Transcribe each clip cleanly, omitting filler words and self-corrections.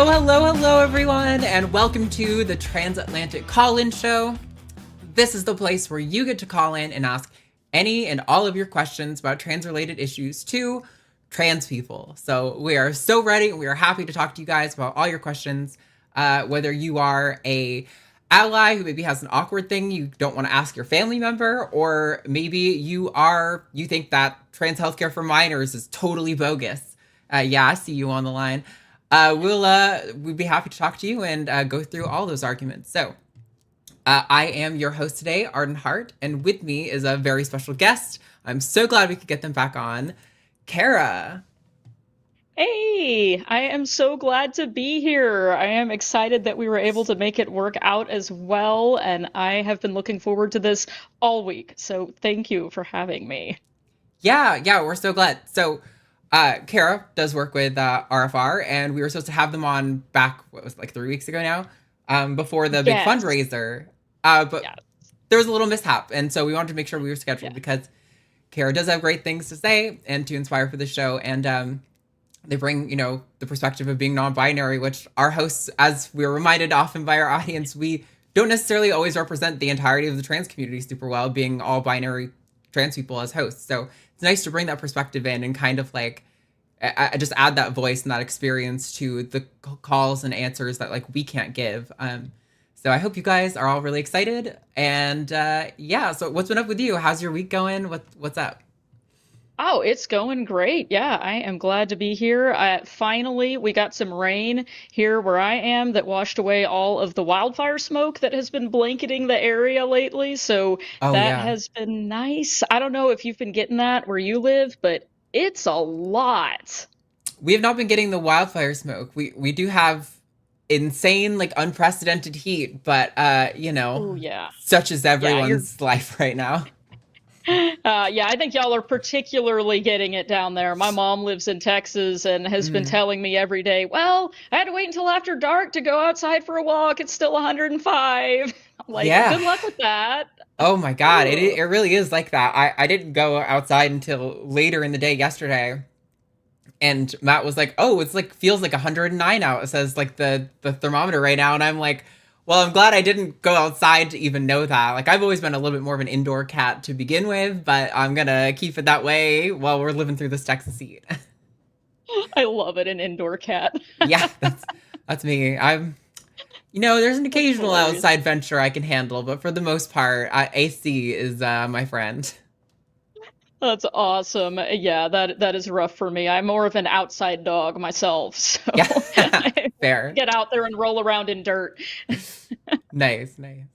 Hello, everyone, and welcome to the Transatlantic Call-In Show. This is the place where you get to call in and ask any and all of your questions about trans-related issues to trans people. So we are so ready, and we are happy to talk to you guys about all your questions, whether you are a ally who maybe has an awkward thing you don't want to ask your family member, or maybe you think that trans healthcare for minors is totally bogus. Yeah, I see you on the line. We'd be happy to talk to you and go through all those arguments. So I am your host today, Arden Hart, and with me is a very special guest. I'm so glad we could get them back on. Kara. Hey, I am so glad to be here. I am excited that we were able to make it work out as well, and I have been looking forward to this all week. So thank you for having me. Yeah, we're so glad. So Kara does work with RFR, and we were supposed to have them on back, what was it, like 3 weeks ago now, before the big Yes. fundraiser. But Yes. there was a little mishap, and so we wanted to make sure we were scheduled Yeah. because Kara does have great things to say and to inspire for the show, and they bring, the perspective of being non-binary, which our hosts, as we're reminded often by our audience, we don't necessarily always represent the entirety of the trans community super well, being all binary trans people as hosts. So it's nice to bring that perspective in and kind of like I just add that voice and that experience to the calls and answers that like we can't give. So I hope you guys are all really excited. And yeah, so what's been up with you? How's your week going? What's up? Oh, it's going great. Yeah, I am glad to be here. Finally, we got some rain here where I am that washed away all of the wildfire smoke that has been blanketing the area lately. So Oh that yeah. has been nice. I don't know if you've been getting that where you live, but it's a lot. We have not been getting the wildfire smoke. We do have insane, like unprecedented heat, but Oh, yeah. such is Yeah, you're everyone's life right now. Yeah, I think y'all are particularly getting it down there. My mom lives in Texas and has been Mm, telling me every day, well, I had to wait until after dark to go outside for a walk. It's still 105. I'm like, yeah. good luck with that. Oh my God. Ugh. It really is like that. I didn't go outside until later in the day yesterday. And Matt was like, "Oh, it's like feels like 109 out." It says like the thermometer right now, and I'm like, "Well, I'm glad I didn't go outside to even know that." Like I've always been a little bit more of an indoor cat to begin with, but I'm gonna keep it that way while we're living through this Texas heat. I love it, an indoor cat. Yeah, that's me. There's an That's occasional hilarious. outside venture I can handle, but for the most part, AC is my friend. That's awesome. Yeah, that is rough for me. I'm more of an outside dog myself, so Yeah, I fair. get out there and roll around in dirt. Nice. Here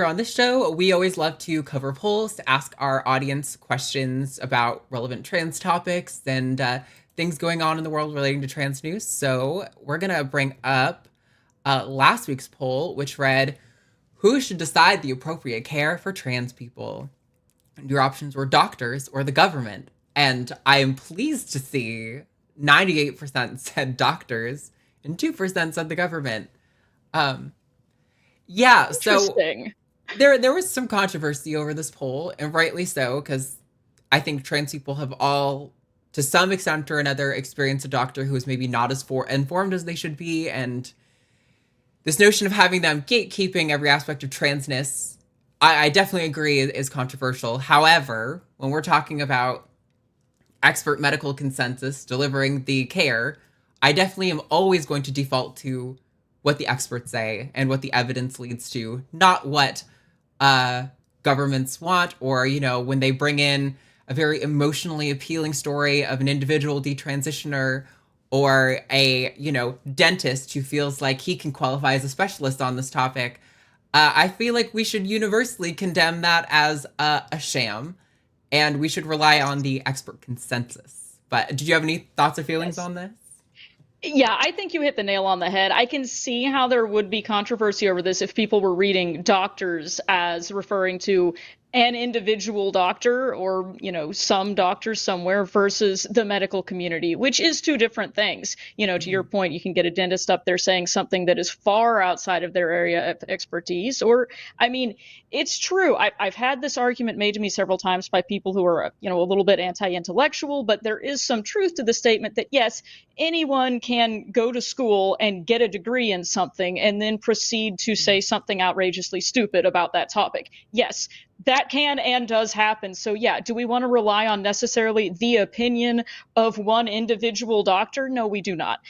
on this show, we always love to cover polls to ask our audience questions about relevant trans topics and things going on in the world relating to trans news. So we're going to bring up last week's poll, which read, "Who should decide the appropriate care for trans people?" And your options were doctors or the government. And I am pleased to see 98% said doctors and 2% said the government. Um, yeah, so Interesting. there was some controversy over this poll, and rightly so, because I think trans people have all, to some extent or another, experienced a doctor who is maybe not as informed as they should be, and this notion of having them gatekeeping every aspect of transness, I definitely agree is controversial. However, when we're talking about expert medical consensus delivering the care, I definitely am always going to default to what the experts say and what the evidence leads to, not what governments want, or, when they bring in a very emotionally appealing story of an individual detransitioner or a, dentist who feels like he can qualify as a specialist on this topic. I feel like we should universally condemn that as a sham, and we should rely on the expert consensus. But did you have any thoughts or feelings Yes. on this? Yeah, I think you hit the nail on the head. I can see how there would be controversy over this if people were reading doctors as referring to an individual doctor or, some doctors somewhere versus the medical community, which is two different things. To your point, you can get a dentist up there saying something that is far outside of their area of expertise. Or, I mean, it's true. I've had this argument made to me several times by people who are, a little bit anti-intellectual, but there is some truth to the statement that, yes, anyone can go to school and get a degree in something and then proceed to say something outrageously stupid about that topic. Yes, that can and does happen. So yeah, do we want to rely on necessarily the opinion of one individual doctor? No, we do not.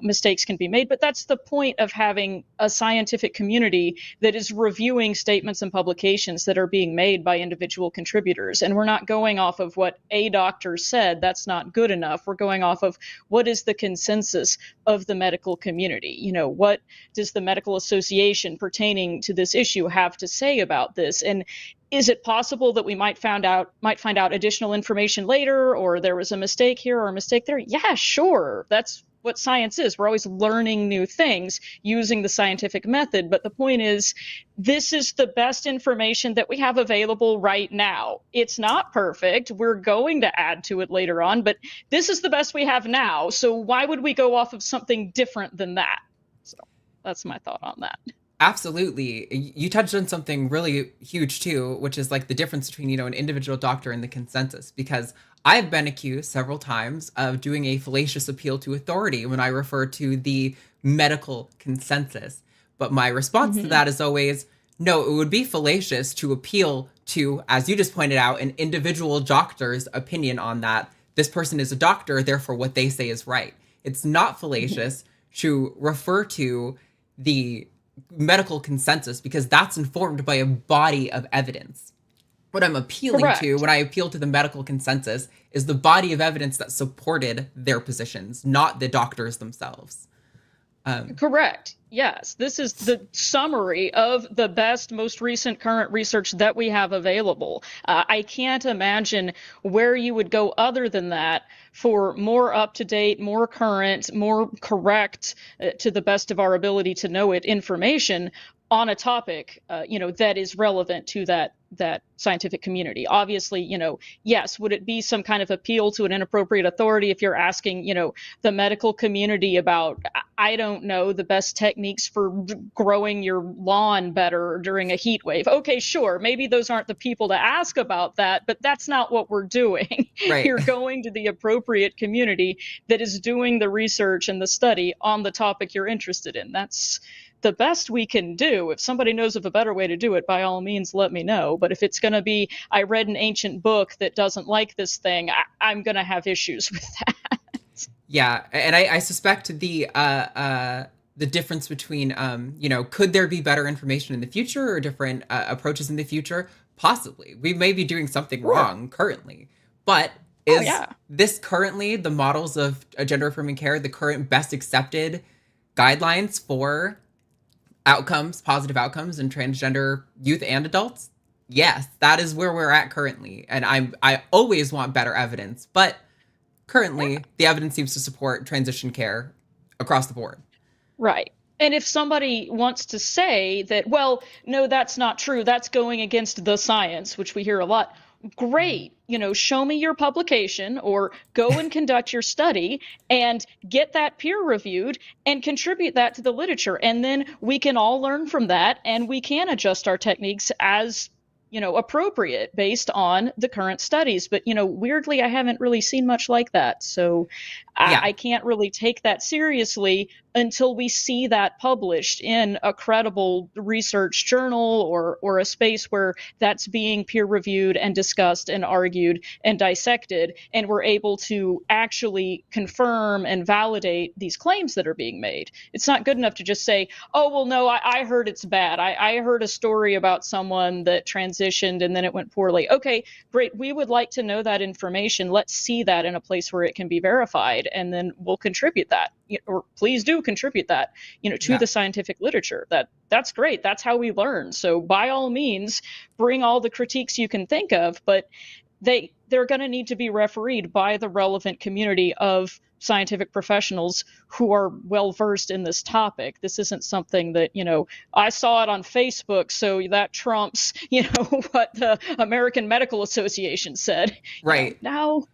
Mistakes can be made, but that's the point of having a scientific community that is reviewing statements and publications that are being made by individual contributors. And we're not going off of what a doctor said. That's not good enough. We're going off of what is the consensus of the medical community. What does the medical association pertaining to this issue have to say about this? And is it possible that we might find out additional information later, or there was a mistake here or a mistake there? Yeah, sure. That's what science is. We're always learning new things using the scientific method. But the point is, this is the best information that we have available right now. It's not perfect. We're going to add to it later on, but this is the best we have now. So why would we go off of something different than that? So that's my thought on that. Absolutely. You touched on something really huge too, which is like the difference between, an individual doctor and the consensus, because I've been accused several times of doing a fallacious appeal to authority when I refer to the medical consensus. But my response to that is always, no, it would be fallacious to appeal to, as you just pointed out, an individual doctor's opinion on that. This person is a doctor, therefore what they say is right. It's not fallacious to refer to the medical consensus because that's informed by a body of evidence. What I'm appealing to when I appeal to the medical consensus is the body of evidence that supported their positions, not the doctors themselves. Correct. Yes. This is the summary of the best, most recent current research that we have available. I can't imagine where you would go other than that for more up-to-date, more current, more correct, to the best of our ability to know it, information on a topic, that is relevant to that scientific community. Obviously, yes, would it be some kind of appeal to an inappropriate authority if you're asking, the medical community about, I don't know, the best techniques for growing your lawn better during a heat wave? Okay, sure. Maybe those aren't the people to ask about that, but that's not what we're doing. Right. You're going to the appropriate community that is doing the research and the study on the topic you're interested in. That's the best we can do. If somebody knows of a better way to do it, by all means, let me know. But if it's going to be, I read an ancient book that doesn't like this thing, I'm going to have issues with that. Yeah, and I suspect the difference between, could there be better information in the future or different approaches in the future? Possibly. We may be doing something wrong currently, but is this currently the models of gender affirming care, the current best accepted guidelines for outcomes, positive outcomes in transgender youth and adults? Yes, that is where we're at currently. And I always want better evidence, but currently the evidence seems to support transition care across the board. Right. And if somebody wants to say that, well, no, that's not true, that's going against the science, which we hear a lot, great. Show me your publication or go and conduct your study and get that peer reviewed and contribute that to the literature. And then we can all learn from that and we can adjust our techniques as appropriate based on the current studies. But, weirdly, I haven't really seen much like that. So I can't really take that seriously until we see that published in a credible research journal or a space where that's being peer reviewed and discussed and argued and dissected, and we're able to actually confirm and validate these claims that are being made. It's not good enough to just say, oh, well, no, I heard it's bad. I heard a story about someone that transitioned and then it went poorly. Okay, great. We would like to know that information. Let's see that in a place where it can be verified, and then we'll contribute that, or please do contribute that, to the scientific literature. That's great. That's how we learn. So by all means, bring all the critiques you can think of, but they're going to need to be refereed by the relevant community of scientific professionals who are well versed in this topic. This isn't something that, I saw it on Facebook, so that trumps, what the American Medical Association said. Right. Now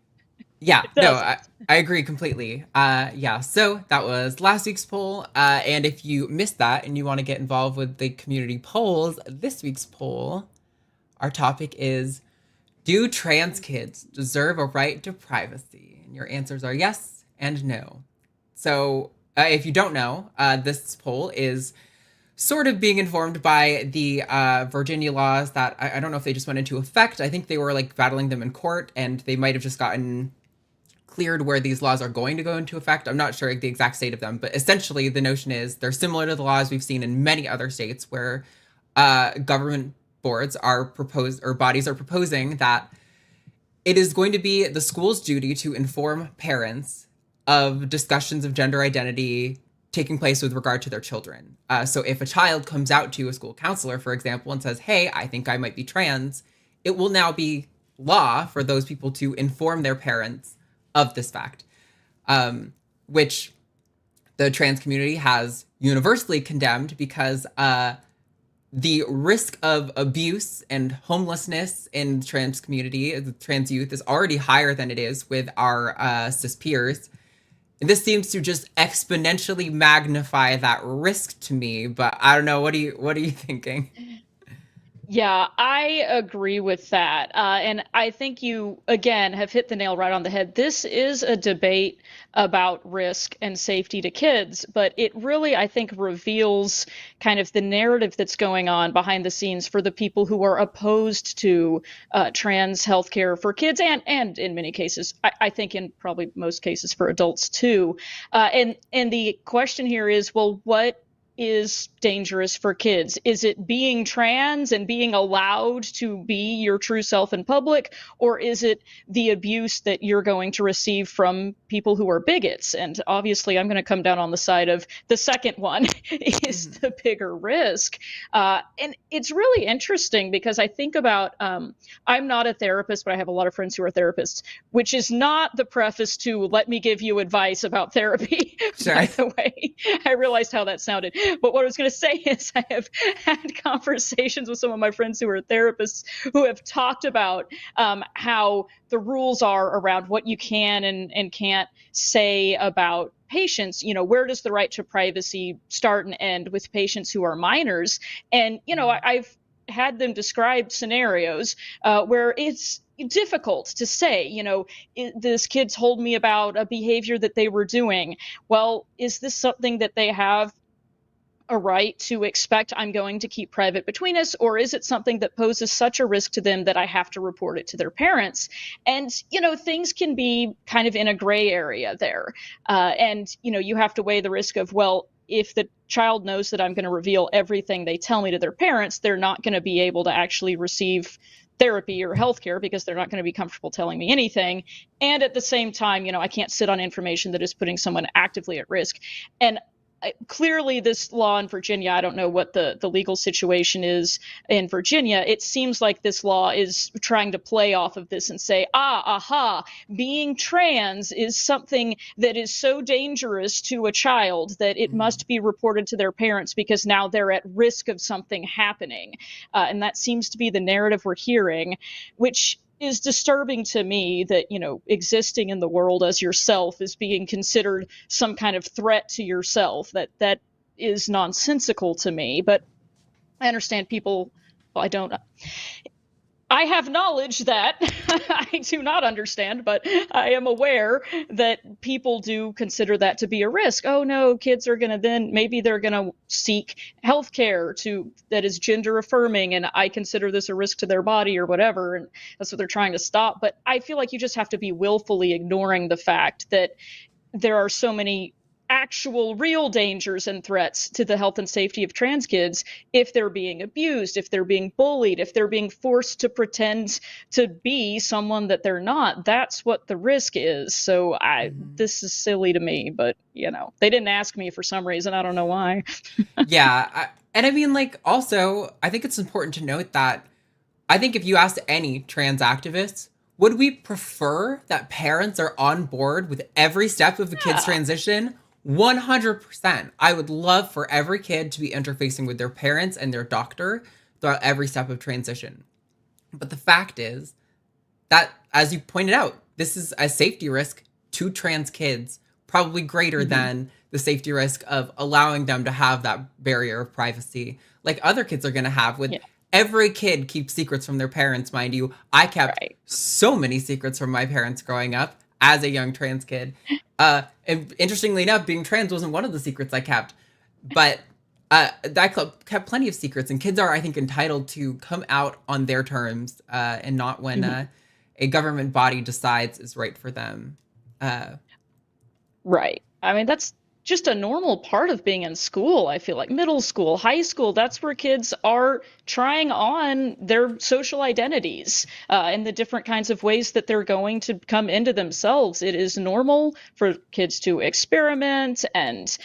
Yeah, it no, doesn't. I agree completely. Yeah, so that was last week's poll. And if you missed that and you want to get involved with the community polls, this week's poll, our topic is, do trans kids deserve a right to privacy? And your answers are yes and no. So if you don't know, this poll is sort of being informed by the Virginia laws that I don't know if they just went into effect. I think they were like battling them in court, and they might have just gotten cleared where these laws are going to go into effect. I'm not sure the exact state of them, but essentially the notion is they're similar to the laws we've seen in many other states where government boards are proposed, or bodies are proposing, that it is going to be the school's duty to inform parents of discussions of gender identity taking place with regard to their children. So if a child comes out to a school counselor, for example, and says, hey, I think I might be trans, it will now be law for those people to inform their parents of this fact, which the trans community has universally condemned, because the risk of abuse and homelessness in the trans community, the trans youth, is already higher than it is with our cis peers. And this seems to just exponentially magnify that risk to me. But I don't know. What are you thinking? Yeah, I agree with that. And I think you, again, have hit the nail right on the head. This is a debate about risk and safety to kids, but it really, I think, reveals kind of the narrative that's going on behind the scenes for the people who are opposed to trans healthcare for kids, and in many cases, I think in probably most cases for adults too. And the question here is, well, what is dangerous for kids? Is it being trans and being allowed to be your true self in public, or is it the abuse that you're going to receive from people who are bigots? And obviously, I'm going to come down on the side of the second one is the bigger risk. And it's really interesting because I think about, I'm not a therapist, but I have a lot of friends who are therapists, which is not the preface to let me give you advice about therapy, Sure. by the way. I realized how that sounded. But what I was going to say is I have had conversations with some of my friends who are therapists who have talked about how the rules are around what you can and can't say about patients. Where does the right to privacy start and end with patients who are minors? And, I've had them describe scenarios where it's difficult to say, this kid told me about a behavior that they were doing. Well, is this something that they have a right to expect I'm going to keep private between us, or is it something that poses such a risk to them that I have to report it to their parents? And, things can be kind of in a gray area there. And, you have to weigh the risk of, well, if the child knows that I'm going to reveal everything they tell me to their parents, they're not going to be able to actually receive therapy or healthcare because they're not going to be comfortable telling me anything. And at the same time, I can't sit on information that is putting someone actively at risk. And clearly this law in Virginia, I don't know what the legal situation is in Virginia. It seems like this law is trying to play off of this and say, being trans is something that is so dangerous to a child that it must be reported to their parents because now they're at risk of something happening. And that seems to be the narrative we're hearing, which is disturbing to me that, existing in the world as yourself is being considered some kind of threat to yourself. That is nonsensical to me. But I understand people, well, I have knowledge that I do not understand, but I am aware that people do consider that to be a risk. Oh no, kids are going to maybe they're going to seek healthcare that is gender affirming, and I consider this a risk to their body or whatever, and that's what they're trying to stop. But I feel like you just have to be willfully ignoring the fact that there are so many actual real dangers and threats to the health and safety of trans kids if they're being abused, if they're being bullied, if they're being forced to pretend to be someone that they're not. That's what the risk is. So this is silly to me, but they didn't ask me for some reason. I don't know why. Yeah. And I mean, also, I think it's important to note that I think if you asked any trans activists, Would we prefer that parents are on board with every step of a kid's Yeah. transition? 100%. I would love for every kid to be interfacing with their parents and their doctor throughout every step of transition. But the fact is that, as you pointed out, this is a safety risk to trans kids, probably greater Hmm. than the safety risk of allowing them to have that barrier of privacy like other kids are going to have with Yeah. every kid keeps secrets from their parents, mind you. I kept Right. so many secrets from my parents growing up as a young trans kid. And interestingly enough, being trans wasn't one of the secrets I kept, but I kept plenty of secrets, and kids are, I think, entitled to come out on their terms and not when Hmm. a government body decides is right for them. Uh, Right. I mean, that's just a normal part of being in school. I feel like middle school, high school, that's where kids are trying on their social identities and the different kinds of ways that they're going to come into themselves. It is normal for kids to experiment and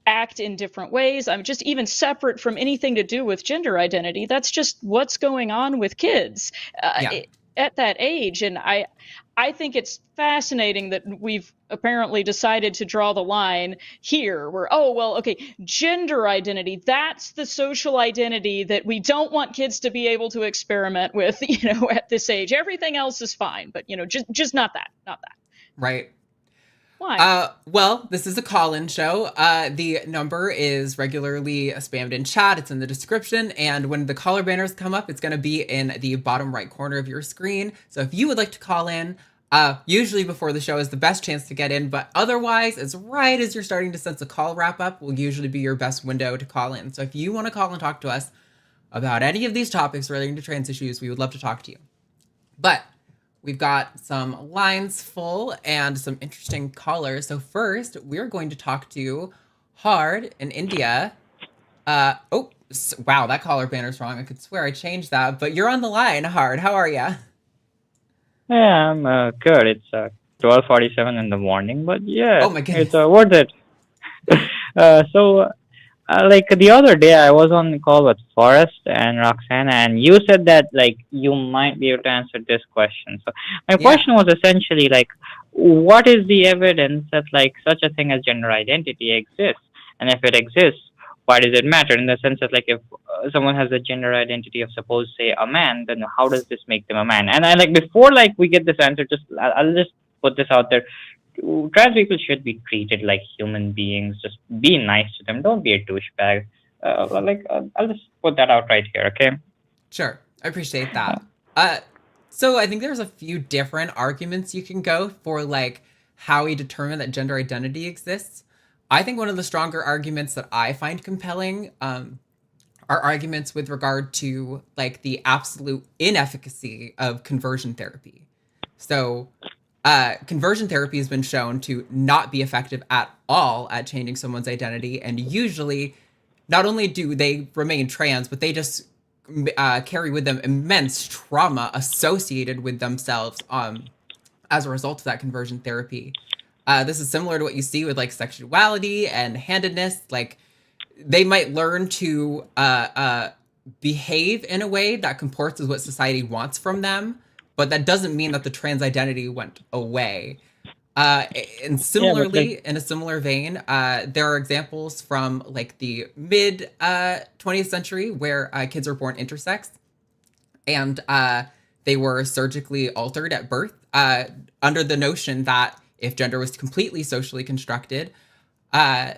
act in different ways. I'm just even separate from anything to do with gender identity. That's just what's going on with kids yeah, at that age. And I think it's fascinating that we've apparently decided to draw the line here where, oh, well, okay, gender identity, that's the social identity that we don't want kids to be able to experiment with, at this age. Everything else is fine, but, just not that, not that. right. Why? Well, this is a call-in show. The number is regularly spammed in chat. It's in the description, and when the caller banners come up, it's going to be in the bottom right corner of your screen. So if you would like to call in, usually before the show is the best chance to get in, but otherwise, it's right as you're starting to sense a call wrap up will usually be your best window to call in. So if you want to call and talk to us about any of these topics relating to trans issues, we would love to talk to you. But we've got some lines full and some interesting callers. So first, we're going to talk to Hard in India. Wow, that caller banner's wrong. I could swear I changed that, but you're on the line, Hard. How are you? Yeah, I'm good. It's 12:47 in the morning, but yeah, Oh my it's goodness. worth it. Like the other day, I was on the call with Forrest and Roxana, and you said that like you might be able to answer this question. So my Yeah. question was essentially like, what is the evidence that like such a thing as gender identity exists, and if it exists, why does it matter? In the sense that like if someone has a gender identity of suppose say a man, then how does this make them a man? And I like before like we get this answer, just I'll just put this out there. Trans people should be treated like human beings. Just be nice to them. Don't be a douchebag. I'll just put that out right here, okay? Sure. I appreciate that. Uh, so I think there's a few different arguments you can go for like how we determine that gender identity exists. I think one of the stronger arguments that I find compelling are arguments with regard to like the absolute inefficacy of conversion therapy. So, conversion therapy has been shown to not be effective at all at changing someone's identity, and usually, not only do they remain trans, but they just carry with them immense trauma associated with themselves as a result of that conversion therapy. This is similar to what you see with like sexuality and handedness. Like they might learn to behave in a way that comports with what society wants from them, but that doesn't mean that the trans identity went away. Uh, and Yeah, but like, similarly, in a similar vein, there are examples from like the mid 20th century where kids were born intersex and they were surgically altered at birth under the notion that if gender was completely socially constructed, uh,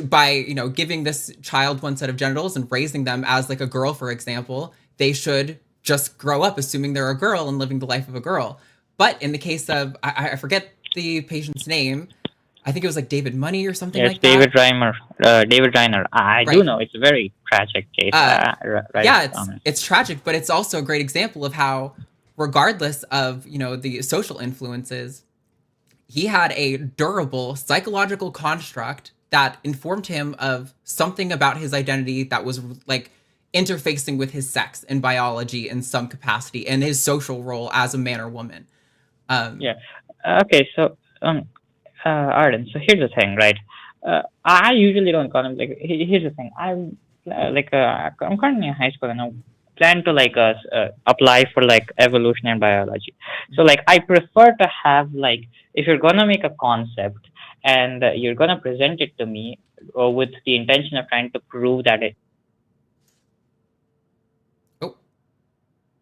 by giving this child one set of genitals and raising them as like a girl, for example, they should just grow up assuming they're a girl and living the life of a girl. But in the case of I forget the patient's name, I think it was like David Money or something yeah, it's like that. David Reimer. David Reiner. I do Right. know it's a very tragic case. Right, Yeah, Thomas. it's tragic, but it's also a great example of how, regardless of the social influences, he had a durable psychological construct that informed him of something about his identity that was like interfacing with his sex and biology in some capacity and his social role as a man or woman. Um, Yeah. Okay, so Arden. So here's the thing, right? I usually don't call him like. Here's the thing. I'm currently in high school, and plan to apply for like evolution and biology. So like I prefer to have like, if you're gonna make a concept and you're gonna present it to me with the intention of trying to prove that it.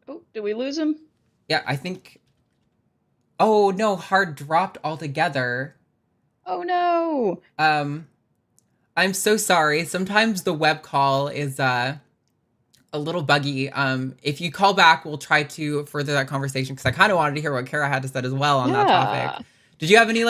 Oh, did we lose him? Yeah, I think. Oh no, Hart dropped altogether. Oh no. I'm so sorry. Sometimes the web call is a little buggy. If you call back, we'll try to further that conversation because I kind of wanted to hear what Kara had to say as well on that topic. Did you have any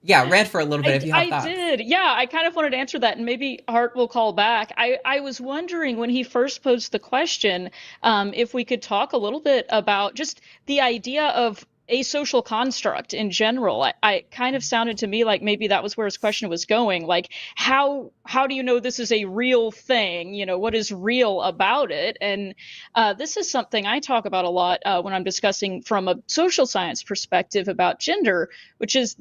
Yeah, rant for a little bit if you have thoughts. I did. Yeah, I kind of wanted to answer that, and maybe Hart will call back. I was wondering when he first posed the question, if we could talk a little bit about just the idea of a social construct in general. I kind of sounded to me like maybe that was where his question was going. Like, how do you know this is a real thing? You know, what is real about it? And this is something I talk about a lot when I'm discussing from a social science perspective about gender, which is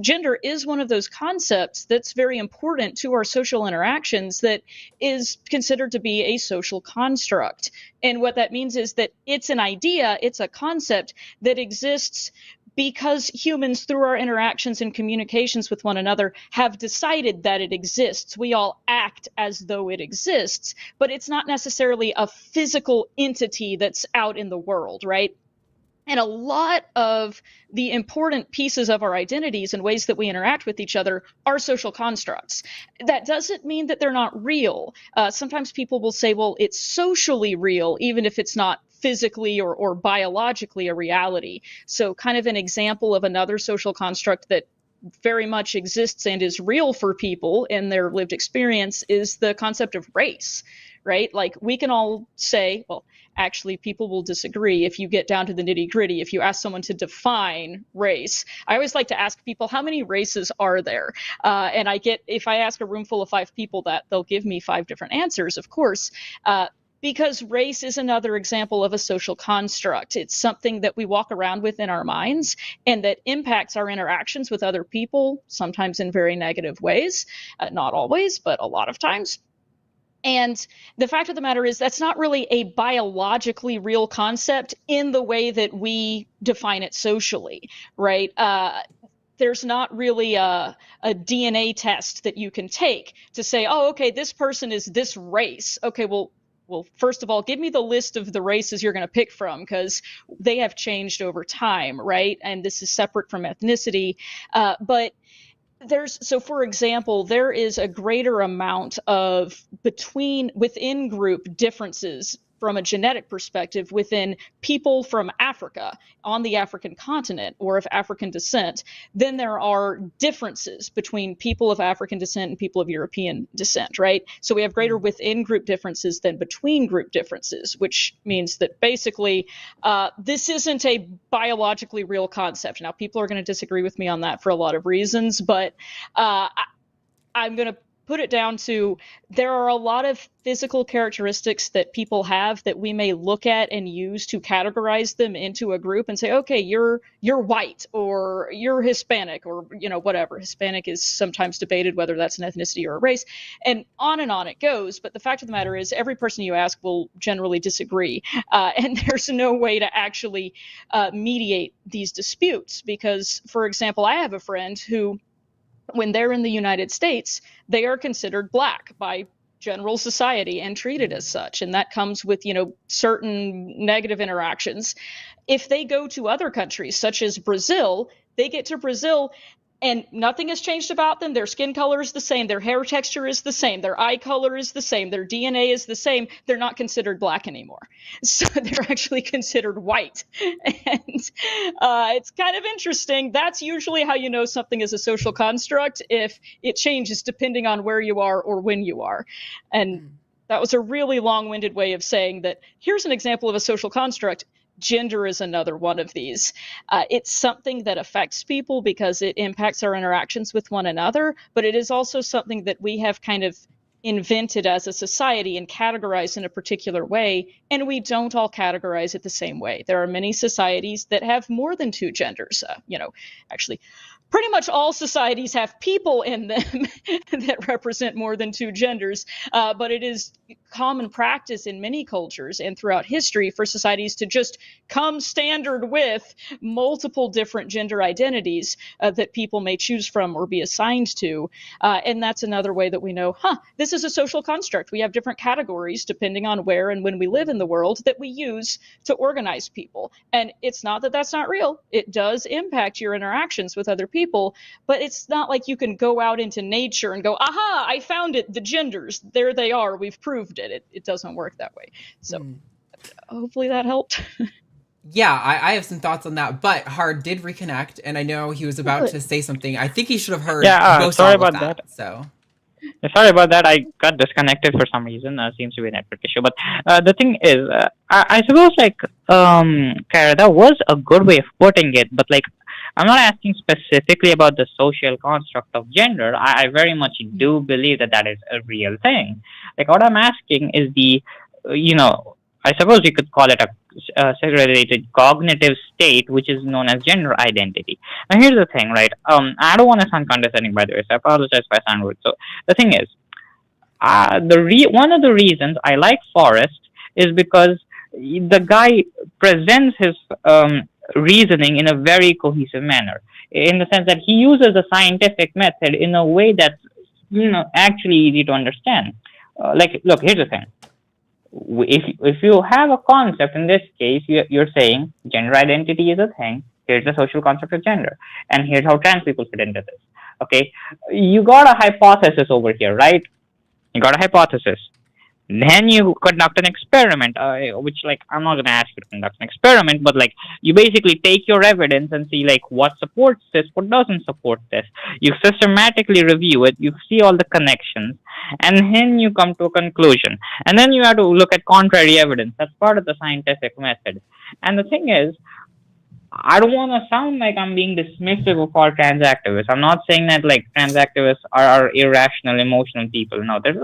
gender is one of those concepts that's very important to our social interactions that is considered to be a social construct. And what that means is that it's an idea, it's a concept that exists because humans, through our interactions and communications with one another, have decided that it exists. We all act as though it exists, but it's not necessarily a physical entity that's out in the world, right? And a lot of the important pieces of our identities and ways that we interact with each other are social constructs. That doesn't mean that they're not real. Sometimes people will say, well, it's socially real, even if it's not physically or biologically a reality. So kind of an example of another social construct that very much exists and is real for people in their lived experience is the concept of race, right? Like we can all say, well, actually people will disagree if you get down to the nitty gritty. If you ask someone to define race, I always like to ask people, how many races are there? And if I ask a room full of 5 people that, they'll give me 5 different answers, of course. Because race is another example of a social construct. It's something that we walk around with in our minds and that impacts our interactions with other people, sometimes in very negative ways. Not always, but a lot of times. And the fact of the matter is that's not really a biologically real concept in the way that we define it socially, right? There's not really a DNA test that you can take to say, oh, okay, this person is this race. Okay, well, first of all, give me the list of the races you're going to pick from, because they have changed over time, right? And this is separate from ethnicity. But for example, there is a greater amount of within group differences from a genetic perspective within people from Africa on the African continent or of African descent than there are differences between people of African descent and people of European descent, right? So we have greater within group differences than between group differences, which means that basically this isn't a biologically real concept. Now, people are going to disagree with me on that for a lot of reasons, but I'm going to put it down to there are a lot of physical characteristics that people have that we may look at and use to categorize them into a group and say, okay, you're white or you're Hispanic or, you know, whatever. Hispanic is sometimes debated whether that's an ethnicity or a race, and on it goes. But the fact of the matter is every person you ask will generally disagree. And there's no way to actually mediate these disputes because, for example, I have a friend who, when they're in the United States, they are considered Black by general society and treated as such. And that comes with, you know, certain negative interactions. If they go to other countries, such as Brazil, they get to Brazil and nothing has changed about them. Their skin color is the same. Their hair texture is the same. Their eye color is the same. Their DNA is the same. They're not considered Black anymore. So they're actually considered white. And it's kind of interesting. That's usually how you know something is a social construct, if it changes depending on where you are or when you are. And that was a really long-winded way of saying that here's an example of a social construct. Gender is another one of these. It's something that affects people because it impacts our interactions with one another, but it is also something that we have kind of invented as a society and categorized in a particular way, and we don't all categorize it the same way. There are many societies that have more than 2 genders. Actually, pretty much all societies have people in them that represent more than two genders, but it is common practice in many cultures and throughout history for societies to just come standard with multiple different gender identities that people may choose from or be assigned to. And that's another way that we know, this is a social construct. We have different categories depending on where and when we live in the world that we use to organize people. And it's not that that's not real. It does impact your interactions with other people, but it's not like you can go out into nature and go, aha, I found it, the genders, there they are, we've proved it. It doesn't work that way. So hopefully that helped. Yeah, I have some thoughts on that, but Hard did reconnect, and I know he was about to say something. I think he should have heard most sorry all of about that. So sorry about that. I got disconnected for some reason. Seems to be a network issue. But the thing is, I suppose Kara, that was a good way of putting it. But I'm not asking specifically about the social construct of gender. I very much do believe that is a real thing. What I'm asking is I suppose you could call it a segregated cognitive state, which is known as gender identity. Now, here's the thing, right? I don't want to sound condescending, by the way, so I apologize if I sound rude. So, the thing is, one of the reasons I like Forrest is because the guy presents his reasoning in a very cohesive manner, in the sense that he uses the scientific method in a way that's actually easy to understand. Look, here's the thing. If you have a concept, in this case, you're saying gender identity is a thing. Here's the social concept of gender, and here's how trans people fit into this. Okay, you got a hypothesis over here, right? You got a hypothesis. Then you conduct an experiment, which I'm not gonna ask you to conduct an experiment, but you basically take your evidence and see what supports this, what doesn't support this. You systematically review it, you see all the connections, and then you come to a conclusion. And then you have to look at contrary evidence. That's part of the scientific method. And the thing is, I don't want to sound like I'm being dismissive of all trans activists. I'm not saying that trans activists are irrational, emotional people. No, there's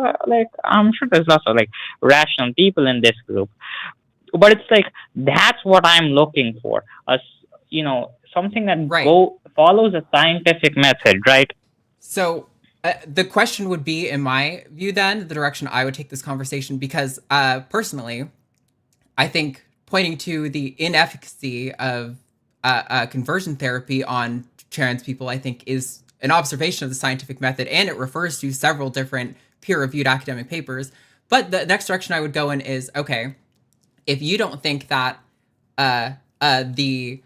I'm sure there's lots of rational people in this group. But it's that's what I'm looking for. Something that follows a scientific method, right? So the question would be, in my view, then the direction I would take this conversation, because personally, I think pointing to the inefficacy of conversion therapy on trans people, I think, is an observation of the scientific method, and it refers to several different peer-reviewed academic papers. But the next direction I would go in is, okay, if you don't think that the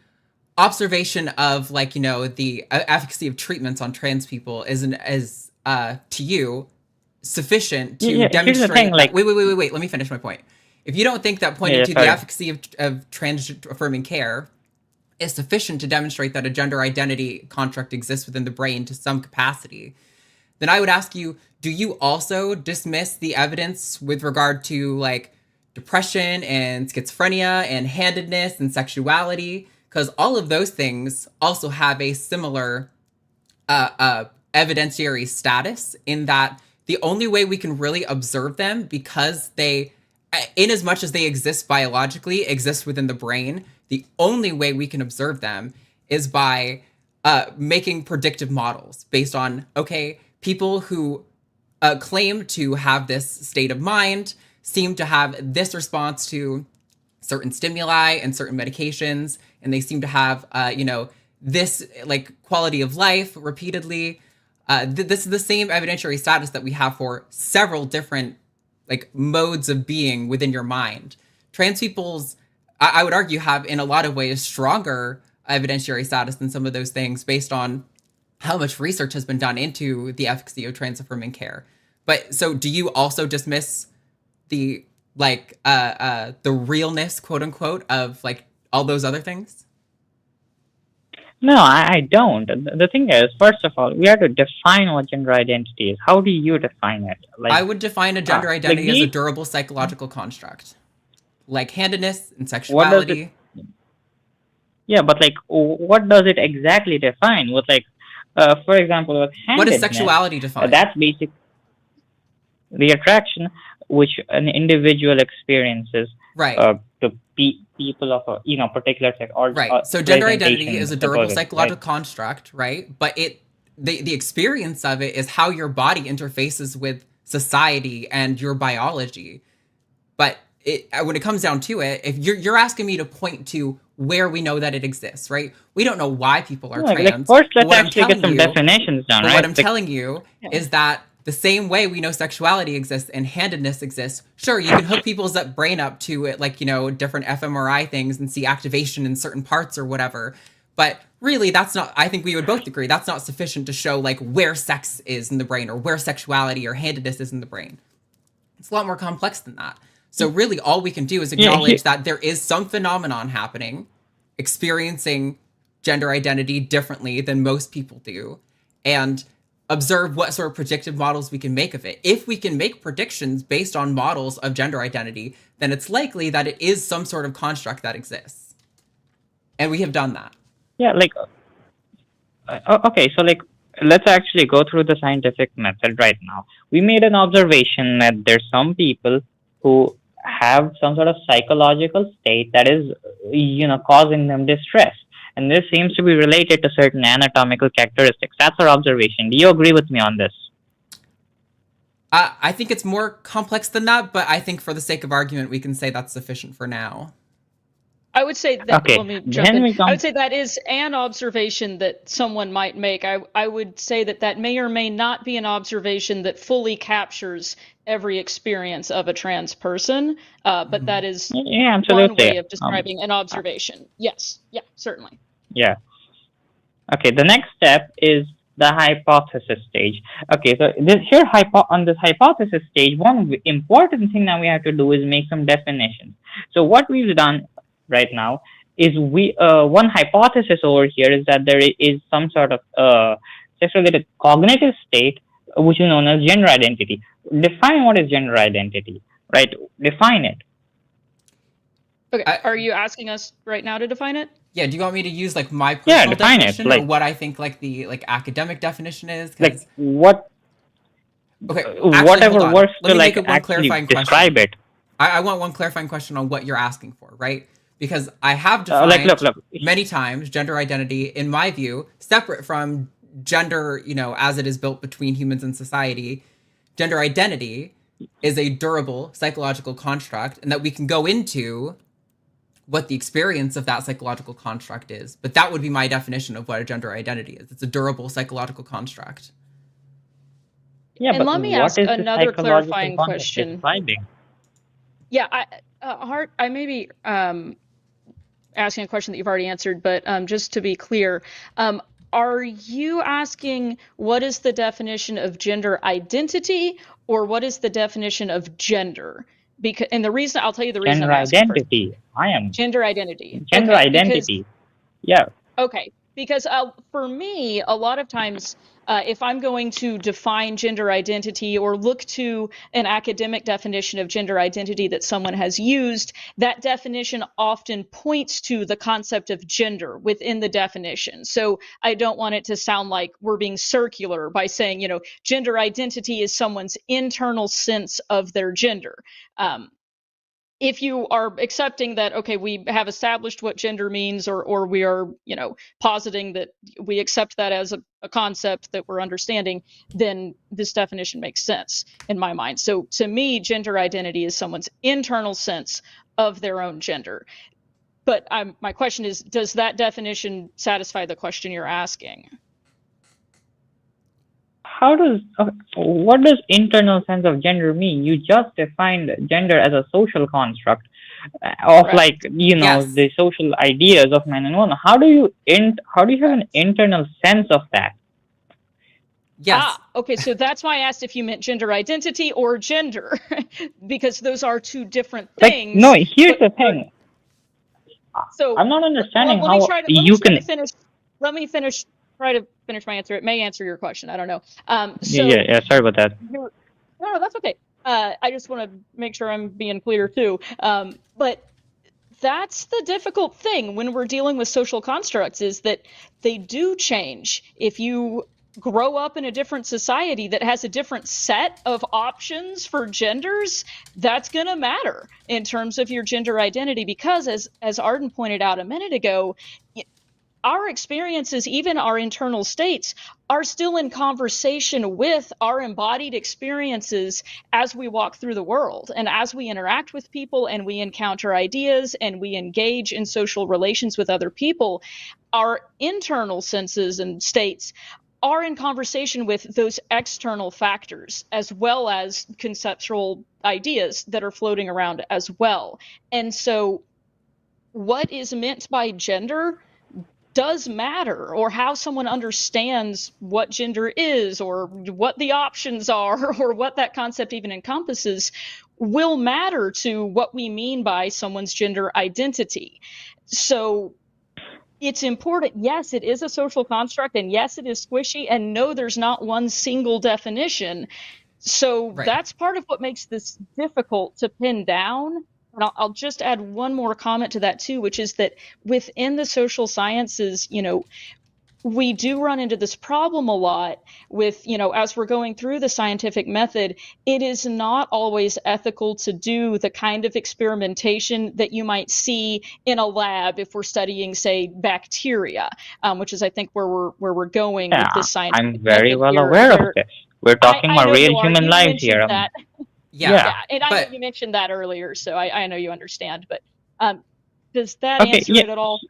observation of the efficacy of treatments on trans people isn't as to you sufficient to demonstrate. Thing, wait, let me finish my point. If you don't think that pointing to the efficacy of trans affirming care is sufficient to demonstrate that a gender identity construct exists within the brain to some capacity, then I would ask you, do you also dismiss the evidence with regard to depression and schizophrenia and handedness and sexuality? Because all of those things also have a similar evidentiary status, in that the only way we can really observe them, because they, in as much as they exist biologically, exist within the brain, the only way we can observe them is by making predictive models based on, okay, people who claim to have this state of mind seem to have this response to certain stimuli and certain medications, and they seem to have, this quality of life repeatedly. This is the same evidentiary status that we have for several different modes of being within your mind. Trans people's, I would argue, have in a lot of ways stronger evidentiary status than some of those things, based on how much research has been done into the efficacy of trans affirming care. But so do you also dismiss the the realness, quote unquote, of all those other things? No, I don't. The thing is, first of all, we have to define what gender identity is. How do you define it? I would define a gender identity as a durable psychological construct, like handedness and sexuality. Yeah, but what does it exactly define? With for example, with handedness, what does sexuality define? That's basic. The attraction. which an individual experiences Right. to people of a particular sex or Right. So gender identity is presentation a durable supposedly, right? psychological construct, right? But the experience of it is how your body interfaces with society and your biology. But when it comes down to it, if you're asking me to point to where we know that it exists, right? We don't know why people are trans. First, But let's what I'm actually get telling some you, definitions down, but right? what I'm telling you Yeah. is that the same way we know sexuality exists and handedness exists, sure, you can hook people's brain up to it, like, different fMRI things and see activation in certain parts or whatever. But really, that's not, I think we would both agree, that's not sufficient to show, like, where sex is in the brain or where sexuality or handedness is in the brain. It's a lot more complex than that. So really, all we can do is acknowledge that there is some phenomenon happening, experiencing gender identity differently than most people do, and observe what sort of predictive models we can make of it. If we can make predictions based on models of gender identity, then it's likely that it is some sort of construct that exists. And we have done that. Yeah, okay, so let's actually go through the scientific method right now. We made an observation that there's some people who have some sort of psychological state that is, causing them distress. And this seems to be related to certain anatomical characteristics. That's our observation. Do you agree with me on this? I think it's more complex than that, but I think for the sake of argument, we can say that's sufficient for now. I would say that, Okay, let me jump then in. I would say that is an observation that someone might make. I would say that may or may not be an observation that fully captures every experience of a trans person, but that is Yeah, one way absolutely. of describing an observation. Yes, yeah, certainly. Yeah. Okay, the next step is the hypothesis stage. Okay, so on this hypothesis stage, one important thing that we have to do is make some definitions. So what we've done right now is one hypothesis over here is that there is some sort of sex-related cognitive state which is known as gender identity. Define what is gender identity, right? Define it. Okay, are you asking us right now to define it? Yeah, do you want me to use my personal define definition it, or what I think the academic definition is? What? Okay, whatever works to actually describe it. I want one clarifying question on what you're asking for, right? Because I have defined many times gender identity, in my view, separate from gender, as it is built between humans and society. Gender identity is a durable psychological construct, and that we can go into what the experience of that psychological construct is. But that would be my definition of what a gender identity is. It's a durable psychological construct. Yeah, and but let me ask another clarifying question. Describing? Yeah, Hart, I may be asking a question that you've already answered, but just to be clear, are you asking what is the definition of gender identity, or what is the definition of gender? And the reason, I'll tell you the reason gender I'm asking identity. first. I am Gender identity. Gender identity. Yeah. Okay, because for me, a lot of times, if I'm going to define gender identity or look to an academic definition of gender identity that someone has used, that definition often points to the concept of gender within the definition. So I don't want it to sound like we're being circular by saying, gender identity is someone's internal sense of their gender. If you are accepting that, okay, we have established what gender means, or we are, positing that we accept that as a concept that we're understanding, then this definition makes sense in my mind. So to me, gender identity is someone's internal sense of their own gender. But my question is, does that definition satisfy the question you're asking? What does internal sense of gender mean? You just defined gender as a social construct of yes. the social ideas of man and woman. How do you have an internal sense of that? Yes. Okay, so that's why I asked if you meant gender identity or gender, because those are two different things. No, here's the thing. So I'm not understanding how you can finish. Let me finish. Try to finish my answer. It may answer your question. I don't know. Yeah. Sorry about that. No, that's okay. I just want to make sure I'm being clear too. But that's the difficult thing when we're dealing with social constructs, is that they do change. If you grow up in a different society that has a different set of options for genders, that's going to matter in terms of your gender identity, because as Arden pointed out a minute ago, our experiences, even our internal states, are still in conversation with our embodied experiences as we walk through the world and as we interact with people and we encounter ideas and we engage in social relations with other people. Our internal senses and states are in conversation with those external factors as well as conceptual ideas that are floating around as well. And so what is meant by gender does matter, or how someone understands what gender is or what the options are or what that concept even encompasses will matter to what we mean by someone's gender identity. So it's important. Yes, it is a social construct, and yes, it is squishy, and no, there's not one single definition. So that's part of what makes this difficult to pin down. And I'll just add one more comment to that too, which is that within the social sciences, we do run into this problem a lot with, as we're going through the scientific method, it is not always ethical to do the kind of experimentation that you might see in a lab if we're studying, say, bacteria, which is, I think, where we're going with this scientific method. I'm very well aware of this. We're talking about real human lives here. Yeah, and I know you mentioned that earlier, so I know you understand. But does that answer it at all?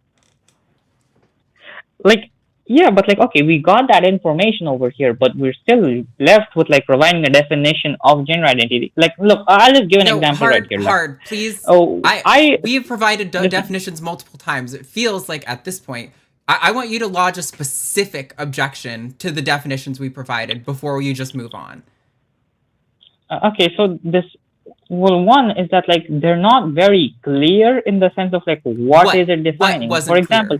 Okay, we got that information over here, but we're still left with providing a definition of gender identity. Look, I'll just give an example right here. Please. We have provided definitions multiple times. It feels like at this point, I want you to lodge a specific objection to the definitions we provided before you just move on. Okay, so one is that they're not very clear in the sense of what is it defining. For example,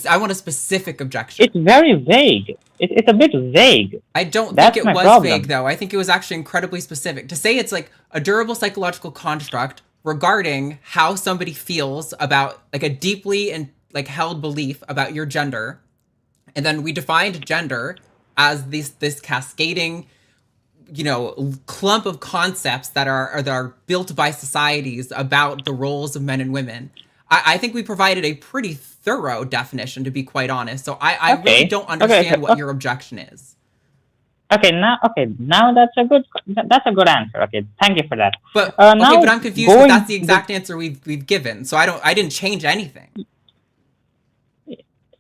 I want a specific objection. It's very vague. It's a bit vague. I don't think it was vague, though. I think it was actually incredibly specific. To say it's a durable psychological construct regarding how somebody feels about a deeply and held belief about your gender, and then we defined gender as this cascading clump of concepts that are built by societies about the roles of men and women. I think we provided a pretty thorough definition, to be quite honest. So I really don't understand what your objection is. Now that's a good answer. Okay, thank you for that. But but I'm confused. But that's the exact answer we've given. So I didn't change anything.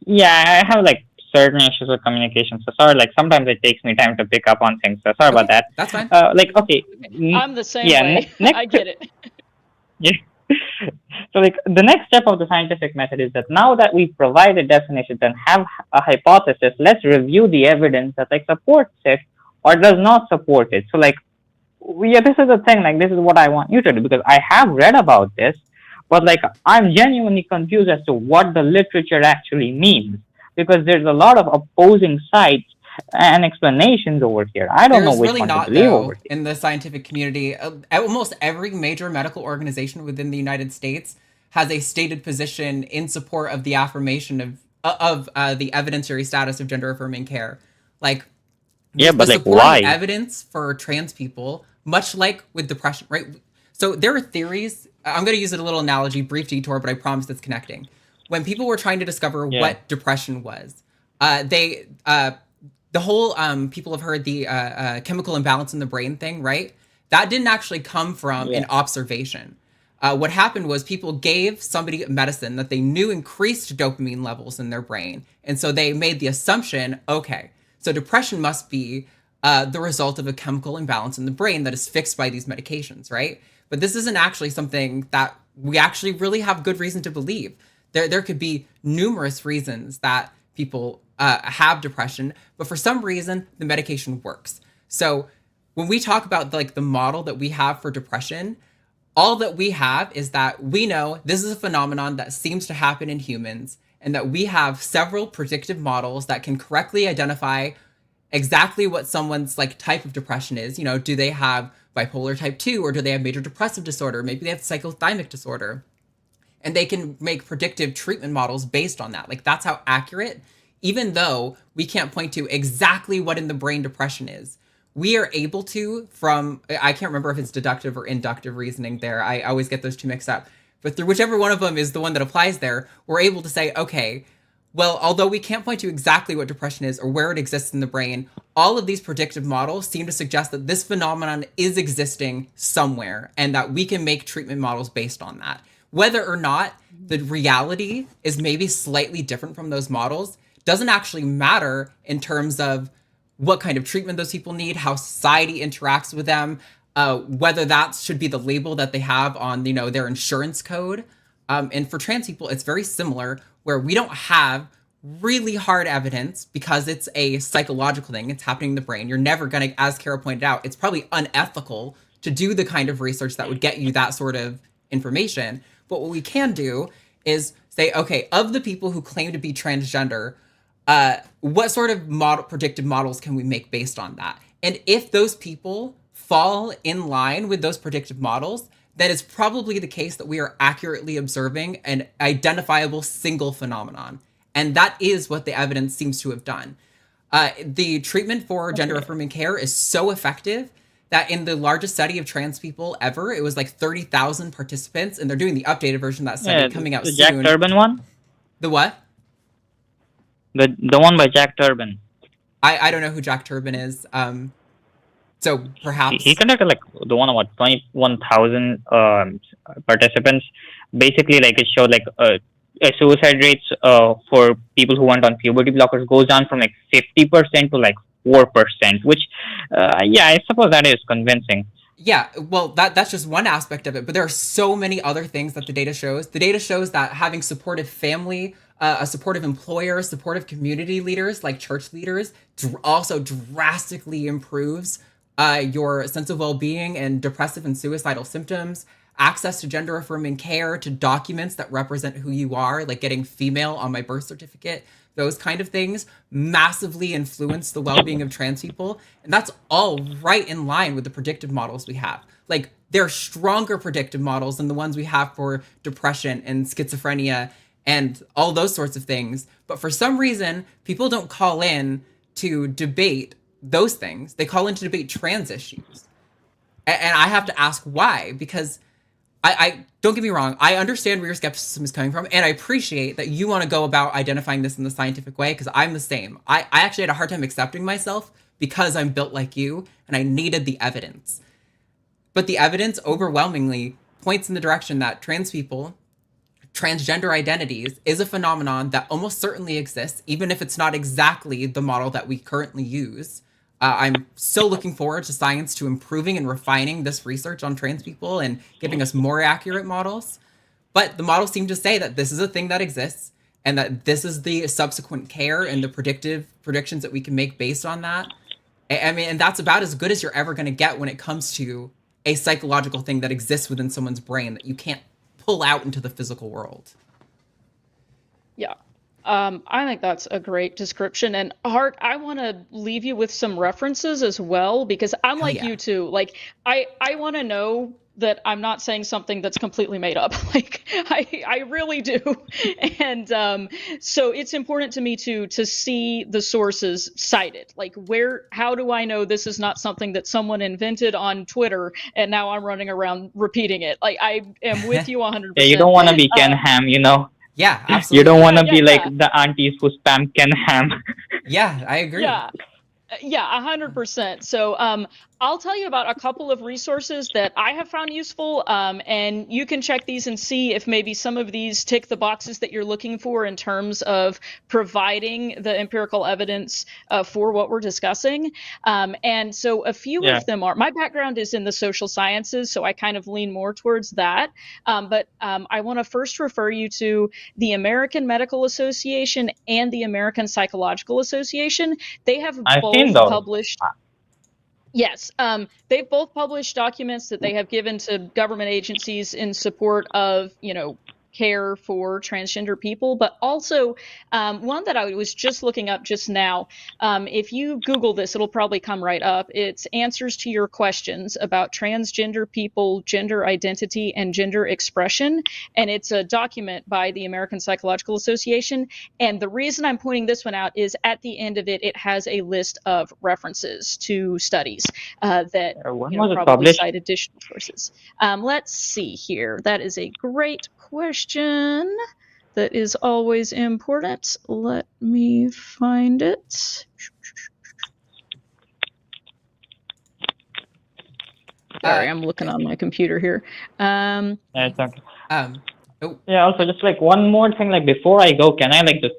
Yeah, I have certain issues with communication, so sorry. Sometimes it takes me time to pick up on things, so sorry about that. That's fine. I'm the same way. I get it. Yeah. So the next step of the scientific method is that now that we provide a definition and have a hypothesis, let's review the evidence that supports it or does not support it. So this is the thing. This is what I want you to do, because I have read about this, but I'm genuinely confused as to what the literature actually means, because there's a lot of opposing sides and explanations over here. I don't know which one to believe over here. In the scientific community, almost every major medical organization within the United States has a stated position in support of the affirmation of the evidentiary status of gender affirming care. Why? Evidence for trans people, much like with depression, right? So there are theories. I'm going to use a little analogy, brief detour, but I promise it's connecting. When people were trying to discover what depression was, the whole people have heard the chemical imbalance in the brain thing, right? That didn't actually come from an observation. What happened was people gave somebody medicine that they knew increased dopamine levels in their brain. And so they made the assumption, okay, so depression must be the result of a chemical imbalance in the brain that is fixed by these medications, right? But this isn't actually something that we actually really have good reason to believe. There could be numerous reasons that people have depression, but for some reason, the medication works. So when we talk about the model that we have for depression, all that we have is that we know this is a phenomenon that seems to happen in humans, and that we have several predictive models that can correctly identify exactly what someone's type of depression is. Do they have bipolar type 2, or do they have major depressive disorder? Maybe they have cyclothymic disorder. And they can make predictive treatment models based on that. That's how accurate even though we can't point to exactly what in the brain depression is, we are able to, from, I can't remember if it's deductive or inductive reasoning there. I always get those two mixed up. But through whichever one of them is the one that applies there, we're able to say, okay, well, although we can't point to exactly what depression is or where it exists in the brain, all of these predictive models seem to suggest that this phenomenon is existing somewhere and that we can make treatment models based on that. Whether or not the reality is maybe slightly different from those models doesn't actually matter in terms of what kind of treatment those people need, how society interacts with them, whether that should be the label that they have on, their insurance code. And for trans people, it's very similar, where we don't have really hard evidence because it's a psychological thing. It's happening in the brain. You're never going to, as Kara pointed out, it's probably unethical to do the kind of research that would get you that sort of information. But what we can do is say, okay, of the people who claim to be transgender, what sort of predictive models can we make based on that? And if those people fall in line with those predictive models, then it's probably the case that we are accurately observing an identifiable single phenomenon. And that is what the evidence seems to have done. The treatment for gender-affirming care is so effective that in the largest study of trans people ever, it was like 30,000 participants, and they're doing the updated version of that study coming out soon. The Jack Turban one? The what? The one by Jack Turban. I don't know who Jack Turban is. So perhaps he conducted like the one about 21,000 participants. Basically, like it showed like suicide rates for people who went on puberty blockers goes down from like 50% to like 4%, which I suppose that is convincing. Yeah, well, that's just one aspect of it, but there are so many other things that the data shows. The data shows that having supportive family, a supportive employer, supportive community leaders like church leaders also drastically improves your sense of well-being and depressive and suicidal symptoms. Access to gender-affirming care, to documents that represent who you are, like getting female on my birth certificate, those kind of things massively influence the well-being of trans people. And that's all right in line with the predictive models we have. Like, they're stronger predictive models than the ones we have for depression and schizophrenia and all those sorts of things. But for some reason, people don't call in to debate those things. They call in to debate trans issues. And I have to ask why, because I don't get me wrong, I understand where your skepticism is coming from, and I appreciate that you want to go about identifying this in the scientific way, because I'm the same. I actually had a hard time accepting myself because I'm built like you, and I needed the evidence. But the evidence overwhelmingly points in the direction that trans people, transgender identities, is a phenomenon that almost certainly exists, even if it's not exactly the model that we currently use. I'm so looking forward to science to improving and refining this research on trans people and giving us more accurate models. But the models seem to say that this is a thing that exists and that this is the subsequent care and the predictions that we can make based on that. I mean, and that's about as good as you're ever going to get when it comes to a psychological thing that exists within someone's brain that you can't pull out into the physical world. Yeah. I think that's a great description. And Hart, I want to leave you with some references as well, because I'm like you too. Like, I want to know that I'm not saying something that's completely made up. Like, I really do. And so it's important to me to see the sources cited. Like, how do I know this is not something that someone invented on Twitter and now I'm running around repeating it? Like, I am with you 100%. Yeah, you don't want to be Ken Ham, you know? Yeah, absolutely. You don't want to be like the aunties who spam Ken Ham. Yeah, I agree. Yeah, 100%. So I'll tell you about a couple of resources that I have found useful, and you can check these and see if maybe some of these tick the boxes that you're looking for in terms of providing the empirical evidence for what we're discussing. And so a few of them are, my background is in the social sciences, so I kind of lean more towards that. But I want to first refer you to the American Medical Association and the American Psychological Association. They have both published. Yes, they've both published documents that they have given to government agencies in support of, care for transgender people, but also one that I was just looking up just now. If you Google this, it'll probably come right up. It's answers to your questions about transgender people, gender identity, and gender expression. And it's a document by the American Psychological Association. And the reason I'm pointing this one out is at the end of it, it has a list of references to studies that When was it probably published? cite additional sources. Let's see here. That is a great question that is always important. Let me find it. Sorry, I'm looking on my computer here. Yeah, it's okay. Oh, Yeah, also just like one more thing, like before I go, can I like just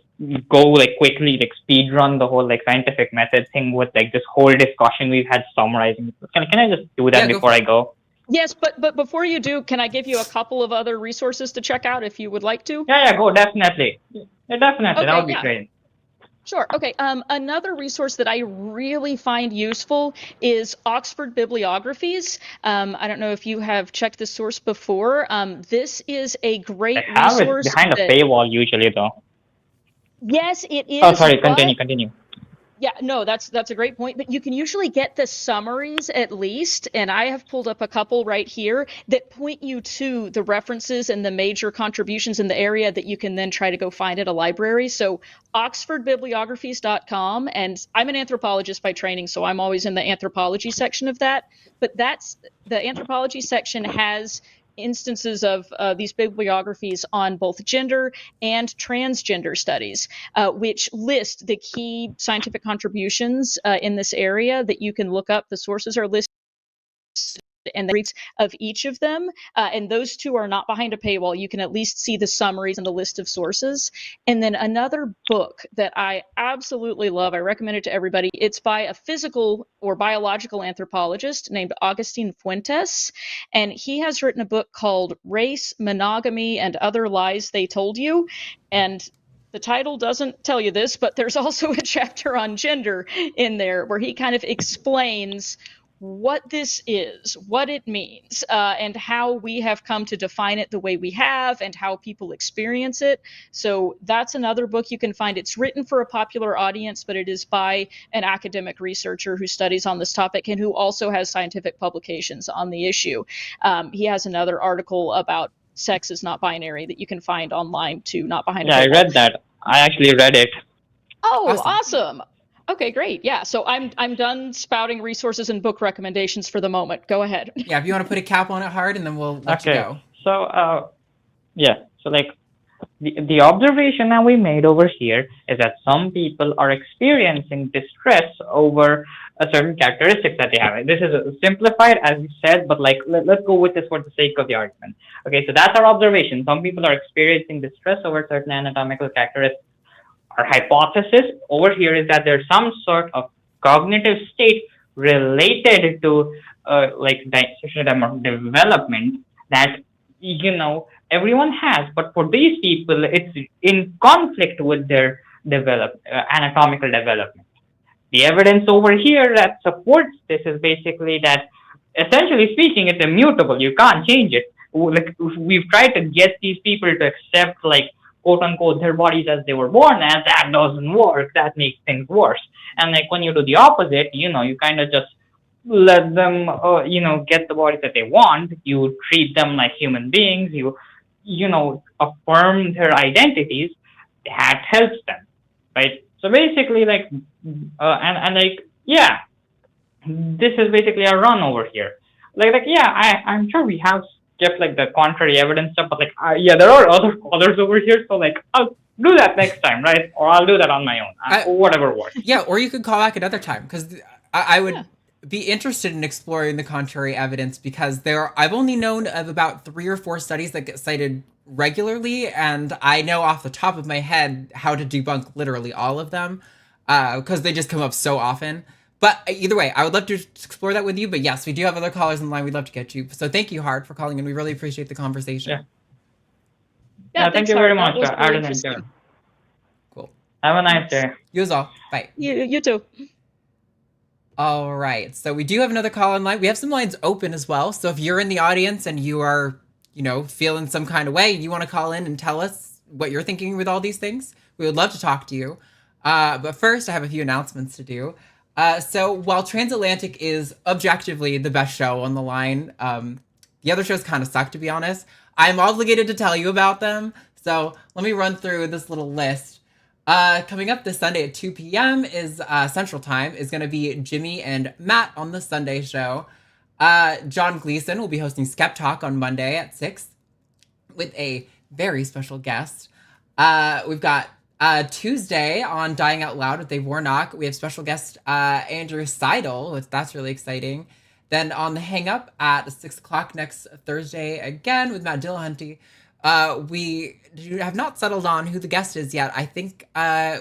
go like quickly like speed run the whole like scientific method thing with like this whole discussion we've had summarizing? Can I just do that Yeah, go before for I it. go? Yes, but before you do, can I give you a couple of other resources to check out if you would like to? Yeah, go, definitely. Yeah, definitely. That Okay, would be yeah. great. Sure. Okay. Another resource that I really find useful is Oxford Bibliographies. I don't know if you have checked this source before. This is a great I have it resource. behind a paywall usually though. Yes, it is. Oh, sorry. but- Continue. Yeah, no, that's a great point. But you can usually get the summaries at least, and I have pulled up a couple right here that point you to the references and the major contributions in the area that you can then try to go find at a library. So oxfordbibliographies.com, and I'm an anthropologist by training, so I'm always in the anthropology section of that. But that's the anthropology section has instances of these bibliographies on both gender and transgender studies, which list the key scientific contributions in this area that you can look up. The sources are listed and the rates of each of them. And those two are not behind a paywall. You can at least see the summaries and the list of sources. And then another book that I absolutely love, I recommend it to everybody. It's by a physical or biological anthropologist named Agustin Fuentes. And he has written a book called Race, Monogamy, and Other Lies They Told You. And the title doesn't tell you this, but there's also a chapter on gender in there where he kind of explains what this is, what it means, and how we have come to define it the way we have and how people experience it. So that's another book you can find. It's written for a popular audience, but it is by an academic researcher who studies on this topic and who also has scientific publications on the issue. He has another article about sex is not binary that you can find online too, not behind a paywall. I read that. I actually read it. Oh, awesome. Okay, great. Yeah, so I'm done spouting resources and book recommendations for the moment. Go ahead. Yeah, if you want to put a cap on it, Hard, and then we'll let you go. So, so like the observation that we made over here is that some people are experiencing distress over a certain characteristic that they have. This is simplified, as you said, but like let's go with this for the sake of the argument. Okay, so that's our observation. Some people are experiencing distress over certain anatomical characteristics. Our hypothesis over here is that there's some sort of cognitive state related to like development that everyone has, but for these people it's in conflict with their anatomical development. The evidence over here that supports this is basically that, essentially speaking, it's immutable. You can't change it. Like we've tried to get these people to accept like quote unquote their bodies as they were born as. That doesn't work. That makes things worse. And like when you do the opposite, you kind of just let them get the bodies that they want. You treat them like human beings. You affirm their identities. That helps them, right? So basically, like this is basically a run over here. I'm sure we have kept like the contrary evidence stuff, but there are others over here. So like I'll do that next time, right? Or I'll do that on my own, whatever works. Yeah, or you could call back another time, because I would be interested in exploring the contrary evidence, because I've only known of about 3 or 4 studies that get cited regularly, and I know off the top of my head how to debunk literally all of them, because they just come up so often. But either way, I would love to explore that with you. But yes, we do have other callers in line. We'd love to get you. So thank you, Hart, for calling in. We really appreciate the conversation. Yeah, thank you very much, Arden and Q. Cool. Have a nice day. You as well. Bye. You too. All right. So we do have another call in line. We have some lines open as well. So if you're in the audience and you are, feeling some kind of way, you want to call in and tell us what you're thinking with all these things, we would love to talk to you. But first, I have a few announcements to do. So while Transatlantic is objectively the best show on the line, the other shows kind of suck, to be honest. I'm obligated to tell you about them. So let me run through this little list. Coming up this Sunday at 2 p.m. is Central Time is going to be Jimmy and Matt on the Sunday show. John Gleason will be hosting Skeptalk on Monday at 6 with a very special guest. We've got Tuesday on Dying Out Loud with Dave Warnock. We have special guest Andrew Seidel, which that's really exciting. Then on the Hang Up at 6 o'clock next Thursday again with Matt Dillahunty. We have not settled on who the guest is yet. I think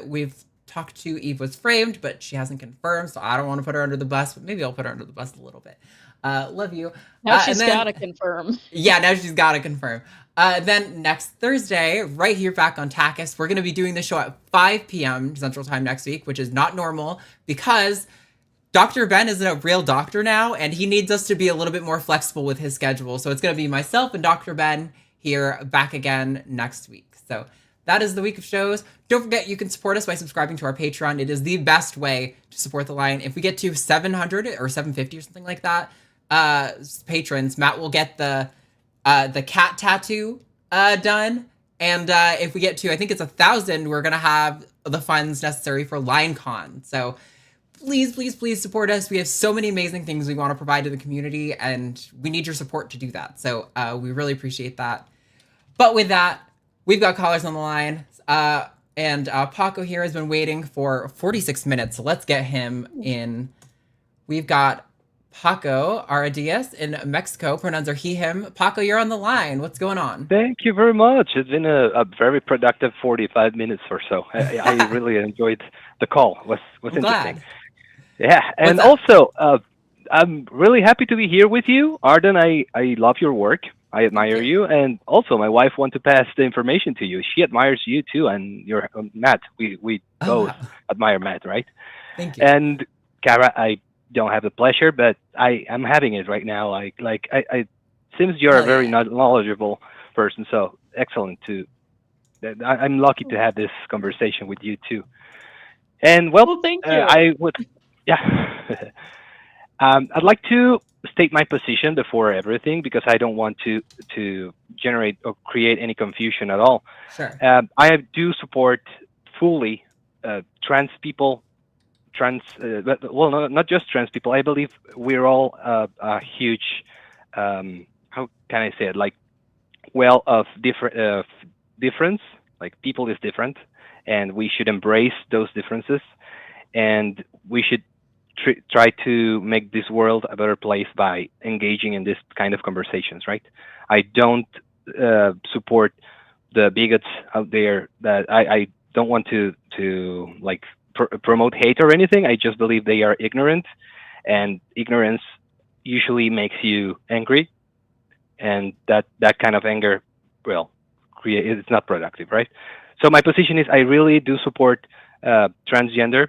we've talked to Eve Was Framed, but she hasn't confirmed, so I don't want to put her under the bus, but maybe I'll put her under the bus a little bit. Love you. Now she's got to confirm. Yeah, now she's got to confirm. Then next Thursday, right here back on Takis, we're going to be doing the show at 5 p.m. Central Time next week, which is not normal because Dr. Ben is a real doctor now, and he needs us to be a little bit more flexible with his schedule. So it's going to be myself and Dr. Ben here back again next week. So that is the week of shows. Don't forget, you can support us by subscribing to our Patreon. It is the best way to support the line. If we get to 700 or 750 or something like that, patrons, Matt will get the cat tattoo done. And if we get to, I think it's 1,000, we're going to have the funds necessary for LineCon. So please support us. We have so many amazing things we want to provide to the community, and we need your support to do that. So we really appreciate that. But with that, we've got callers on the line. And Paco here has been waiting for 46 minutes. So let's get him in. We've got Paco Aradias in Mexico. Pronouns are he, him. Paco, you're on the line. What's going on? Thank you very much. It's been a very productive 45 minutes or so. I really enjoyed the call. Was interesting. Glad. Yeah, and also, I'm really happy to be here with you. Arden, I love your work. I admire you. And also, my wife wants to pass the information to you. She admires you too, and your Matt. We both admire Matt, right? Thank you. And Kara, I don't have the pleasure, but I am having it right now. I seems you're a very knowledgeable person, so excellent to. I'm lucky to have this conversation with you too. And well thank you. I would, yeah. I'd like to state my position before everything because I don't want to generate or create any confusion at all. Sure. I do support fully trans people. Well, not just trans people. I believe we're all a huge, how can I say it? Like, well, of difference. Like, people is different, and we should embrace those differences, and we should try to make this world a better place by engaging in this kind of conversations, right? I don't support the bigots out there. That I don't want to like promote hate or anything. I just believe they are ignorant, and ignorance usually makes you angry, and that kind of anger, well, it's not productive, right? So my position is I really do support transgender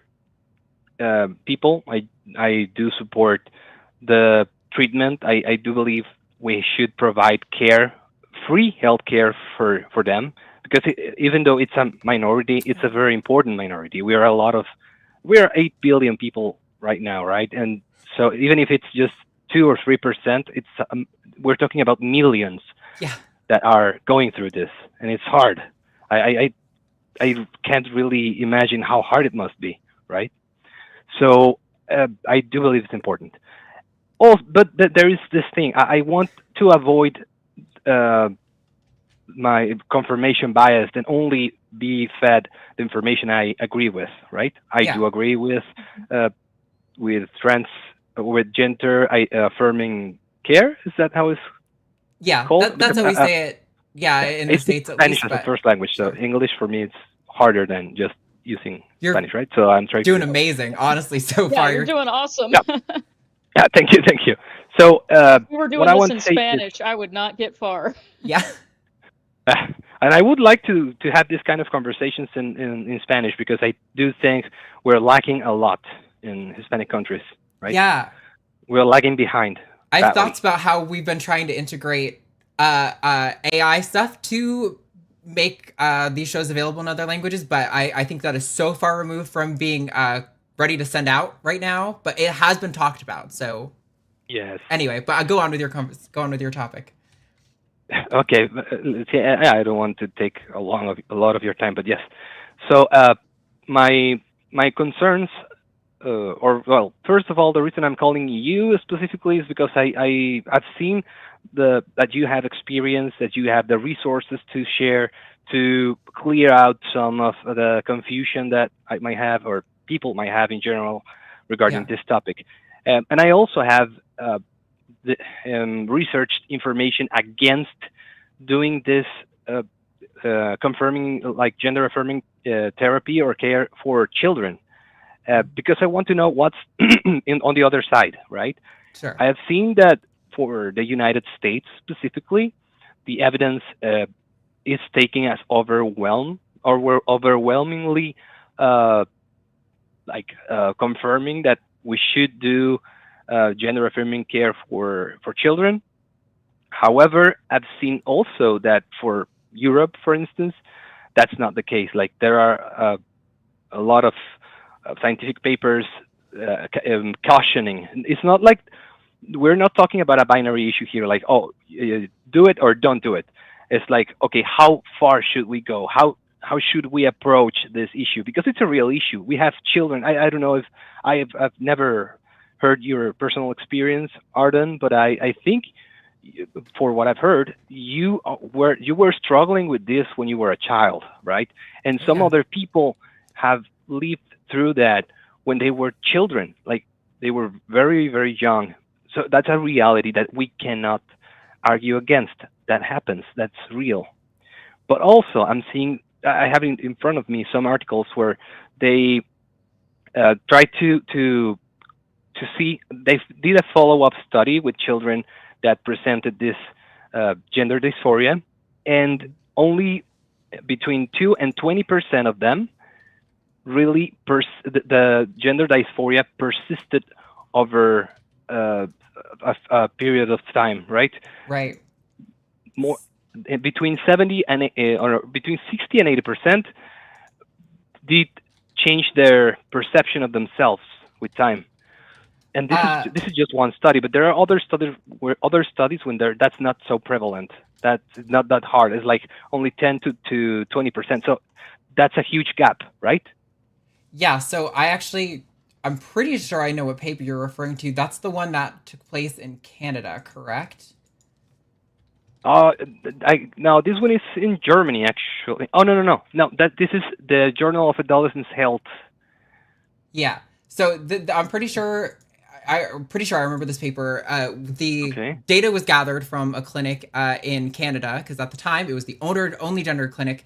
people. I do support the treatment. I do believe we should provide care, free health care for them, because even though it's a minority, it's a very important minority. We are 8 billion people right now, right? And so even if it's just 2 or 3%, it's we're talking about millions that are going through this, and it's hard. I can't really imagine how hard it must be, right? So I do believe it's important. Oh, but there is this thing. I want to avoid my confirmation bias and only be fed the information I agree with, right? I do agree with gender affirming care. Is that how it's called? That's how we say it. Yeah, in the States at least. Spanish is the first language, so English for me it's harder than just using Spanish, right? So I'm trying doing amazing, honestly, so far. You're doing awesome. Yeah, thank you. So if we were doing this in Spanish, I would not get far. Yeah. And I would like to have this kind of conversations in Spanish, because I do think we're lacking a lot in Hispanic countries, right? Yeah. We're lagging behind. I have thoughts about how we've been trying to integrate AI stuff to make these shows available in other languages, but I think that is so far removed from being ready to send out right now. But it has been talked about. So Yes. anyway, but go on with your topic. Okay. Let's see, I don't want to take a lot of your time, but yes. So my concerns, first of all, the reason I'm calling you specifically is because I've seen that you have experience, that you have the resources to share to clear out some of the confusion that I might have or people might have in general regarding Yeah. this topic. And I also have researched information against doing this confirming like gender affirming therapy or care for children because I want to know what's on the other side, right? Sure. I have seen that for the United States specifically, the evidence is taking as overwhelmingly confirming that we should do gender affirming care for children. However, I've seen also that for Europe, for instance, that's not the case. Like there are a lot of scientific papers cautioning. It's not like we're not talking about a binary issue here. Like, oh, do it or don't do it. It's like, okay, how far should we go? How should we approach this issue? Because it's a real issue. We have children. I don't know if I've never heard your personal experience, Arden, but I think for what I've heard, you were struggling with this when you were a child, right? And some Yeah. other people have lived through that when they were children, like they were very, very young. So that's a reality that we cannot argue against. That happens. That's real. But also, I have in front of me some articles where they try to see. They did a follow-up study with children that presented this gender dysphoria, and only between 2 and 20% of them really the gender dysphoria persisted over a period of time, right? Right. More between 70 and or between 60 and 80% did change their perception of themselves with time. And this is just one study, but there are other studies when that's not so prevalent. That's not that hard. It's like only 10 to 20%. So that's a huge gap, right? Yeah, so I'm pretty sure I know what paper you're referring to. That's the one that took place in Canada, correct? No, this one is in Germany actually. Oh no. This is the Journal of Adolescent Health. Yeah. So I'm pretty sure I remember this paper. The data was gathered from a clinic in Canada because at the time it was the only gender clinic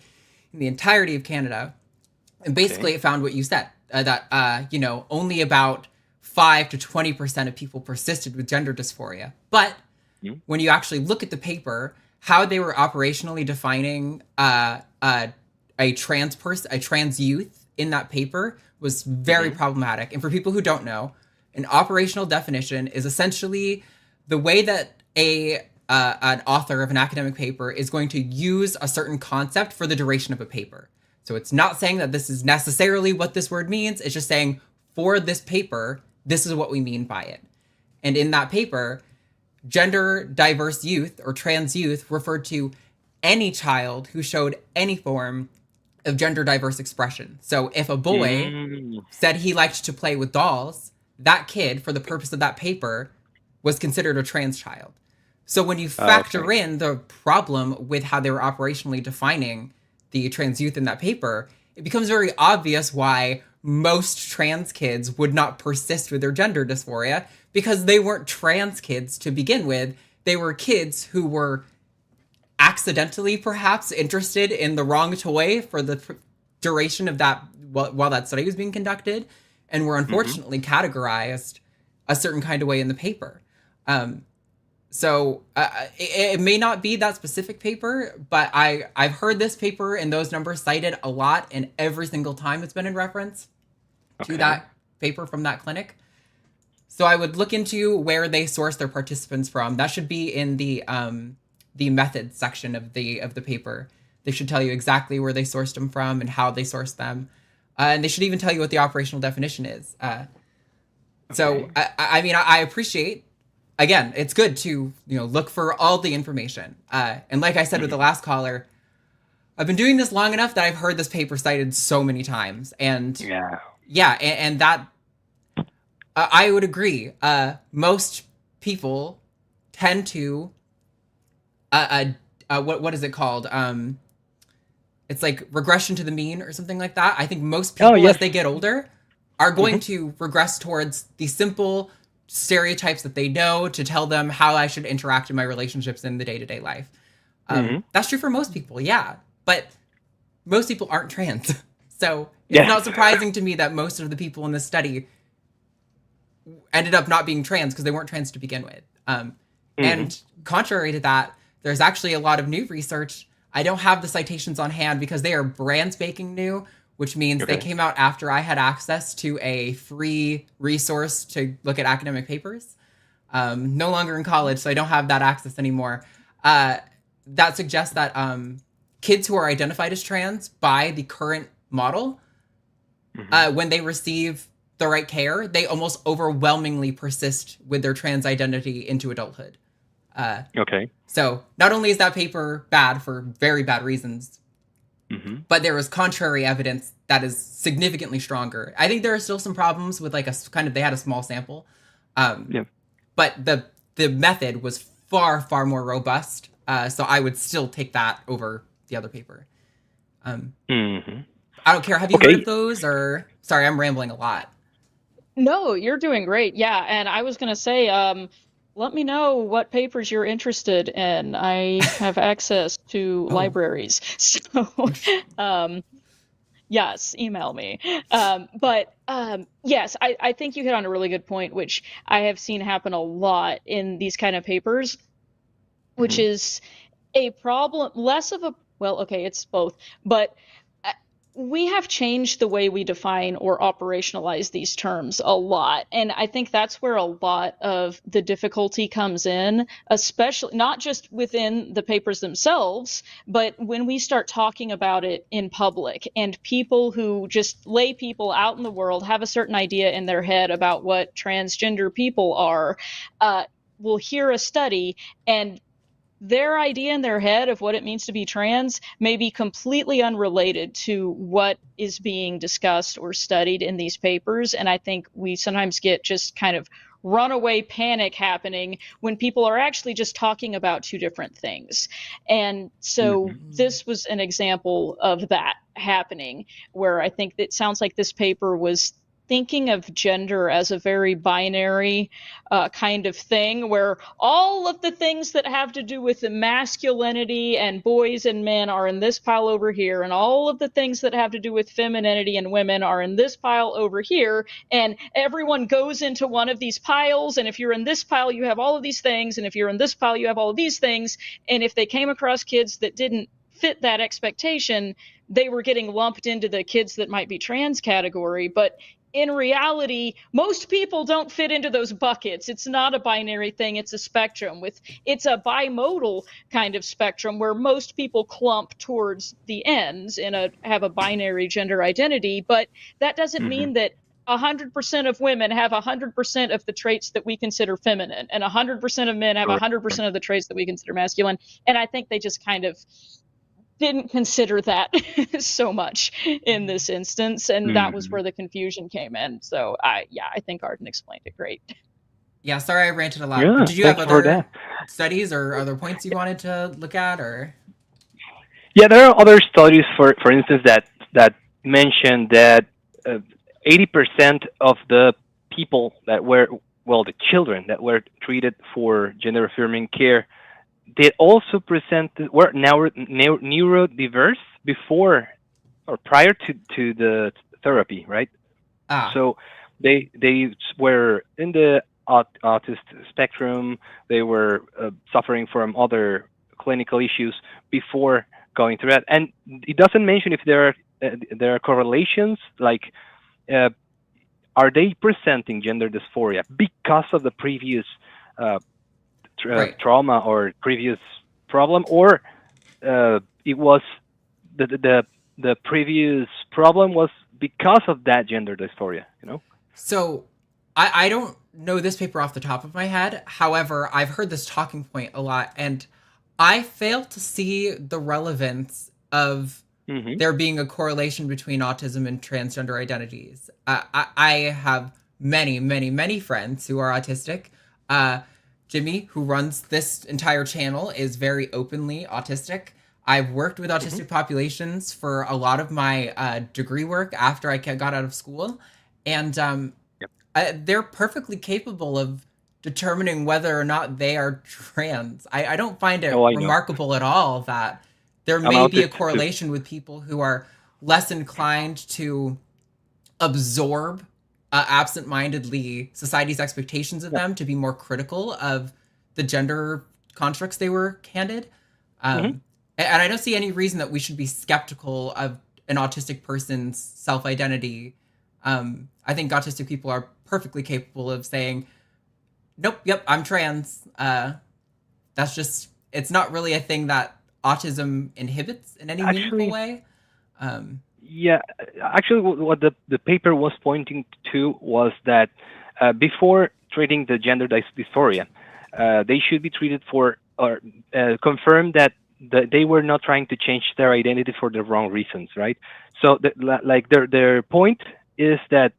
in the entirety of Canada. And basically, it found what you said, that, only about 5 to 20% of people persisted with gender dysphoria. But when you actually look at the paper, how they were operationally defining a trans youth in that paper was very problematic. And for people who don't know, an operational definition is essentially the way that an author of an academic paper is going to use a certain concept for the duration of a paper. So it's not saying that this is necessarily what this word means. It's just saying for this paper, this is what we mean by it. And in that paper, gender diverse youth or trans youth referred to any child who showed any form of gender diverse expression. So if a boy said he liked to play with dolls, that kid, for the purpose of that paper, was considered a trans child. So when you factor in the problem with how they were operationally defining the trans youth in that paper, it becomes very obvious why most trans kids would not persist with their gender dysphoria, because they weren't trans kids to begin with. They were kids who were accidentally perhaps interested in the wrong toy for the duration of that while that study was being conducted, and were unfortunately categorized a certain kind of way in the paper. So it may not be that specific paper, but I've heard this paper and those numbers cited a lot, and every single time it's been in reference to that paper from that clinic. So I would look into where they source their participants from. That should be in the the methods section of the paper. They should tell you exactly where they sourced them from and how they sourced them, and they should even tell you what the operational definition is. So I mean, I appreciate. Again, it's good to look for all the information. And like I said with the last caller, I've been doing this long enough that I've heard this paper cited so many times, and and that I would agree. Most people tend to what is it called? It's like regression to the mean or something like that. I think most people, as they get older, are going to regress towards the simple stereotypes that they know to tell them how I should interact in my relationships in the day-to-day life. That's true for most people, yeah. But most people aren't trans. So it's not surprising to me that most of the people in this study ended up not being trans because they weren't trans to begin with. And contrary to that, there's actually a lot of new research. I don't have the citations on hand because they are brand spanking new, which means they came out after I had access to a free resource to look at academic papers. No longer in college, so I don't have that access anymore. That suggests that kids who are identified as trans by the current model, when they receive the right care, they almost overwhelmingly persist with their trans identity into adulthood. So not only is that paper bad for very bad reasons, but there is contrary evidence that is significantly stronger. I think there are still some problems with they had a small sample. But the method was far, far more robust. So I would still take that over the other paper. I don't care. Have you heard of those? Or sorry, I'm rambling a lot. No, you're doing great. Yeah, and I was going to say, let me know what papers you're interested in. I have access to libraries. So, yes, email me. Yes, I think you hit on a really good point, which I have seen happen a lot in these kind of papers, which is a problem, less of a, well, okay, it's both, but we have changed the way we define or operationalize these terms a lot. And I think that's where a lot of the difficulty comes in, especially not just within the papers themselves, but when we start talking about it in public, and people who just lay people out in the world have a certain idea in their head about what transgender people are, will hear a study, and their idea in their head of what it means to be trans may be completely unrelated to what is being discussed or studied in these papers. And I think we sometimes get just kind of runaway panic happening when people are actually just talking about two different things. And so this was an example of that happening, where I think it sounds like this paper was thinking of gender as a very binary kind of thing, where all of the things that have to do with the masculinity and boys and men are in this pile over here, and all of the things that have to do with femininity and women are in this pile over here, and everyone goes into one of these piles, and if you're in this pile you have all of these things, and if you're in this pile you have all of these things, and if they came across kids that didn't fit that expectation, they were getting lumped into the kids that might be trans category. But in reality, most people don't fit into those buckets. It's not a binary thing. It's a spectrum. It's a bimodal kind of spectrum where most people clump towards the ends and have a binary gender identity. But that doesn't mean that 100% of women have 100% of the traits that we consider feminine, and 100% of men have 100% of the traits that we consider masculine. And I think they just kind of didn't consider that so much in this instance, and that was where the confusion came in. So I think Arden explained it great. Yeah, sorry I ranted a lot. Did you have other studies or other points you wanted to look at, or? Yeah, there are other studies, for instance, that mention that 80% of the people that were, the children that were treated for gender affirming care, they also were neurodiverse before or prior to the therapy, right? So they were in the autistic spectrum. They were suffering from other clinical issues before going through that. And it doesn't mention if there are correlations, like are they presenting gender dysphoria because of the previous trauma or previous problem, or it was the previous problem was because of that gender dysphoria, you know? So I don't know this paper off the top of my head. However, I've heard this talking point a lot, and I fail to see the relevance of there being a correlation between autism and transgender identities. I have many, many, many friends who are autistic. Jimmy, who runs this entire channel, is very openly autistic. I've worked with autistic populations for a lot of my degree work after I got out of school, and they're perfectly capable of determining whether or not they are trans. I don't find it remarkable at all that there may be a correlation with people who are less inclined to absorb absent-mindedly society's expectations of them, to be more critical of the gender constructs they were handed. And I don't see any reason that we should be skeptical of an autistic person's self-identity. I think autistic people are perfectly capable of saying, nope, yep, I'm trans. That's just, it's not really a thing that autism inhibits in any meaningful way. Yeah, actually, what the paper was pointing to was that before treating the gender dysphoria, they should be treated for, or confirm that they were not trying to change their identity for the wrong reasons, right? So, like their point is that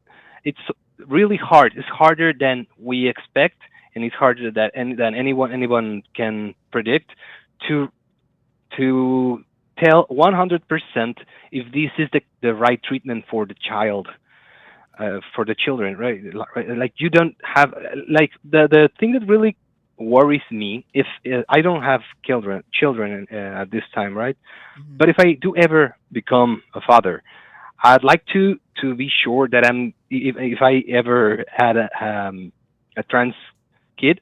it's really hard. It's harder than we expect, and it's harder than anyone can predict to tell 100% if this is the right treatment for the child, for the children, right? Like you don't have, like the thing that really worries me, if I don't have children at this time, right? But if I do ever become a father, I'd like to be sure that if I ever had a trans kid,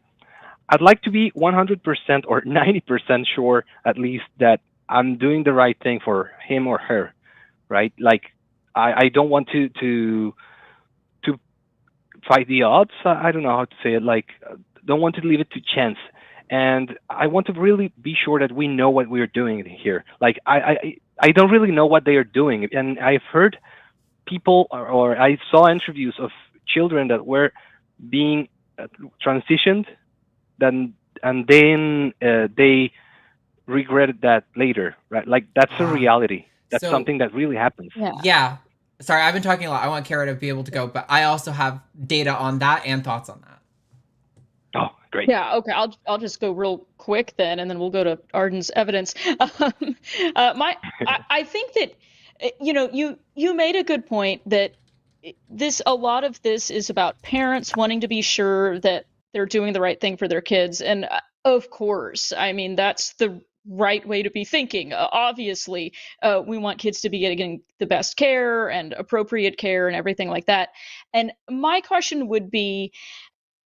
I'd like to be 100% or 90% sure at least that I'm doing the right thing for him or her, right? Like I don't want to fight the odds. I don't know how to say it. Like don't want to leave it to chance, and I want to really be sure that we know what we're doing here. Like I don't really know what they are doing, and I've heard people or I saw interviews of children that were being transitioned, and then they regretted that later, right? Like that's a reality. That's something that really happens. Yeah. Sorry, I've been talking a lot. I want Kara to be able to go, but I also have data on that and thoughts on that. Oh, great. Yeah, okay. I'll just go real quick then, and then we'll go to Arden's evidence. I think that you made a good point that a lot of this is about parents wanting to be sure that they're doing the right thing for their kids, and of course, I mean that's the right way to be thinking. Obviously, we want kids to be getting the best care and appropriate care and everything like that. And my question would be,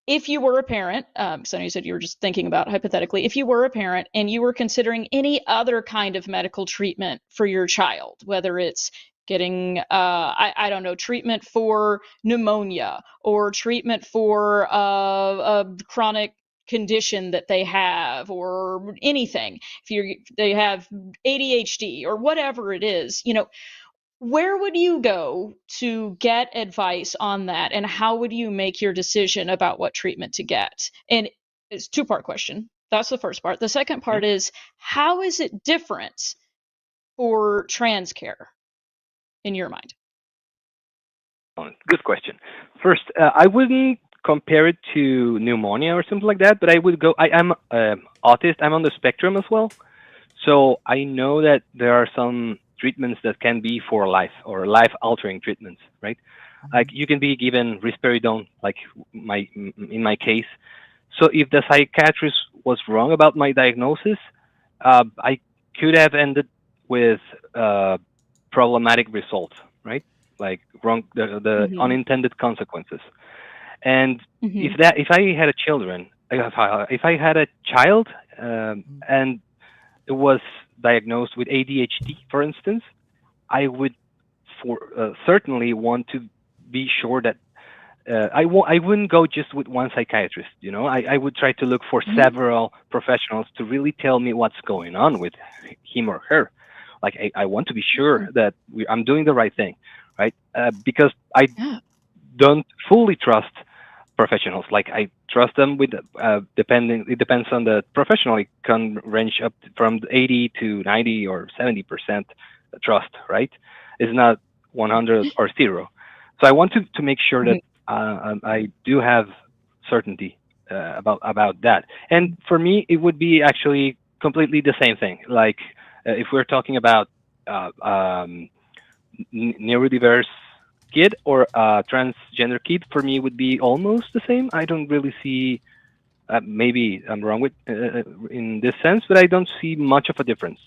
if you were a parent, because I know you said you were just thinking about hypothetically, if you were a parent and you were considering any other kind of medical treatment for your child, whether it's getting, I don't know, treatment for pneumonia or treatment for a chronic condition that they have or anything, they have ADHD or whatever it is, where would you go to get advice on that, and how would you make your decision about what treatment to get? And it's a two-part question. That's the first part. The second part is, how is it different for trans care in your mind? Good question. First, I wouldn't compare it to pneumonia or something like that, but I would go, I'm autist, I'm on the spectrum as well. So I know that there are some treatments that can be for life or life-altering treatments, right? Like you can be given risperidone, like in my case. So if the psychiatrist was wrong about my diagnosis, I could have ended with problematic results, right? Like the unintended consequences. And if I had a child and it was diagnosed with ADHD, for instance, I would certainly want to be sure that I wouldn't go just with one psychiatrist. I would try to look for several professionals to really tell me what's going on with him or her. Like I want to be sure that I'm doing the right thing, right? Because I don't fully trust professionals. Like I trust them with it depends on the professional. It can range up from 80 to 90 or 70% trust, right? It's not 100 or 0. So I want to make sure that I do have certainty about that. And for me, it would be actually completely the same thing. Like if we're talking about neurodiverse kid or transgender kid, for me would be almost the same. I don't really see. Maybe I'm wrong with in this sense, but I don't see much of a difference.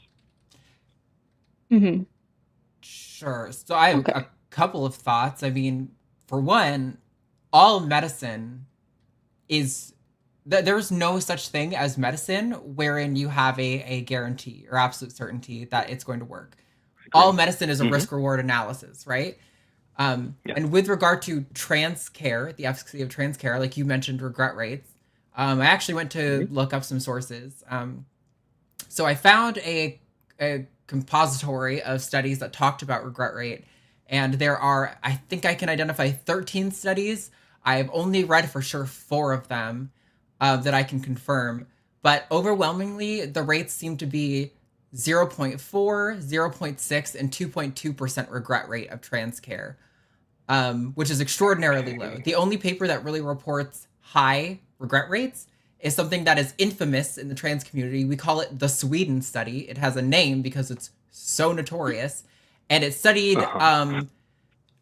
Sure. So I have a couple of thoughts. I mean, for one, all medicine is there's no such thing as medicine wherein you have a guarantee or absolute certainty that it's going to work. All medicine is a risk reward analysis, right? And with regard to trans care, the efficacy of trans care, like you mentioned, regret rates. I actually went to look up some sources. So I found a compository of studies that talked about regret rate. And there are, I think I can identify 13 studies. I've only read for sure 4 of them that I can confirm. But overwhelmingly, the rates seem to be 0.4, 0.6, and 2.2% regret rate of trans care, which is extraordinarily low. The only paper that really reports high regret rates is something that is infamous in the trans community. We call it the Sweden study. It has a name because it's so notorious. And it studied sex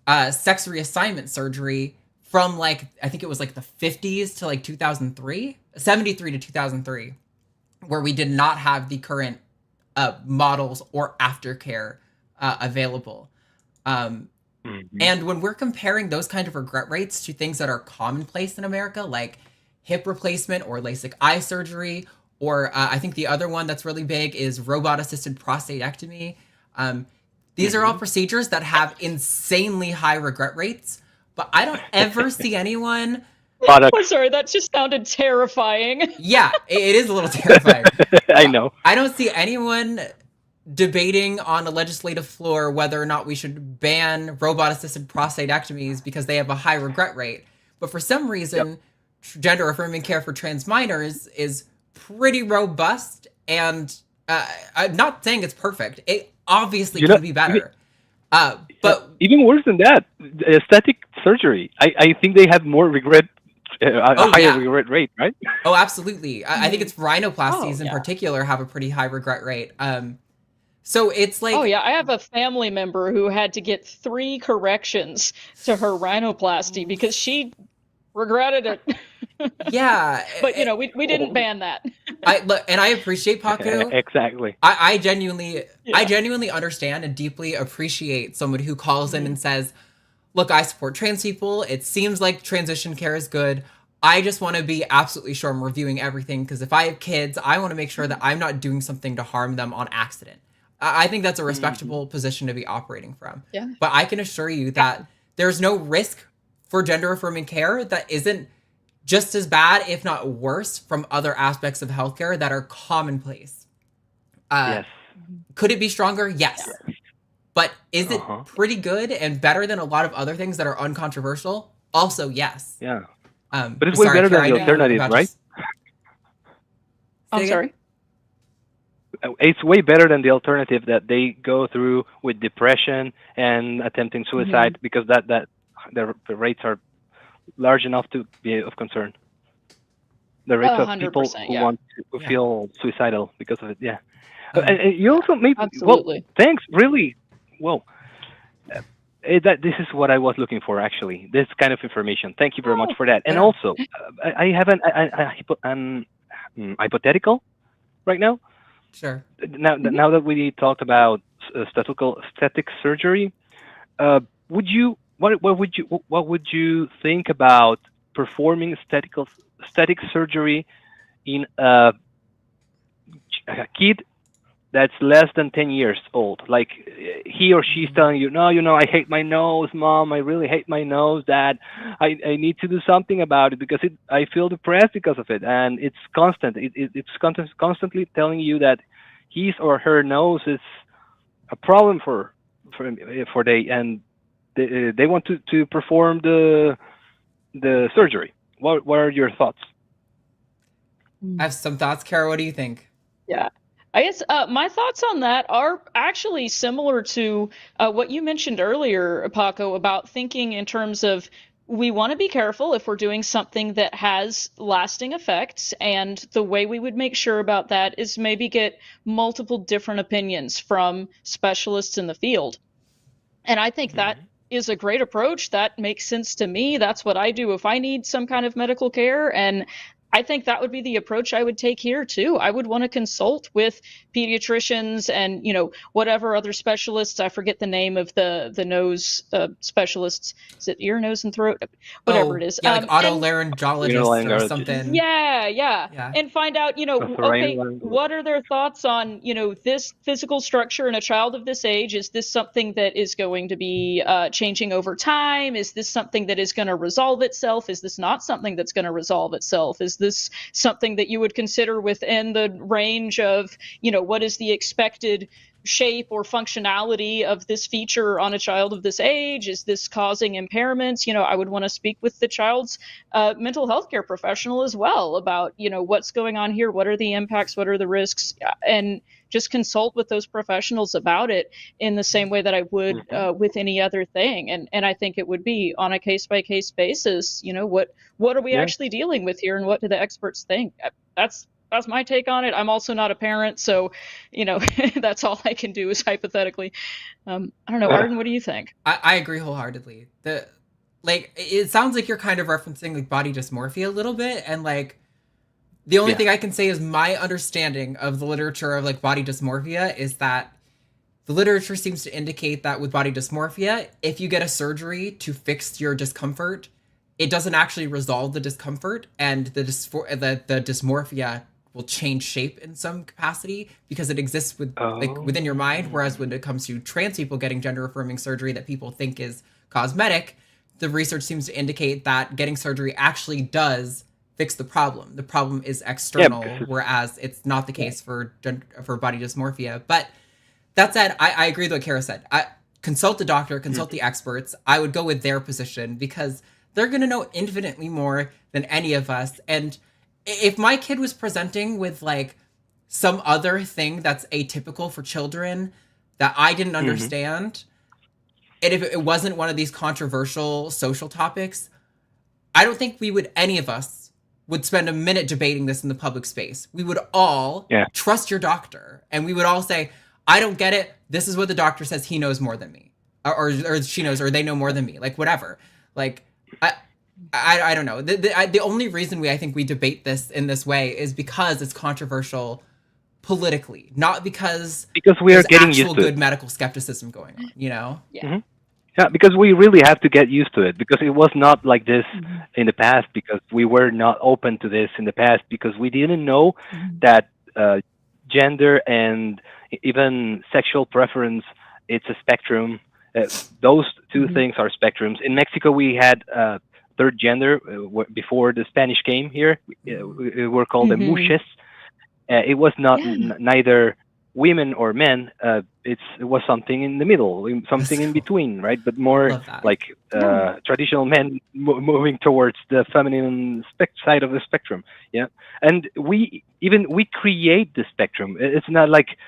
reassignment surgery from I think it was the 50s to 2003, 73 to 2003, where we did not have the current models or aftercare available. And when we're comparing those kind of regret rates to things that are commonplace in America, like hip replacement or LASIK eye surgery, or I think the other one that's really big is robot-assisted prostatectomy. These are all procedures that have insanely high regret rates, but I don't ever see anyone... I'm sorry, that just sounded terrifying. Yeah, it is a little terrifying. I know. I don't see anyone debating on a legislative floor whether or not we should ban robot-assisted prostatectomies because they have a high regret rate. But for some reason, gender-affirming care for trans minors is pretty robust, and I'm not saying it's perfect. It obviously could be better. But even worse than that, aesthetic surgery. I think they have more regret, a higher regret rate, right? Oh, absolutely. I think it's rhinoplasties in particular have a pretty high regret rate. So it's like... Oh, yeah. I have a family member who had to get 3 corrections to her rhinoplasty because she regretted it. Yeah. But, we didn't ban that. I appreciate Paco. Exactly. I genuinely understand and deeply appreciate someone who calls in and says, look, I support trans people. It seems like transition care is good. I just want to be absolutely sure I'm reviewing everything because if I have kids, I want to make sure that I'm not doing something to harm them on accident. I think that's a respectable position to be operating from. Yeah. But I can assure you that there's no risk for gender-affirming care that isn't just as bad, if not worse, from other aspects of healthcare that are commonplace. Yes. Could it be stronger? Yes. But is it pretty good and better than a lot of other things that are uncontroversial? Also, yes. Yeah. But it's way better than the alternative, right? I'm sorry? It's way better than the alternative that they go through with depression and attempting suicide because that the rates are large enough to be of concern. The rates of people who want to feel suicidal because of it. Yeah. And you also maybe... Absolutely. Well, thanks. Really. Well, this is what I was looking for, actually. This kind of information. Thank you very much for that. And also, I have an hypothetical right now. Sure. Now that we talked about aesthetic surgery, what would you think about performing aesthetic surgery in a kid that's less than 10 years old. Like he or she's telling you, no, I hate my nose, mom. I really hate my nose, dad. I need to do something about it because I feel depressed because of it. And it's constant. It's constantly telling you that his or her nose is a problem for they want to perform the surgery. What are your thoughts? I have some thoughts. Kara, what do you think? Yeah. I guess my thoughts on that are actually similar to what you mentioned earlier, Paco, about thinking in terms of we want to be careful if we're doing something that has lasting effects, and the way we would make sure about that is maybe get multiple different opinions from specialists in the field. And I think that is a great approach. That makes sense to me. That's what I do if I need some kind of medical care. And I think that would be the approach I would take here too. I would want to consult with pediatricians and, whatever other specialists. I forget the name of the nose specialists. Is it ear, nose, and throat? Whatever it is. Yeah, like otolaryngologist or something. Yeah. And find out, okay, what are their thoughts on, this physical structure in a child of this age? Is this something that is going to be changing over time? Is this something that is going to resolve itself? Is this not something that's going to resolve itself? Is this something that you would consider within the range of, what is the expected shape or functionality of this feature on a child of this age? Is this causing impairments? I would want to speak with the child's mental health care professional as well about, what's going on here, what are the impacts, what are the risks, and just consult with those professionals about it in the same way that I would with any other thing. And I think it would be on a case-by-case basis, what are we actually dealing with here, and what do the experts think? That's my take on it. I'm also not a parent, so that's all I can do is hypothetically. I don't know, Arden, what do you think? I agree wholeheartedly. It sounds like you're kind of referencing like body dysmorphia a little bit, and like the only thing I can say is my understanding of the literature of like body dysmorphia is that the literature seems to indicate that with body dysmorphia, if you get a surgery to fix your discomfort, it doesn't actually resolve the discomfort, and the dysmorphia will change shape in some capacity because it exists within your mind. Whereas when it comes to trans people getting gender affirming surgery that people think is cosmetic, the research seems to indicate that getting surgery actually does fix the problem. The problem is external, whereas it's not the case for body dysmorphia. But that said, I agree with what Kara said. Consult the doctor, consult the experts. I would go with their position because they're going to know infinitely more than any of us. And if my kid was presenting with like some other thing that's atypical for children that I didn't understand, and if it wasn't one of these controversial social topics, I don't think any of us would spend a minute debating this in the public space. We would all trust your doctor, and we would all say, I don't get it. This is what the doctor says. He knows more than me, or she knows, or they know more than me. Like whatever. Like I don't know. The only reason I think we debate this in this way is because it's controversial politically, not because we are getting used to good medical skepticism going on. Yeah, because we really have to get used to it, because it was not like this in the past, because we were not open to this in the past, because we didn't know that gender and even sexual preference, it's a spectrum. Those two things are spectrums. In Mexico, we had third gender before the Spanish came here. We were called the muches. It was not neither women or men. It was something in the middle, something in between, right? But more like traditional men moving towards the feminine side of the spectrum. Yeah, and we create the spectrum. It's not like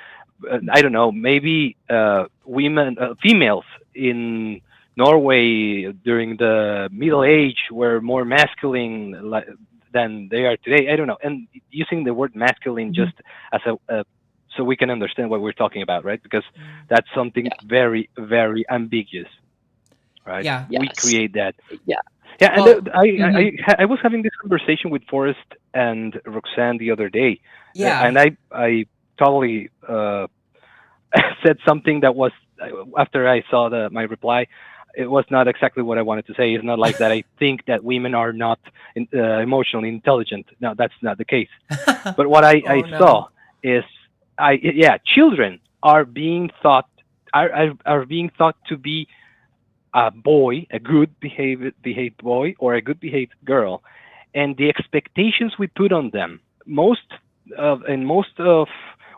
I don't know, maybe females in Norway during the Middle Age were more masculine than they are today. I don't know. And using the word masculine just as so we can understand what we're talking about, right? Because that's something very, very ambiguous, right? Yeah. We create that. Yeah. Yeah, and I was having this conversation with Forrest and Roxanne the other day. Yeah. And I totally said something that was, after I saw my reply, it was not exactly what I wanted to say. It's not like that I think that women are not emotionally intelligent. No, that's not the case. But what I saw is children are being thought are being thought to be a boy, a good behaved boy, or a good behaved girl, and the expectations we put on them in most of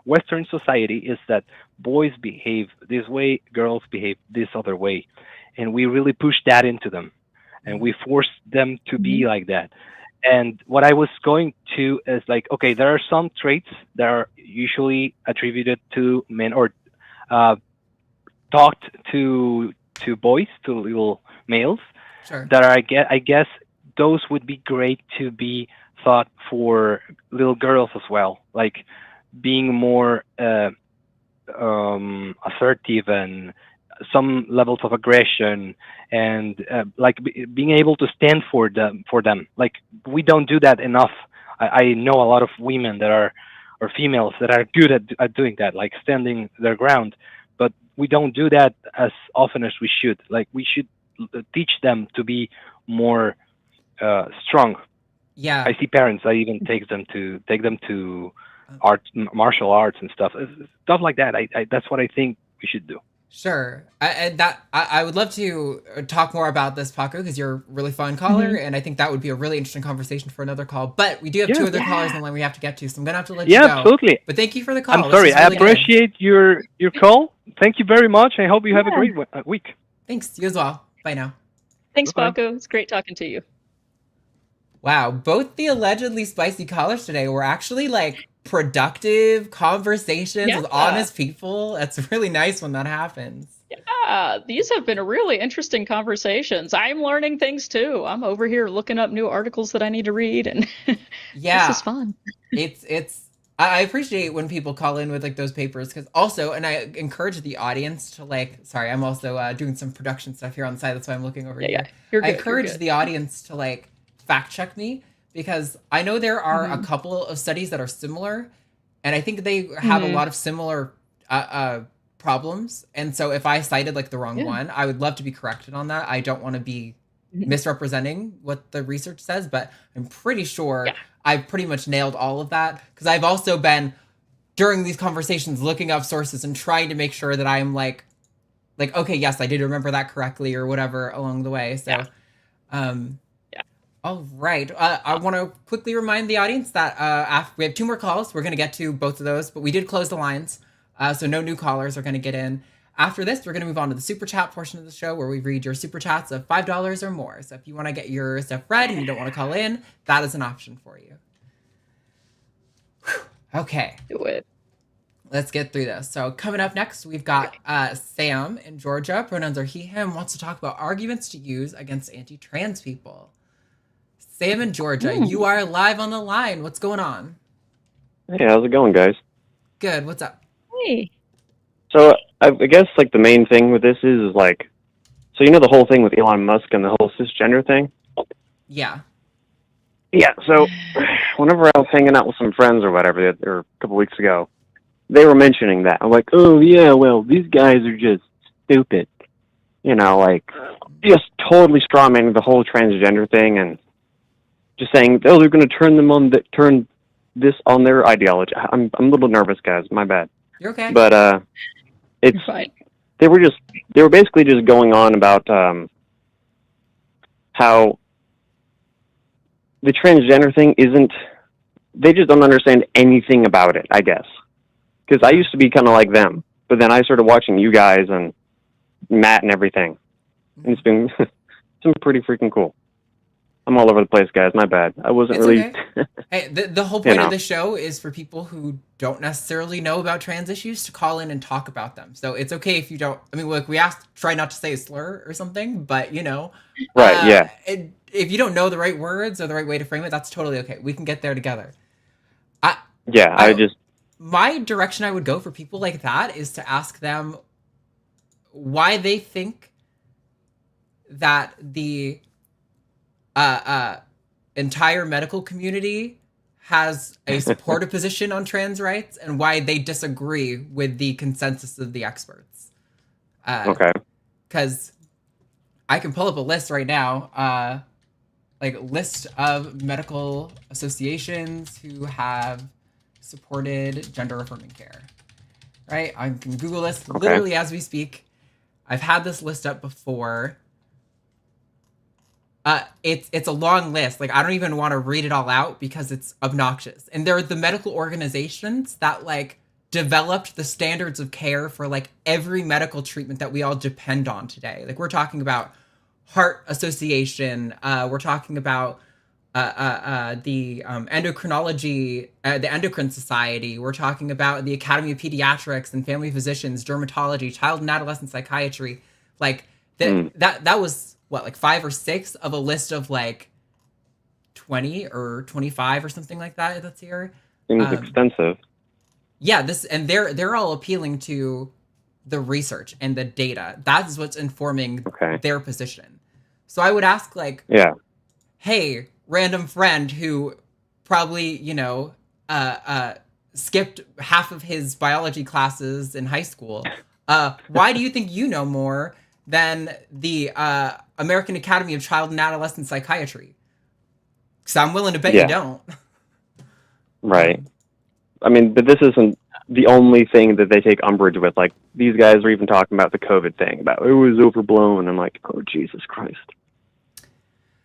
Western society is that boys behave this way, girls behave this other way, and we really push that into them, and we force them to be like that. And what I was going to is like, okay, there are some traits that are usually attributed to men or uh, talked to boys, to little males, Sure. that are I guess those would be great to be thought for little girls as well, like being more assertive and some levels of aggression, and like being able to stand for them. Like we don't do that enough. I know a lot of women that are or females that are good at doing that, like standing their ground, but we don't do that as often as we should. Like we should teach them to be more strong. Yeah. I see parents. I even take them to art, martial arts, and stuff like that. That's what I think we should do. Sure. I would love to talk more about this, Paco, because you're a really fun caller, and I think that would be a really interesting conversation for another call. But we do have two other callers on the line we have to get to, so I'm gonna have to let you go. Absolutely. But thank you for the call. I'm sorry. I appreciate your call. Thank you very much. I hope you have a great week. Thanks. You as well. Bye now. Thanks, Bye-bye. Paco. It's great talking to you. Wow, both the allegedly spicy callers today were actually like productive conversations with honest people. That's really nice when that happens. Yeah, these have been really interesting conversations. I'm learning things too. I'm over here looking up new articles that I need to read, and this is fun. I appreciate when people call in with like those papers, because also, and I encourage the audience to like, sorry, I'm also doing some production stuff here on the side. That's why I'm looking over here. You're good, I encourage the audience to like fact check me, because I know there are a couple of studies that are similar, and I think they have a lot of similar problems. And so if I cited like the wrong one, I would love to be corrected on that. I don't want to be misrepresenting what the research says, but I'm pretty sure I've pretty much nailed all of that, because I've also been during these conversations looking up sources and trying to make sure that I'm like, okay, yes, I did remember that correctly or whatever along the way. So, all right. I want to quickly remind the audience that we have two more calls. We're going to get to both of those, but we did close the lines. So no new callers are going to get in. After this, we're going to move on to the super chat portion of the show, where we read your super chats of $5 or more. So if you want to get your stuff read and you don't want to call in, that is an option for you. Whew. Okay. Do it. Let's get through this. So coming up next, we've got Sam in Georgia. Pronouns are he, him. Wants to talk about arguments to use against anti-trans people. Sam in Georgia, you are live on the line. What's going on? Hey, how's it going, guys? Good. What's up? Hey. So I guess like the main thing with this is like, so you know the whole thing with Elon Musk and the whole cisgender thing? Yeah. Yeah. So whenever I was hanging out with some friends or whatever, or a couple weeks ago, they were mentioning that. I'm like, oh yeah, well these guys are just stupid, you know, like just totally strawmanning the whole transgender thing and just saying, oh, they're going to turn this on their ideology. I'm a little nervous, guys. My bad. You're okay. But it's fine. They were basically just going on about how the transgender thing isn't. They just don't understand anything about it, I guess. Because I used to be kind of like them, but then I started watching you guys and Matt and everything, and it's been pretty freaking cool. I'm all over the place, guys. My bad. I wasn't really. Okay. Hey, the whole point of the show is for people who don't necessarily know about trans issues to call in and talk about them. So it's okay if you don't. I mean, like we asked, try not to say a slur or something, but you know, right? Yeah. If you don't know the right words or the right way to frame it, that's totally okay. We can get there together. My direction I would go for people like that is to ask them why they think that the entire medical community has a supportive position on trans rights and why they disagree with the consensus of the experts. Okay. Because I can pull up a list right now, like list of medical associations who have supported gender affirming care. Right? I can Google this Okay. literally as we speak. I've had this list up before. It's a long list. Like, I don't even want to read it all out because it's obnoxious. And they're the medical organizations that like developed the standards of care for like every medical treatment that we all depend on today. Like, we're talking about Heart Association. We're talking about the endocrinology, the Endocrine Society. We're talking about the Academy of Pediatrics and Family Physicians, dermatology, child and adolescent psychiatry. Like that was what, like 5 or 6 of a list of like 20 or 25 or something like that. That's here. Seems extensive. Yeah, they're all appealing to the research and the data. That is what's informing their position. So I would ask, like, hey, random friend who probably, skipped half of his biology classes in high school, why do you think you know more than the American Academy of Child and Adolescent Psychiatry? Because I'm willing to bet you don't. Right. I mean, but this isn't the only thing that they take umbrage with. Like, these guys are even talking about the COVID thing, about it was overblown. I'm like, oh, Jesus Christ.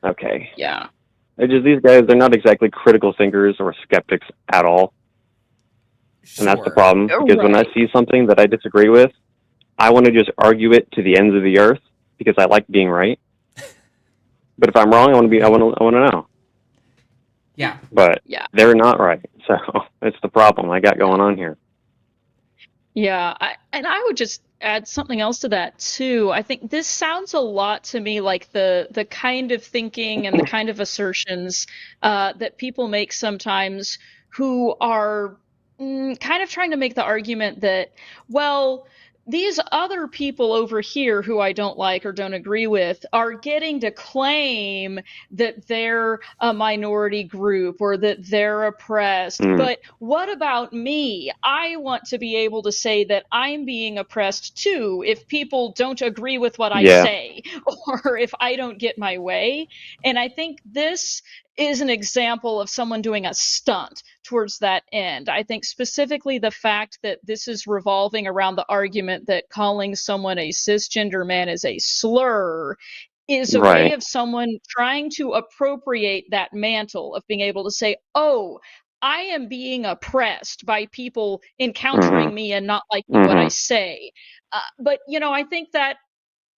Okay. Yeah. These guys, they're not exactly critical thinkers or skeptics at all. Sure. And that's the problem. Because when I see something that I disagree with, I want to just argue it to the ends of the earth because I like being right. But if I'm wrong, I want to know. Yeah. But they're not right. So it's the problem I got going on here. Yeah, I would just add something else to that too. I think this sounds a lot to me like the kind of thinking and the kind of assertions that people make sometimes who are kind of trying to make the argument that, well, these other people over here who I don't like or don't agree with are getting to claim that they're a minority group or that they're oppressed. But what about me? I want to be able to say that I'm being oppressed too if people don't agree with what I say or if I don't get my way. And I think this is an example of someone doing a stunt towards that end. I think specifically the fact that this is revolving around the argument that calling someone a cisgender man is a slur is a way of someone trying to appropriate that mantle of being able to say, oh, I am being oppressed by people encountering me and not liking what I say. But, I think that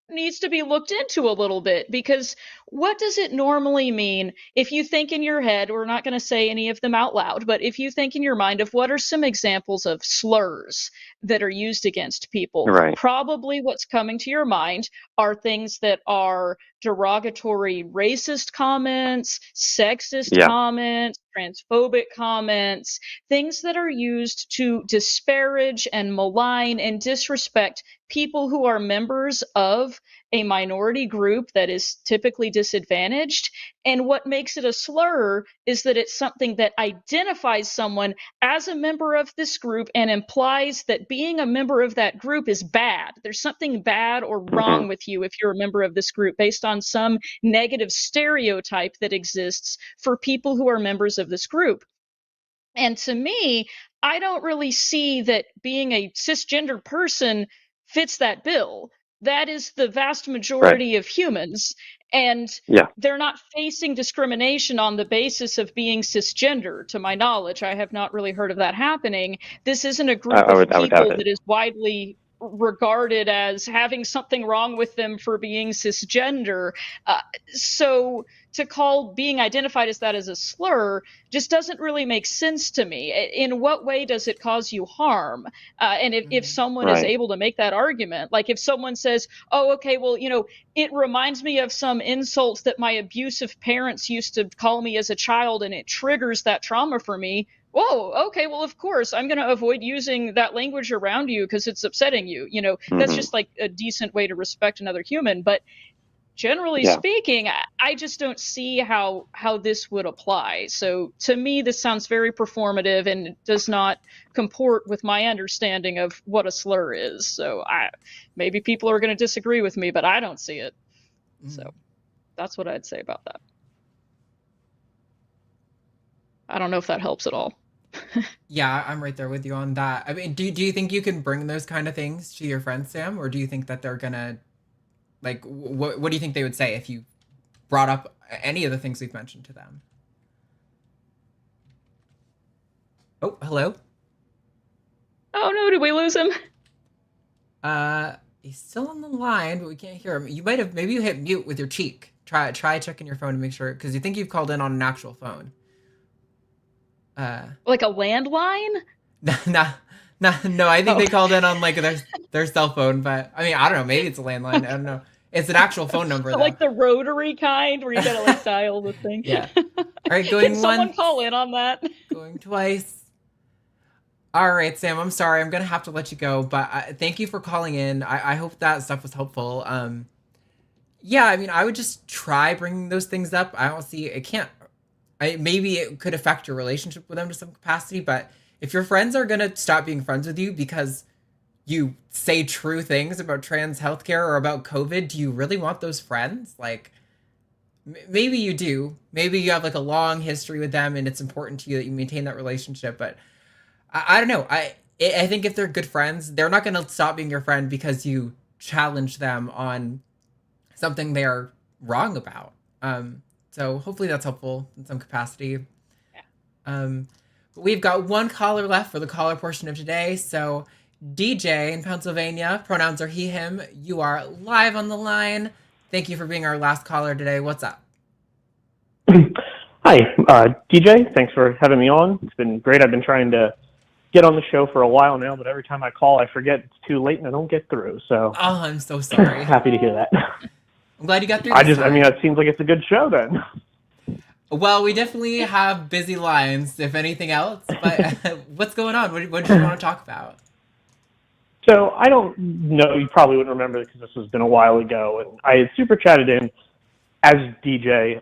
needs to be looked into a little bit, because what does it normally mean if you think in your head, we're not going to say any of them out loud, but if you think in your mind of what are some examples of slurs that are used against people, probably what's coming to your mind are things that are derogatory racist comments, sexist comments, transphobic comments, things that are used to disparage and malign and disrespect people who are members of a minority group that is typically disadvantaged. And what makes it a slur is that it's something that identifies someone as a member of this group and implies that being a member of that group is bad. There's something bad or wrong with you if you're a member of this group based on some negative stereotype that exists for people who are members of this group. And to me, I don't really see that being a cisgender person fits that bill. That is the vast majority of humans. And they're not facing discrimination on the basis of being cisgender, to my knowledge. I have not really heard of that happening. This isn't a group of people that is widely regarded as having something wrong with them for being cisgender. So to call being identified as that as a slur just doesn't really make sense to me. In what way does it cause you harm? And if someone is able to make that argument, like if someone says, oh, okay, well, it reminds me of some insults that my abusive parents used to call me as a child, and it triggers that trauma for me. Whoa, okay, well, of course, I'm going to avoid using that language around you because it's upsetting you. That's just like a decent way to respect another human. But generally speaking, I just don't see how this would apply. So to me, this sounds very performative and does not comport with my understanding of what a slur is. So maybe people are going to disagree with me, but I don't see it. So that's what I'd say about that. I don't know if that helps at all. Yeah, I'm right there with you on that. I mean, do you think you can bring those kind of things to your friends, Sam, or do you think that they're gonna like what do you think they would say if you brought up any of the things we've mentioned to them? Oh, hello. Oh no, did we lose him? He's still on the line, but we can't hear him. You might have maybe you hit mute with your cheek. Try checking your phone to make sure because you think you've called in on an actual phone. Uh, Like a landline? nah, no. I think Oh. they called in on like their cell phone, but I mean I don't know. Maybe it's a landline. I don't know. It's an actual phone number though. Like the rotary kind where you gotta like dial the thing. Yeah. All right, Can going someone once, call in on that? going twice. All right, Sam. I'm sorry. I'm gonna have to let you go, but thank you for calling in. I hope that stuff was helpful. Yeah, I mean, I would just try bringing those things up. I don't see it can't. Maybe it could affect your relationship with them to some capacity, but if your friends are gonna stop being friends with you because you say true things about trans healthcare or about COVID, do you really want those friends? Like, maybe you do. Maybe you have like a long history with them, and it's important to you that you maintain that relationship. But I don't know. I think if they're good friends, they're not gonna stop being your friend because you challenge them on something they're wrong about. So hopefully that's helpful in some capacity. Um, we've got one caller left for the caller portion of today. So DJ in Pennsylvania, pronouns are he, him. You are live on the line. Thank you for being our last caller today. What's up? Hi, DJ. Thanks for having me on. It's been great. I've been trying to get on the show for a while now, but every time I call, I forget it's too late and I don't get through. So Oh, I'm so sorry. happy to hear that. I'm glad you got through. I this mean, time. it seems like it's a good show then. Well, we definitely have busy lines, if anything else. But what's going on? What do you want to talk about? So I don't know. You probably wouldn't remember because this has been a while ago, and I had super chatted in as DJ,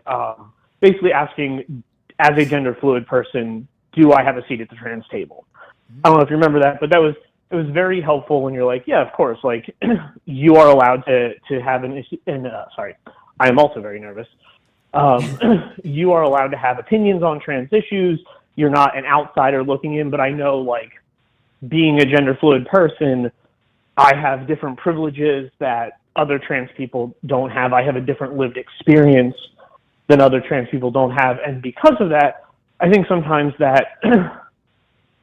basically asking, as a gender fluid person, do I have a seat at the trans table? I don't know if you remember that, but it was very helpful when you're like, yeah, of course, like you are allowed to have an issue. And sorry, I am also very nervous. You are allowed to have opinions on trans issues. You're not an outsider looking in, but I know, like, being a gender fluid person, I have different privileges that other trans people don't have. I have a different lived experience than other trans people don't have. And because of that, I think sometimes that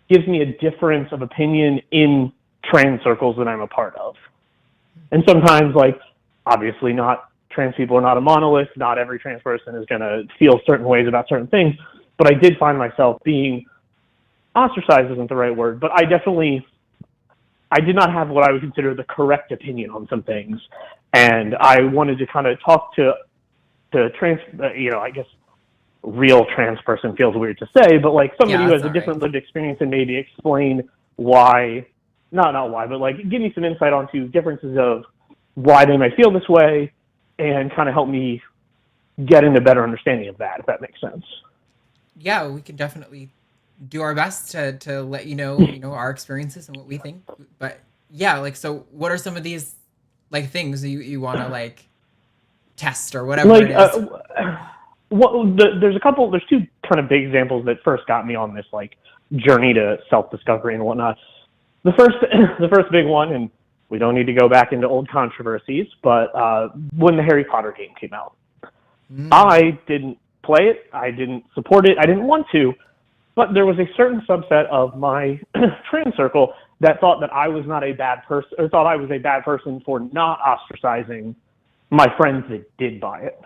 gives me a difference of opinion in trans circles that I'm a part of. And sometimes, like, obviously not trans people are not a monolith. Not every trans person is going to feel certain ways about certain things. But I did find myself being ostracized isn't the right word, but I did not have what I would consider the correct opinion on some things. And I wanted to kind of talk to trans, I guess real trans person feels weird to say, but like somebody who has a different lived experience and maybe explain why, not why, but like give me some insight onto differences of why they might feel this way and kind of help me get into better understanding of that, if that makes sense. Yeah, we can definitely do our best to let you know our experiences and what we think. But yeah, like, so what are some of these like things you want to like test or whatever like, it is? There's two kind of big examples that first got me on this like journey to self-discovery and whatnot. The first big one, and we don't need to go back into old controversies, but when the Harry Potter game came out, I didn't play it, I didn't support it, I didn't want to, but there was a certain subset of my trans circle that thought that I was not a bad person, or thought I was a bad person for not ostracizing my friends that did buy it.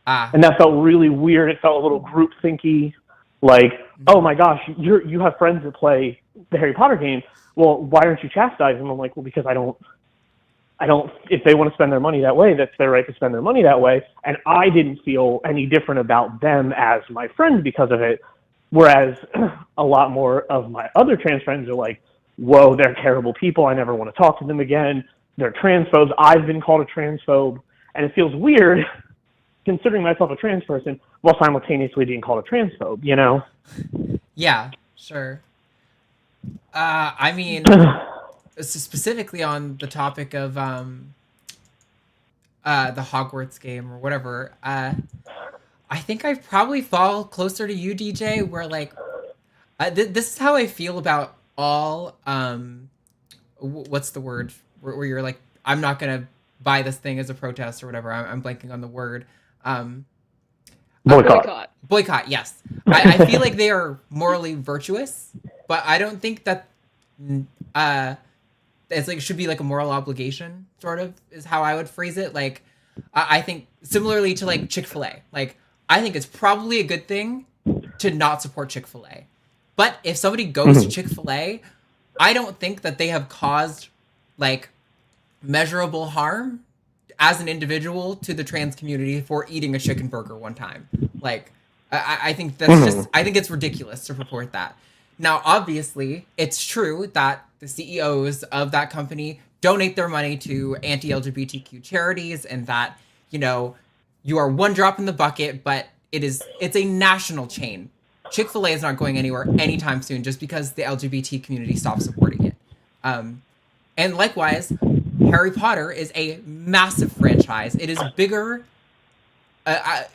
And that felt really weird. It felt a little group thinky, like, oh my gosh, you have friends that play the Harry Potter game. Well, why aren't you chastising them? I'm like, well, because I don't, if they want to spend their money that way, that's their right to spend their money that way. And I didn't feel any different about them as my friends because of it. Whereas a lot more of my other trans friends are like, whoa, they're terrible people. I never want to talk to them again. They're transphobes. I've been called a transphobe. And it feels weird considering myself a trans person while simultaneously being called a transphobe, you know? Yeah, sure. I mean, specifically on the topic of the Hogwarts game or whatever, I think I probably fall closer to you, DJ, where like This is how I feel about all what's the word where you're like, I'm not gonna buy this thing as a protest or whatever. I'm blanking on the word. Um, Boycott. Boycott, yes. I feel like they are morally virtuous, but I don't think that it's like should be like a moral obligation, sort of, is how I would phrase it. Like, I think similarly to like Chick-fil-A. Like, I think it's probably a good thing to not support Chick-fil-A. But if somebody goes to Chick-fil-A, I don't think that they have caused like measurable harm as an individual to the trans community for eating a chicken burger one time. Like, I think that's just, I think it's ridiculous to purport that. Now, obviously, it's true that the CEOs of that company donate their money to anti-LGBTQ charities, and that, you know, you are one drop in the bucket, but it's a national chain. Chick-fil-A is not going anywhere anytime soon just because the LGBT community stops supporting it. And likewise, Harry Potter is a massive franchise. It is bigger. I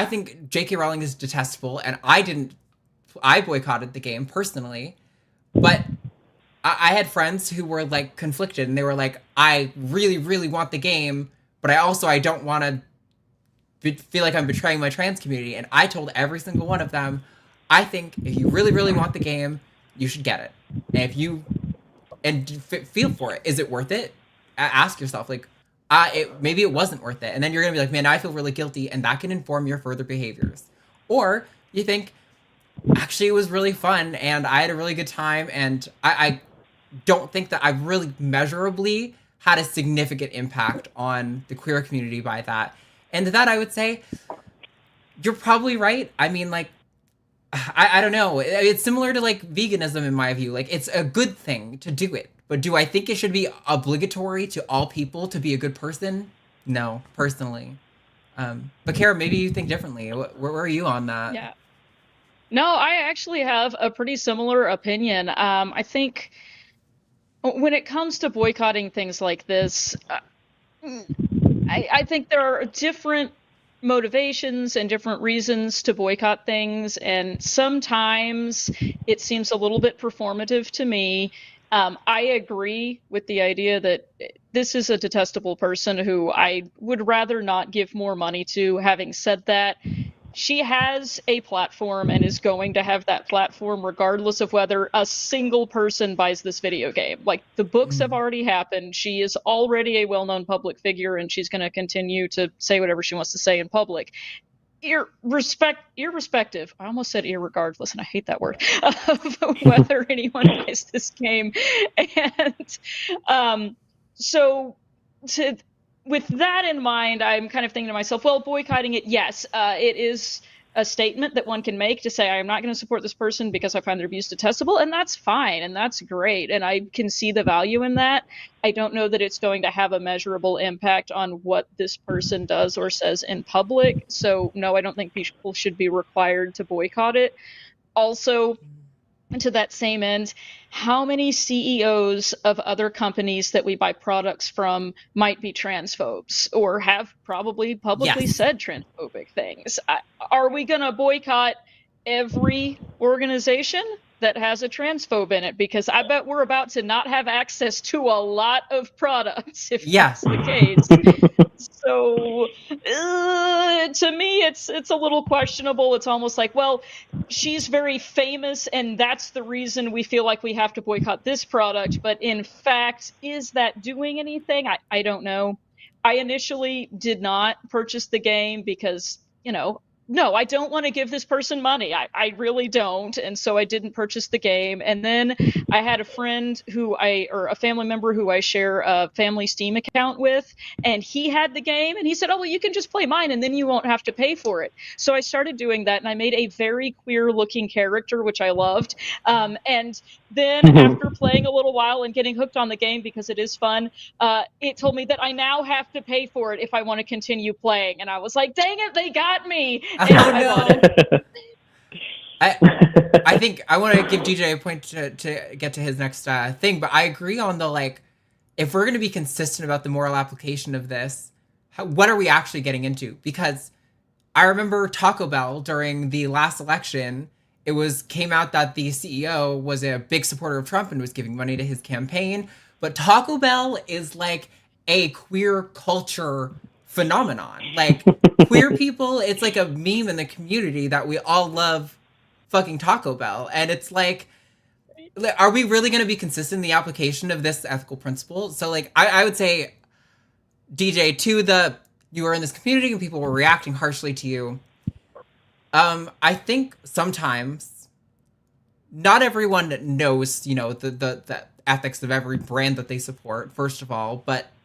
think J.K. Rowling is detestable, and I boycotted the game personally, but I had friends who were like conflicted, and they were like, I really, really want the game, but I don't want to feel like I'm betraying my trans community. And I told every single one of them, I think if you really, really want the game, you should get it. And if you feel for it, is it worth it? Ask yourself, like, maybe it wasn't worth it, and then you're gonna be like, man, I feel really guilty, and that can inform your further behaviors. Or you think, actually, it was really fun, and I had a really good time, and I don't think that I've really measurably had a significant impact on the queer community by that. And to that, I would say, you're probably right. I mean, like, I don't know. It's similar to like veganism in my view. Like, it's a good thing to do it, but do I think it should be obligatory to all people to be a good person? No, personally. But Kara, maybe you think differently. Where are you on that? Yeah. No, I actually have a pretty similar opinion. I think when it comes to boycotting things like this, I think there are different motivations and different reasons to boycott things, and sometimes it seems a little bit performative to me. I agree with the idea that this is a detestable person who I would rather not give more money to. Having said that, she has a platform and is going to have that platform regardless of whether a single person buys this video game. Like, the books have already happened. She is already a well-known public figure, and she's going to continue to say whatever she wants to say in public. Irrespective, I almost said irregardless, and I hate that word, of whether anyone buys this game. And with that in mind, I'm kind of thinking to myself, well, boycotting it, yes, it is a statement that one can make to say, I'm not going to support this person because I find their abuse detestable, and that's fine, and that's great, and I can see the value in that. I don't know that it's going to have a measurable impact on what this person does or says in public, so no, I don't think people should be required to boycott it. Also, to that same end, how many CEOs of other companies that we buy products from might be transphobes or have probably publicly said transphobic things? Are we going to boycott every organization that has a transphobe in it? Because I bet we're about to not have access to a lot of products if that's the case. So to me, it's a little questionable. It's almost like, well, she's very famous, and that's the reason we feel like we have to boycott this product. But in fact, is that doing anything? I don't know. I initially did not purchase the game because, no, I don't want to give this person money. I really don't. And so I didn't purchase the game. And then I had a friend or a family member who I share a family Steam account with, and he had the game, and he said, oh, well, you can just play mine and then you won't have to pay for it. So I started doing that, and I made a very queer looking character, which I loved. And then after playing a little while and getting hooked on the game because it is fun, it told me that I now have to pay for it if I want to continue playing. And I was like, dang it, they got me. I think I want to give DJ a point to get to his next thing, but I agree on the, like, if we're going to be consistent about the moral application of this, what are we actually getting into? Because I remember Taco Bell during the last election came out that the CEO was a big supporter of Trump and was giving money to his campaign. But Taco Bell is like a queer culture phenomenon. Like queer people, it's like a meme in the community that we all love fucking Taco Bell. And it's like, are we really going to be consistent in the application of this ethical principle? So like, I would say, DJ, you were in this community and people were reacting harshly to you. I think sometimes not everyone knows, you know, the ethics of every brand that they support, first of all,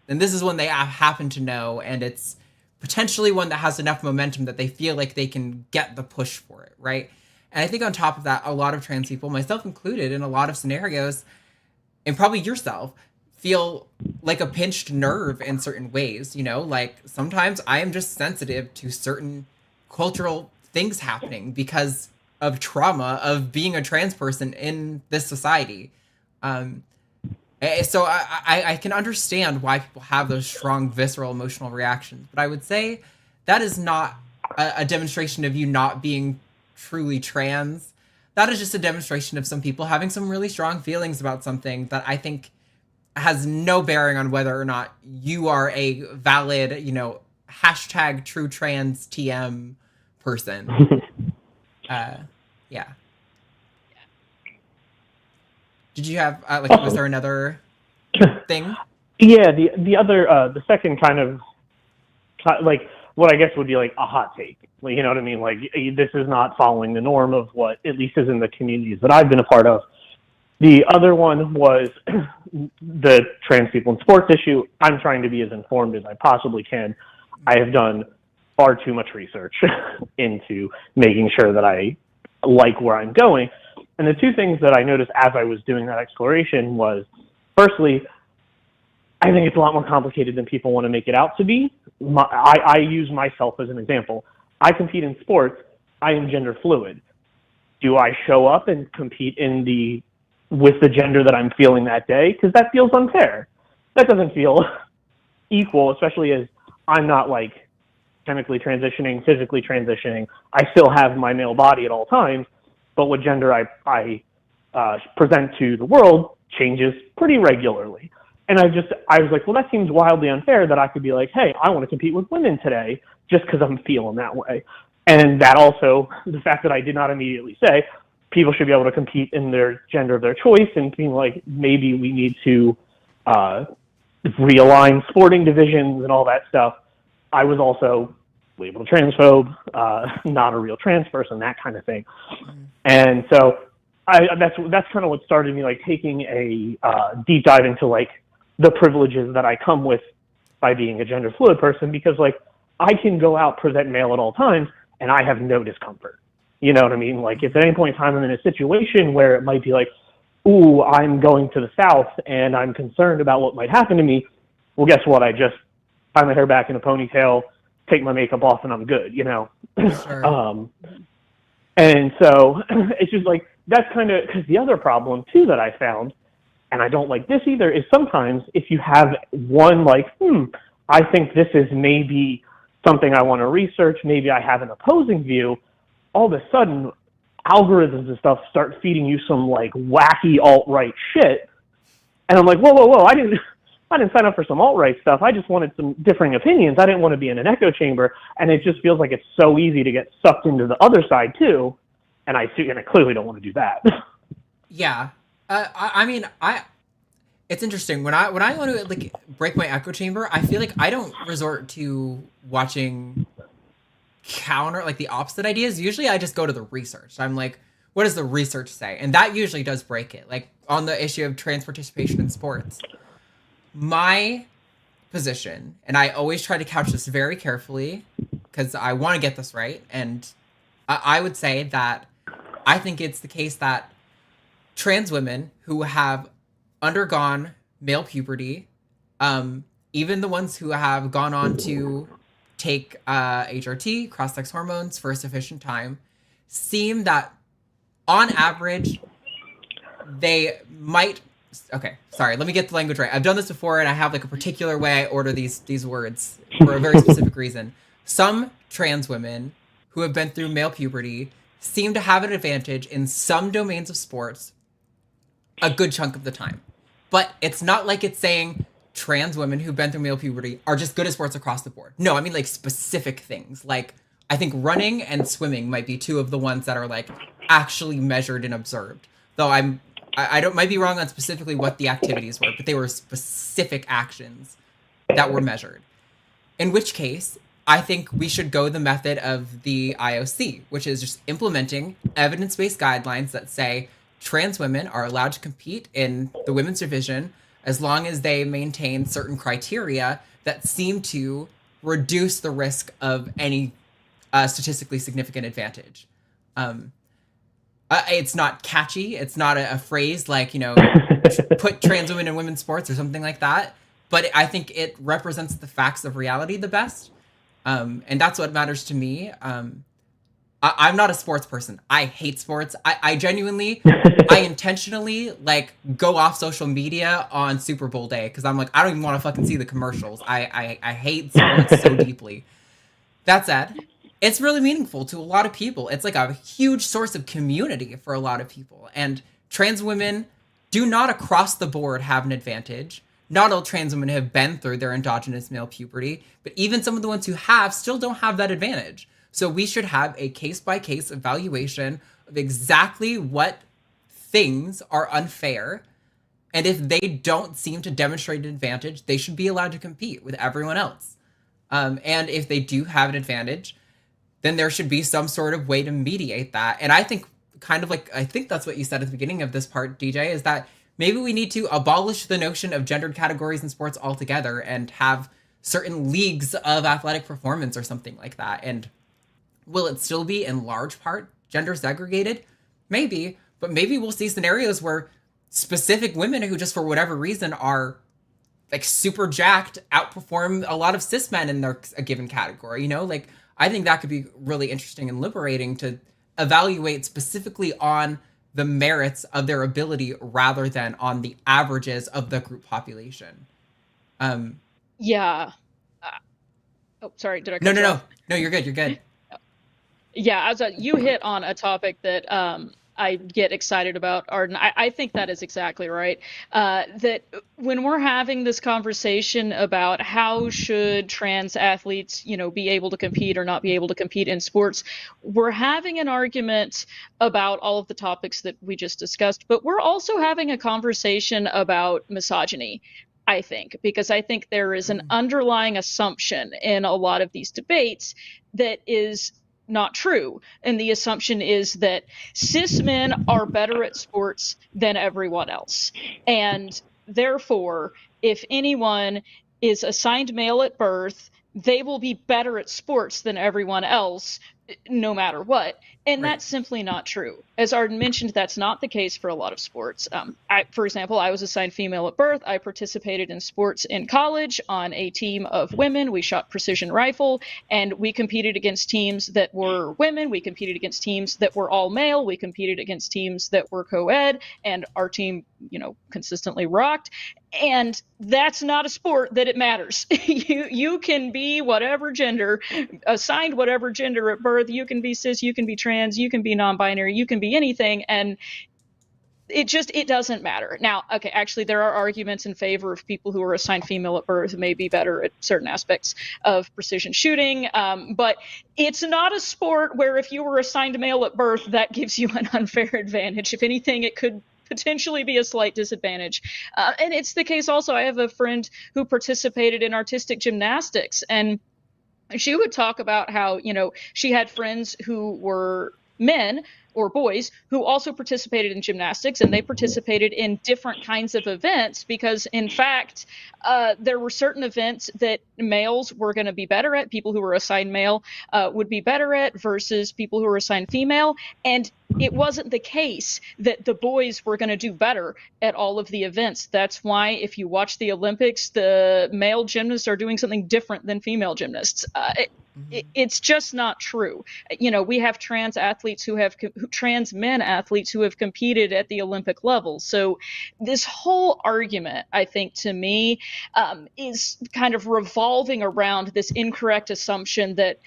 and this is one they happen to know, and it's potentially one that has enough momentum that they feel like they can get the push for it, right? And I think on top of that, a lot of trans people, myself included, in a lot of scenarios, and probably yourself, feel like a pinched nerve in certain ways, you know? Like, sometimes I am just sensitive to certain cultural things happening because of trauma of being a trans person in this society. So I can understand why people have those strong, visceral, emotional reactions. But I would say that is not a demonstration of you not being truly trans. That is just a demonstration of some people having some really strong feelings about something that I think has no bearing on whether or not you are a valid, you know, hashtag true trans TM person. Yeah. Did you have was there another thing? Yeah, the other the second kind of like what I guess would be like a hot take. You know what I mean? Like, this is not following the norm of what at least is in the communities that I've been a part of. The other one was the trans people in sports issue. I'm trying to be as informed as I possibly can. I have done far too much research into making sure that I like where I'm going. And the two things that I noticed as I was doing that exploration was, firstly, I think it's a lot more complicated than people want to make it out to be. I use myself as an example. I compete in sports. I am gender fluid. Do I show up and compete with the gender that I'm feeling that day? Because that feels unfair. That doesn't feel equal, especially as I'm not like chemically transitioning, physically transitioning. I still have my male body at all times, but what gender I present to the world changes pretty regularly. And I was like, well, that seems wildly unfair that I could be like, hey, I want to compete with women today just because I'm feeling that way. And that also, the fact that I did not immediately say people should be able to compete in their gender of their choice, and being like, maybe we need to realign sporting divisions and all that stuff. I was also labeled a transphobe, not a real trans person, that kind of thing. And so that's kind of what started me like taking a deep dive into like the privileges that I come with by being a gender fluid person, because like I can go out, present male at all times, and I have no discomfort. You know what I mean? Like, if at any point in time I'm in a situation where it might be like, ooh, I'm going to the South and I'm concerned about what might happen to me, well, guess what? I just tie my hair back in a ponytail, take my makeup off, and I'm good, you know? Sure. And so it's just like, that's kind of, because the other problem too that I found, and I don't like this either, is sometimes if you have one like, I think this is maybe something I want to research, maybe I have an opposing view, all of a sudden algorithms and stuff start feeding you some like wacky alt-right shit. And I'm like, whoa, I didn't sign up for some alt-right stuff. I just wanted some differing opinions. I didn't want to be in an echo chamber. And it just feels like it's so easy to get sucked into the other side too. And I clearly don't want to do that. Yeah. It's interesting when I want to like break my echo chamber. I feel like I don't resort to watching counter like the opposite ideas. Usually I just go to the research. I'm like, what does the research say? And that usually does break it. Like on the issue of trans participation in sports, my position, and I always try to couch this very carefully because I want to get this right, and I would say that I think it's the case that trans women who have undergone male puberty, even the ones who have gone on to take HRT, cross-sex hormones for a sufficient time, seem that on average they might, okay, sorry, let me get the language right. I've done this before and I have like a particular way I order these words for a very specific reason. Some trans women who have been through male puberty seem to have an advantage in some domains of sports a good chunk of the time. But it's not like it's saying trans women who've been through male puberty are just good at sports across the board. No, I mean like specific things. Like I think running and swimming might be two of the ones that are like actually measured and observed. Though I don't might be wrong on specifically what the activities were, but they were specific actions that were measured. In which case, I think we should go the method of the IOC, which is just implementing evidence-based guidelines that say trans women are allowed to compete in the women's division as long as they maintain certain criteria that seem to reduce the risk of any statistically significant advantage. It's not catchy. It's not a phrase like, put trans women in women's sports or something like that. But I think it represents the facts of reality the best. And that's what matters to me. I'm not a sports person. I hate sports. I genuinely, I intentionally go off social media on Super Bowl day because I'm like, I don't even want to fucking see the commercials. I hate sports so deeply. That said, it's really meaningful to a lot of people. It's like a huge source of community for a lot of people. And trans women do not across the board have an advantage. Not all trans women have been through their endogenous male puberty, but even some of the ones who have still don't have that advantage. So we should have a case-by-case evaluation of exactly what things are unfair. And if they don't seem to demonstrate an advantage, they should be allowed to compete with everyone else. And if they do have an advantage, then there should be some sort of way to mediate that. And I think I think that's what you said at the beginning of this part, DJ, is that maybe we need to abolish the notion of gendered categories in sports altogether and have certain leagues of athletic performance or something like that. And will it still be in large part gender segregated? Maybe, but maybe we'll see scenarios where specific women who just for whatever reason are like super jacked outperform a lot of cis men in a given category, I think that could be really interesting and liberating to evaluate specifically on the merits of their ability rather than on the averages of the group population. Yeah. Oh, sorry. Did I cut you off? No, you're good. Yeah, you hit on a topic that I get excited about, Arden. I think that is exactly right. That when we're having this conversation about how should trans athletes, be able to compete or not be able to compete in sports, we're having an argument about all of the topics that we just discussed, but we're also having a conversation about misogyny, I think, because I think there is an underlying assumption in a lot of these debates that is not true. And the assumption is that cis men are better at sports than everyone else. And therefore, if anyone is assigned male at birth, they will be better at sports than everyone else, no matter what. And Right. That's simply not true. As Arden mentioned, that's not the case for a lot of sports. For example, I was assigned female at birth. I participated in sports in college on a team of women. We shot precision rifle, and we competed against teams that were women. We competed against teams that were all male. We competed against teams that were co-ed, and our team, consistently rocked. And that's not a sport that it matters. You can be whatever gender, assigned whatever gender at birth. You can be cis, you can be trans, you can be non-binary, you can be anything. And it doesn't matter. Now, okay, actually, there are arguments in favor of people who are assigned female at birth may be better at certain aspects of precision shooting. But it's not a sport where if you were assigned male at birth, that gives you an unfair advantage. If anything, it could potentially be a slight disadvantage. And it's the case also. I have a friend who participated in artistic gymnastics, and she would talk about how, she had friends who were men or boys who also participated in gymnastics, and they participated in different kinds of events because, in fact, there were certain events that males were going to be better at, people who were assigned male would be better at versus people who were assigned female. And it wasn't the case that the boys were going to do better at all of the events. That's why if you watch the Olympics, the male gymnasts are doing something different than female gymnasts. It's just not true. We have trans men athletes who have competed at the Olympic level. So this whole argument, I think, to me, is kind of revolving around this incorrect assumption that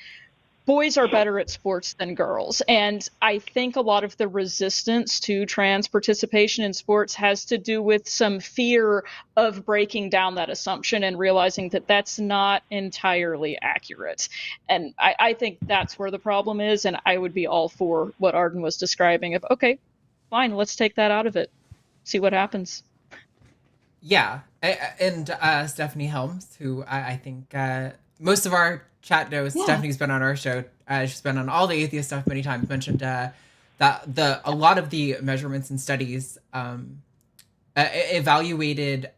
boys are better at sports than girls. And I think a lot of the resistance to trans participation in sports has to do with some fear of breaking down that assumption and realizing that that's not entirely accurate. And I think that's where the problem is. And I would be all for what Arden was describing of, okay, fine, let's take that out of it. See what happens. Yeah. And Stephanie Helms, who I think most of our chat knows, Stephanie's been on our show. She's been on all the atheist stuff many times, mentioned that a lot of the measurements and studies evaluated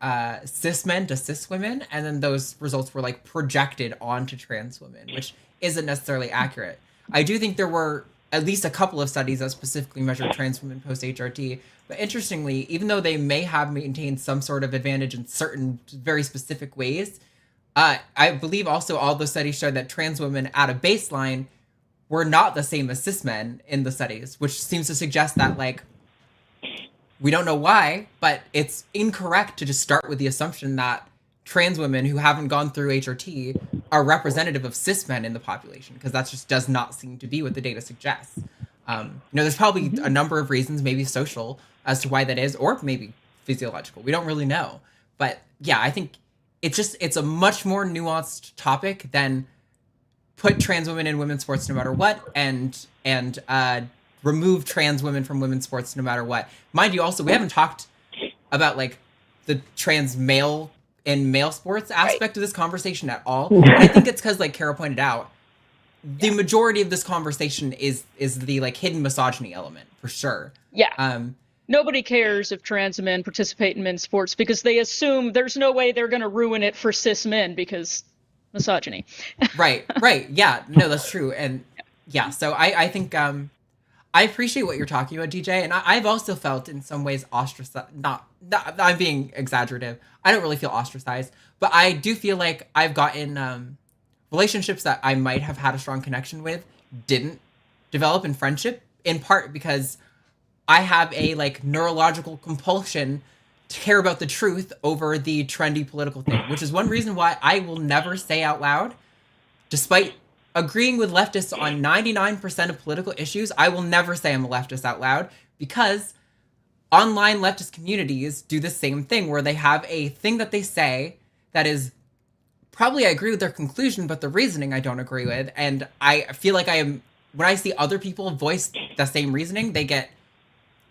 cis men to cis women, and then those results were like projected onto trans women, which isn't necessarily accurate. I do think there were at least a couple of studies that specifically measured trans women post HRT, but interestingly, even though they may have maintained some sort of advantage in certain very specific ways, I believe also all those studies showed that trans women at a baseline were not the same as cis men in the studies, which seems to suggest that, like, we don't know why, but it's incorrect to just start with the assumption that trans women who haven't gone through HRT are representative of cis men in the population, because that just does not seem to be what the data suggests. There's probably a number of reasons, maybe social, as to why that is, or maybe physiological. We don't really know. But yeah, I think it's a much more nuanced topic than put trans women in women's sports no matter what, and remove trans women from women's sports no matter what. Mind you, also, we haven't talked about like the trans male in male sports aspect of this conversation at all. And I think it's because, like Kara pointed out, the majority of this conversation is the like hidden misogyny element, for sure. Yeah. Nobody cares if trans men participate in men's sports because they assume there's no way they're going to ruin it for cis men because misogyny. Right. Yeah, no, that's true. And yeah, so I think I appreciate what you're talking about, DJ. And I've also felt in some ways ostracized. Not I'm being exaggerative. I don't really feel ostracized, but I do feel like I've gotten relationships that I might have had a strong connection with didn't develop in friendship, in part because I have a like neurological compulsion to care about the truth over the trendy political thing, which is one reason why I will never say out loud, despite agreeing with leftists on 99% of political issues, I will never say I'm a leftist out loud, because online leftist communities do the same thing where they have a thing that they say that is probably I agree with their conclusion, but the reasoning I don't agree with. And I feel like when I see other people voice the same reasoning, they get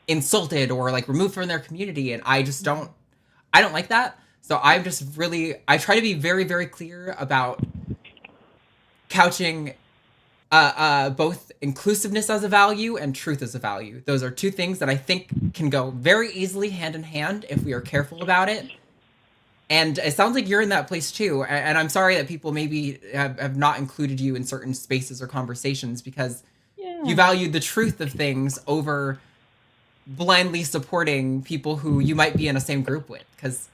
insulted or like removed from their community. And I don't like that. So I try to be very, very clear about couching both inclusiveness as a value and truth as a value. Those are two things that I think can go very easily hand in hand if we are careful about it. And it sounds like you're in that place too. And I'm sorry that people maybe have not included you in certain spaces or conversations because you value the truth of things over blindly supporting people who you might be in the same group with. Because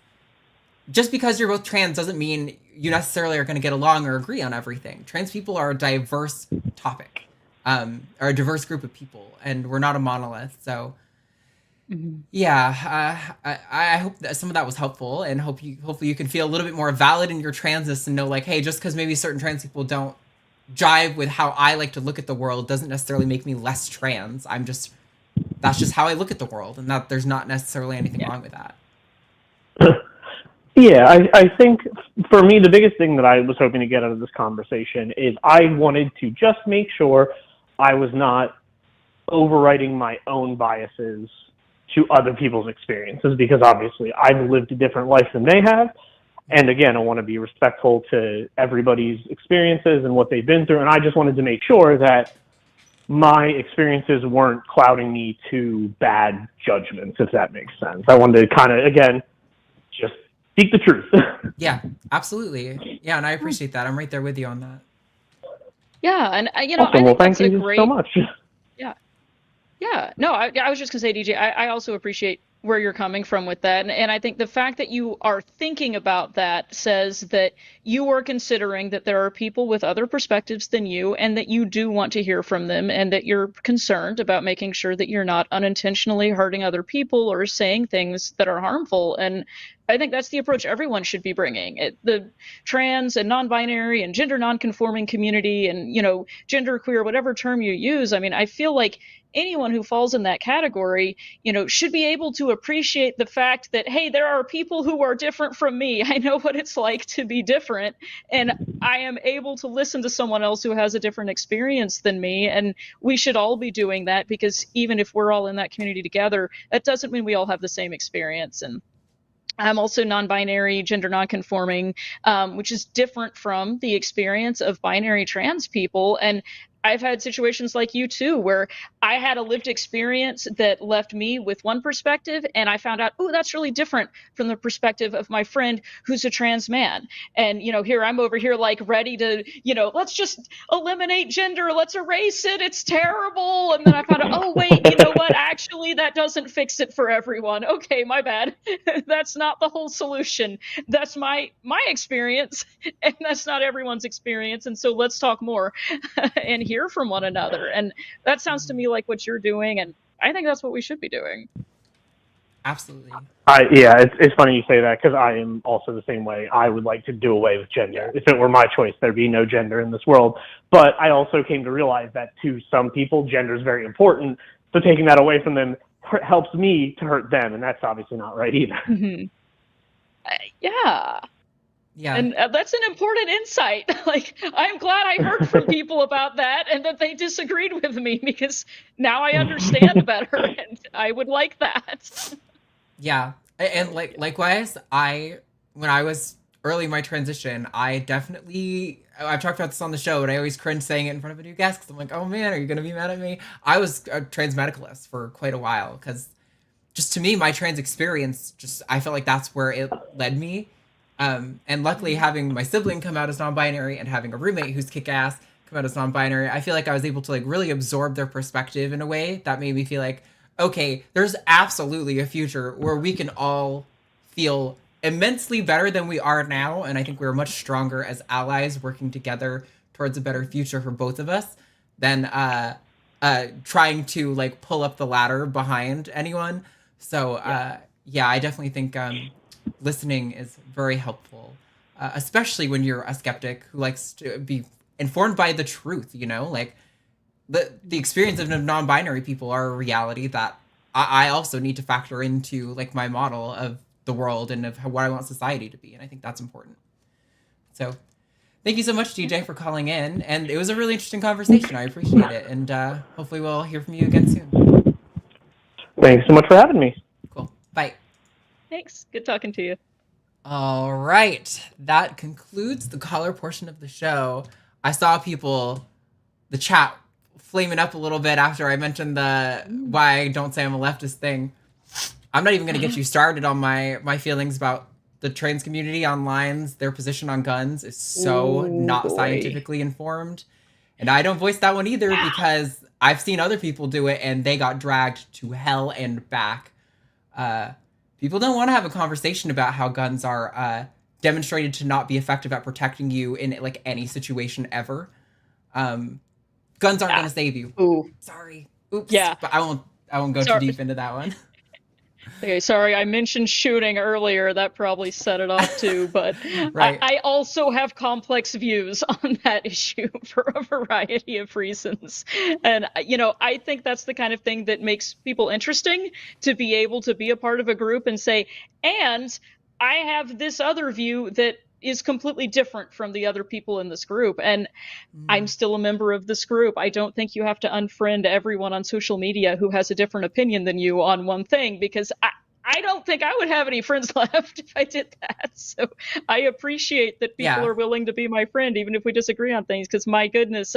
just because you're both trans doesn't mean you necessarily are going to get along or agree on everything. Trans people are a diverse topic, or a diverse group of people, and we're not a monolith. So yeah, I hope that some of that was helpful, and hopefully you can feel a little bit more valid in your transness and know, like, hey, just because maybe certain trans people don't jive with how I like to look at the world doesn't necessarily make me less trans. That's just how I look at the world, and that there's not necessarily anything wrong with that. Yeah, I think for me, the biggest thing that I was hoping to get out of this conversation is I wanted to just make sure I was not overriding my own biases to other people's experiences, because obviously I've lived a different life than they have. And again, I want to be respectful to everybody's experiences and what they've been through. And I just wanted to make sure that my experiences weren't clouding me to bad judgments, if that makes sense. I wanted to kind of, again, just speak the truth. Yeah, absolutely. Yeah, and I appreciate that. I'm right there with you on that. Yeah, and awesome. I think well, thank that's you a great... so much. Yeah. No, I was just going to say, DJ, I also appreciate where you're coming from with that. And I think the fact that you are thinking about that says that you are considering that there are people with other perspectives than you, and that you do want to hear from them, and that you're concerned about making sure that you're not unintentionally hurting other people or saying things that are harmful. And I think that's the approach everyone should be bringing. The trans and non-binary and gender non-conforming community, and, you know, genderqueer, whatever term you use, I mean, I feel like anyone who falls in that category, you know, should be able to appreciate the fact that, hey, there are people who are different from me. I know what it's like to be different, and I am able to listen to someone else who has a different experience than me. And we should all be doing that, because even if we're all in that community together, that doesn't mean we all have the same experience. And I'm also non-binary, gender non-conforming, which is different from the experience of binary trans people. And I've had situations like you too, where I had a lived experience that left me with one perspective, and I found out, oh, that's really different from the perspective of my friend who's a trans man. And, you know, here I'm over here like ready to, you know, let's just eliminate gender, let's erase it, it's terrible. And then I found out, oh, wait, you know what? Actually, that doesn't fix it for everyone. Okay, my bad. That's not the whole solution. That's my experience, and that's not everyone's experience. And so let's talk more and hear from one another. And that sounds to me like what you're doing, and I think that's what we should be doing. Absolutely. Yeah, it's funny you say that, because I am also the same way. I would like to do away with gender. If it were my choice, there'd be no gender in this world. But I also came to realize that to some people, gender is very important. So taking that away from them helps me to hurt them, and that's obviously not right either. Mm-hmm. Yeah. Yeah. And that's an important insight. Like, I'm glad I heard from people about that, and that they disagreed with me, because now I understand better, and I would like that. Yeah. And likewise, when I was early in my transition, I've talked about this on the show, but I always cringe saying it in front of a new guest, because I'm like, oh man, are you going to be mad at me? I was a trans medicalist for quite a while, because just to me, my trans experience, I felt like that's where it led me. And luckily, having my sibling come out as non-binary and having a roommate who's kick-ass come out as non-binary, I feel like I was able to like really absorb their perspective in a way that made me feel like, okay, there's absolutely a future where we can all feel immensely better than we are now. And I think we're much stronger as allies working together towards a better future for both of us than trying to like pull up the ladder behind anyone. So yeah, I definitely think listening is very helpful, especially when you're a skeptic who likes to be informed by the truth, you know, like the experience of non-binary people are a reality that I also need to factor into like my model of the world and of what I want society to be. And I think that's important. So thank you so much, DJ, for calling in. And it was a really interesting conversation. I appreciate it. And hopefully we'll hear from you again soon. Thanks so much for having me. Cool. Bye. Thanks. Good talking to you. All right. That concludes the caller portion of the show. I saw the chat flaming up a little bit after I mentioned the why I don't say I'm a leftist thing. I'm not even going to get you started on my feelings about the trans community online. Their position on guns is so not scientifically informed. And I don't voice that one either because I've seen other people do it and they got dragged to hell and back. People don't want to have a conversation about how guns are demonstrated to not be effective at protecting you in like any situation ever. Guns aren't going to save you. Ooh. Sorry. Oops. Yeah. But I won't go too deep into that one. Okay, sorry, I mentioned shooting earlier. That probably set it off too, but right. I also have complex views on that issue for a variety of reasons. And, you know, I think that's the kind of thing that makes people interesting, to be able to be a part of a group and say, and I have this other view that is completely different from the other people in this group. And I'm still a member of this group. I don't think you have to unfriend everyone on social media who has a different opinion than you on one thing, because I don't think I would have any friends left if I did that. So I appreciate that people are willing to be my friend, even if we disagree on things, because my goodness,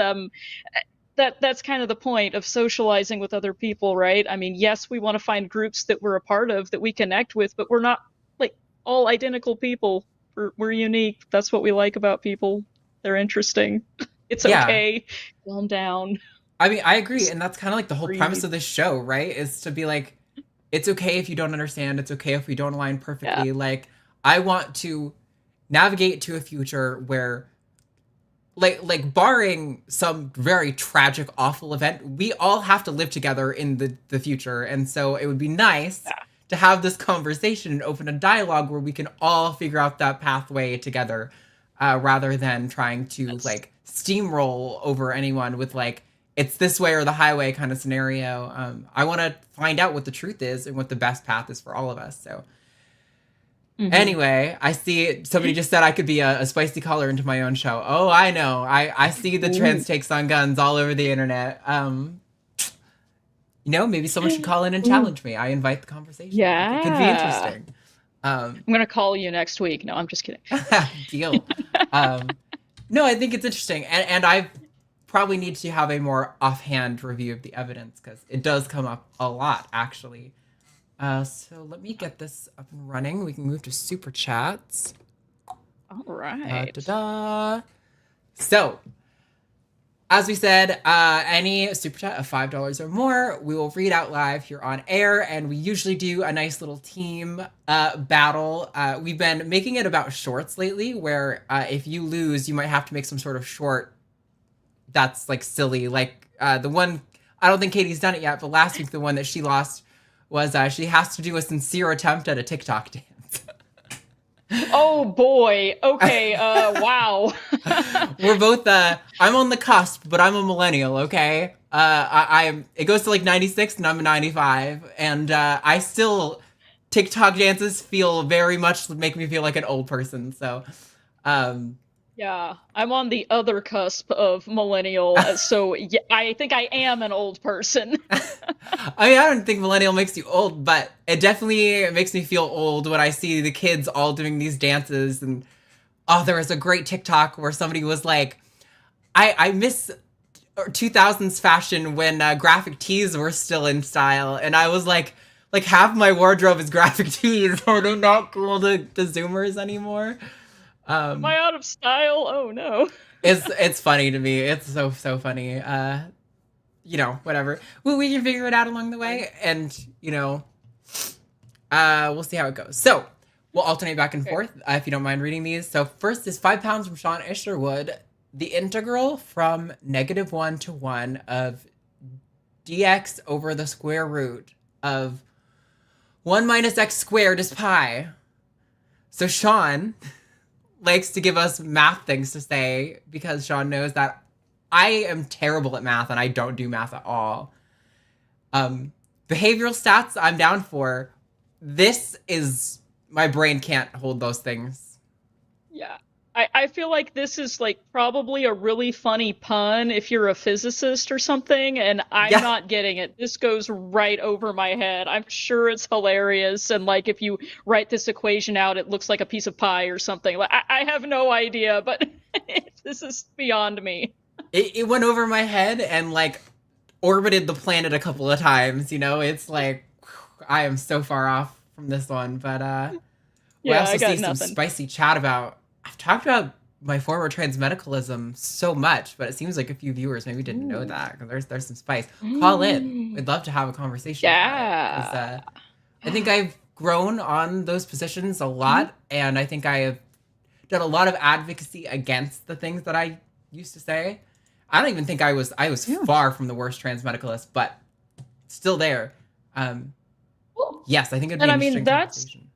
that's kind of the point of socializing with other people, right? I mean, yes, we want to find groups that we're a part of, that we connect with, but we're not like all identical people. We're unique. That's what we like about people. They're interesting. It's okay. Calm down. I mean, I agree. And that's kind of like the whole premise of this show, right? Is to be like, it's okay if you don't understand. It's okay if we don't align perfectly. Yeah. Like, I want to navigate to a future where, like barring some very tragic, awful event, we all have to live together in the future. And so it would be nice to have this conversation and open a dialogue where we can all figure out that pathway together, rather than trying to like steamroll over anyone with like, it's this way or the highway kind of scenario. I want to find out what the truth is and what the best path is for all of us. So anyway, I see somebody just said I could be a spicy caller into my own show. Oh, I know. I see the trans takes on guns all over the internet. Maybe someone should call in and challenge me. I invite the conversation. Yeah. It could be interesting. I'm going to call you next week. No, I'm just kidding. Deal. No, I think it's interesting. And I probably need to have a more offhand review of the evidence because it does come up a lot, actually. So let me get this up and running. We can move to super chats. All right. So, as we said, any super chat of $5 or more, we will read out live here on air, and we usually do a nice little team battle. We've been making it about shorts lately, where if you lose, you might have to make some sort of short that's like silly. Like the one, I don't think Katie's done it yet, but last week the one that she lost was she has to do a sincere attempt at a TikTok dance. Oh boy. Okay. Wow. We're both I'm on the cusp, but I'm a millennial, okay? It goes to like 96 and I'm a 95, and I still, TikTok dances feel very much make me feel like an old person. So yeah, I'm on the other cusp of millennial, so yeah, I think I am an old person. I mean, I don't think millennial makes you old, but it definitely makes me feel old when I see the kids all doing these dances. And there was a great TikTok where somebody was like, I miss 2000s fashion when graphic tees were still in style. And I was like half my wardrobe is graphic tees, so they're not cool to Zoomers anymore. Am I out of style? Oh no. It's funny to me. It's so funny. Whatever. We can figure it out along the way, and we'll see how it goes. So we'll alternate back and forth if you don't mind reading these. So first is 5 pounds from Sean Isherwood. The integral from -1 to 1 of dx over the square root of 1 minus x squared is pi. So Sean likes to give us math things to say because Sean knows that I am terrible at math and I don't do math at all. Behavioral stats I'm down for. This is, my brain can't hold those things. Yeah. I feel like this is like probably a really funny pun if you're a physicist or something, and I'm not getting it. This goes right over my head. I'm sure it's hilarious, and like if you write this equation out, it looks like a piece of pie or something. Like I have no idea, but this is beyond me. It went over my head and like orbited the planet a couple of times. It's like I am so far off from this one, but we also see some spicy chat about. I've talked about my former transmedicalism so much, but it seems like a few viewers maybe didn't know that because there's some spice. Call in. We'd love to have a conversation. Yeah. I think I've grown on those positions a lot, and I think I have done a lot of advocacy against the things that I used to say. I don't even think I was far from the worst transmedicalist, but still there. Yes, I think it'd be an interesting conversation.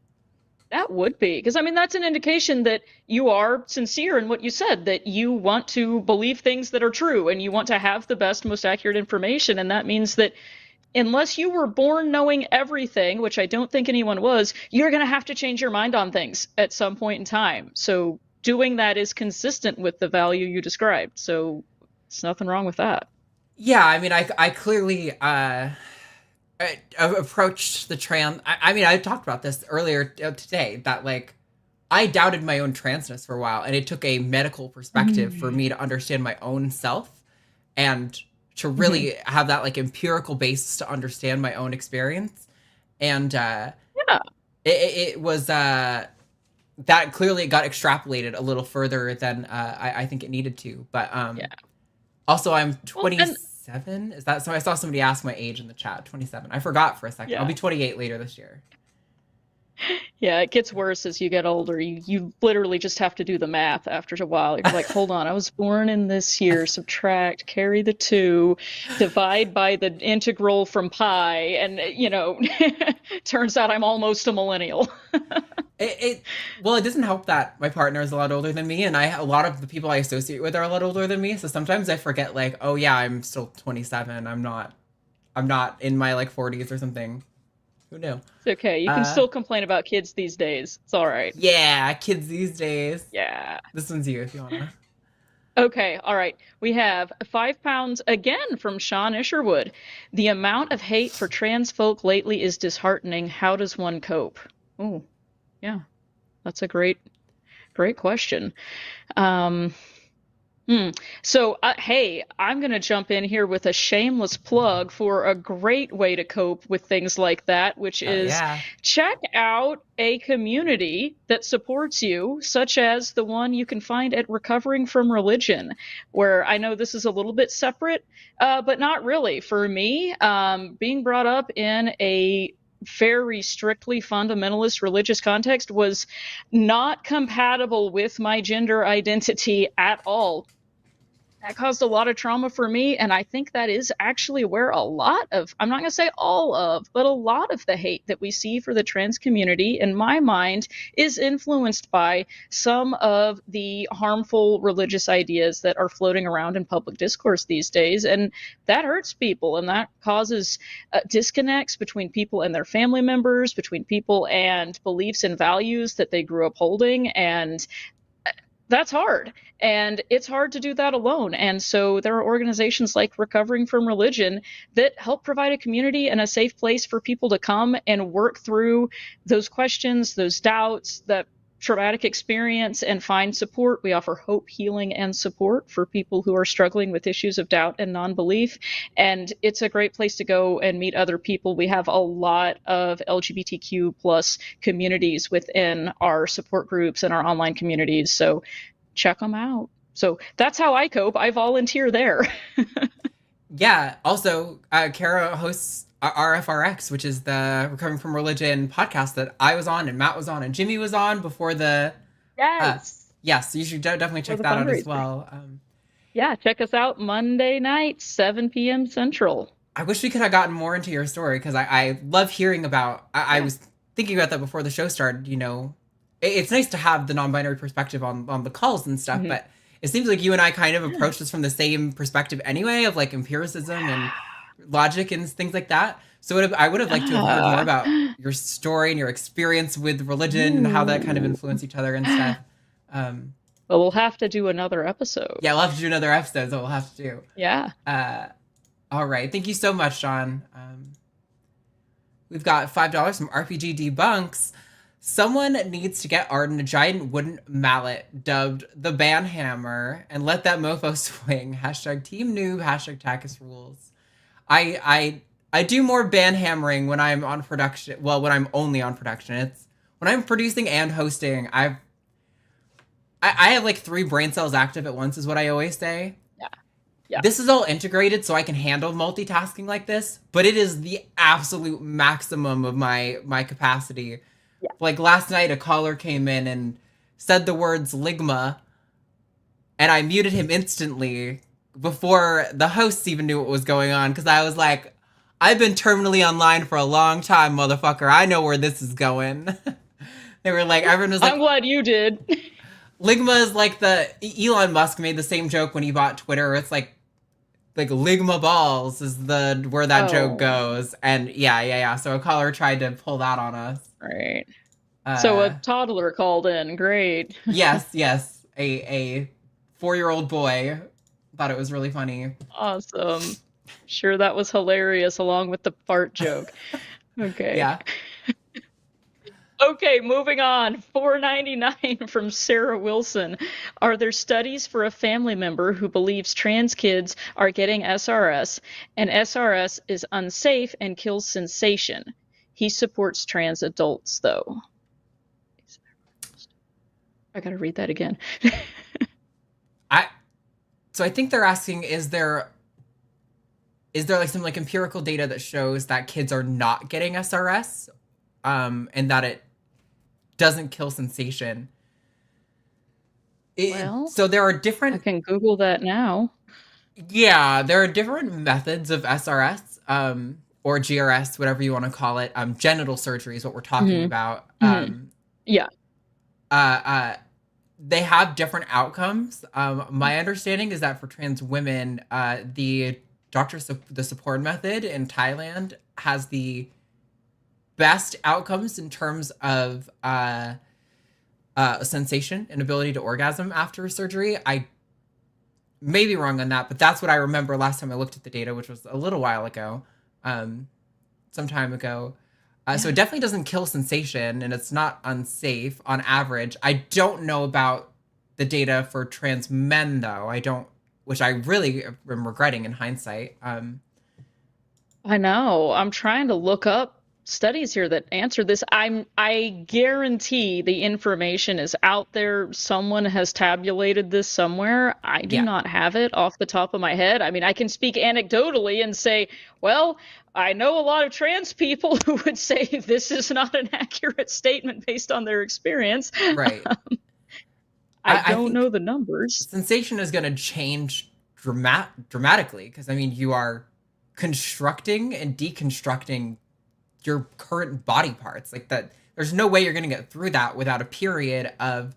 That would be, because I mean, that's an indication that you are sincere in what you said, that you want to believe things that are true and you want to have the best, most accurate information. And that means that unless you were born knowing everything, which I don't think anyone was, you're going to have to change your mind on things at some point in time. So doing that is consistent with the value you described. So it's nothing wrong with that. Yeah, I mean, I clearly approached the trans. I mean, I talked about this earlier today, that like I doubted my own transness for a while, and it took a medical perspective for me to understand my own self and to really have that like empirical basis to understand my own experience. And it was that clearly got extrapolated a little further than I think it needed to. But also I'm 26. 27? Is that so? I saw somebody ask my age in the chat. 27. I forgot for a second. Yeah. I'll be 28 later this year. Yeah, it gets worse as you get older. You literally just have to do the math after a while. You're like, hold on, I was born in this year, subtract, carry the 2, divide by the integral from pi, and, turns out I'm almost a millennial. Well, it doesn't help that my partner is a lot older than me, and a lot of the people I associate with are a lot older than me, so sometimes I forget, like, oh yeah, I'm still 27. I'm not in my, like, 40s or something. Who knew? It's okay. You can still complain about kids these days. It's all right. Yeah, kids these days. Yeah. This one's you if you wanna. Okay, all right. We have 5 pounds again from Sean Isherwood. The amount of hate for trans folk lately is disheartening. How does one cope? Oh, yeah. That's a great question. So, hey, I'm going to jump in here with a shameless plug for a great way to cope with things like that, which is check out a community that supports you, such as the one you can find at Recovering from Religion, where I know this is a little bit separate, but not really. For me, being brought up in a very strictly fundamentalist religious context was not compatible with my gender identity at all. That caused a lot of trauma for me, and I think that is actually where a lot of, I'm not going to say all of, but a lot of the hate that we see for the trans community, in my mind, is influenced by some of the harmful religious ideas that are floating around in public discourse these days, and that hurts people, and that causes disconnects between people and their family members, between people and beliefs and values that they grew up holding, and that's hard. And it's hard to do that alone. And so there are organizations like Recovering from Religion that help provide a community and a safe place for people to come and work through those questions, those doubts, that traumatic experience, and find support. We offer hope, healing, and support for people who are struggling with issues of doubt and non-belief. And it's a great place to go and meet other people. We have a lot of LGBTQ plus communities within our support groups and our online communities. So check them out. So that's how I cope. I volunteer there. Yeah. Also, Kara hosts RFRX, which is the Recovering from Religion podcast that I was on and Matt was on and Jimmy was on before the... Yes. Yes, you should definitely check that out as well. Yeah, check us out Monday night, 7 p.m. Central. I wish we could have gotten more into your story, because I love hearing about... I was thinking about that before the show started, It's nice to have the non-binary perspective on the calls and stuff, but it seems like you and I kind of approached this from the same perspective anyway, of like empiricism and logic and things like that. So I would have liked to have heard more about your story and your experience with religion and how that kind of influenced each other and stuff. Well, we'll have to do another episode. Yeah, we'll have to do another episode, so we'll have to do. Yeah. All right. Thank you so much, Sean. We've got $5 from RPG Debunks. Someone needs to get Arden a giant wooden mallet dubbed the Banhammer and let that mofo swing. # Team Noob, # Takis Rules. I do more banhammering when I'm on production. Well, when I'm only on production. It's when I'm producing and hosting. I have like 3 brain cells active at once, is what I always say. Yeah. This is all integrated, so I can handle multitasking like this. But it is the absolute maximum of my capacity. Yeah. Like last night, a caller came in and said the words ligma, and I muted him instantly before the hosts even knew what was going on, because I was like, I've been terminally online for a long time, motherfucker. I know where this is going. They were like, everyone was like, I'm glad you did. Ligma is like Elon Musk made the same joke when he bought Twitter. It's like Ligma balls is where that joke goes. And yeah. So a caller tried to pull that on us. Right. So a toddler called in. Great. Yes. A 4-year-old boy thought it was really funny. Awesome. Sure, that was hilarious along with the fart joke. Okay. Yeah. Okay, moving on. $4.99 from Sarah Wilson. Are there studies for a family member who believes trans kids are getting SRS, and SRS is unsafe and kills sensation? He supports trans adults, though. I gotta read that again. So I think they're asking, is there is there like some like empirical data that shows that kids are not getting SRS, and that it doesn't kill sensation? Well, so there are I different, can Google that now. yeah, there are different methods of SRS, or GRS, whatever you want to call it. Genital surgery is what we're talking Mhm. about. Mhm. Yeah. They have different outcomes. My understanding is that for trans women, the the support method in Thailand has the best outcomes in terms of sensation and ability to orgasm after surgery. I may be wrong on that, but that's what I remember last time I looked at the data, which was a little while ago, some time ago. So it definitely doesn't kill sensation, and it's not unsafe on average. I don't know about the data for trans men, though. I don't, which I really am regretting in hindsight. I know. I'm trying to look up studies here that answer this. I guarantee the information is out there. Someone has tabulated this somewhere. I do Yeah. not have it off the top of my head. I mean, I can speak anecdotally and say, well, I know a lot of trans people who would say this is not an accurate statement based on their experience. Right. I don't think know the numbers. sensation is going to change dramatically, because I mean, you are constructing and deconstructing your current body parts like that. There's no way you're going to get through that without a period of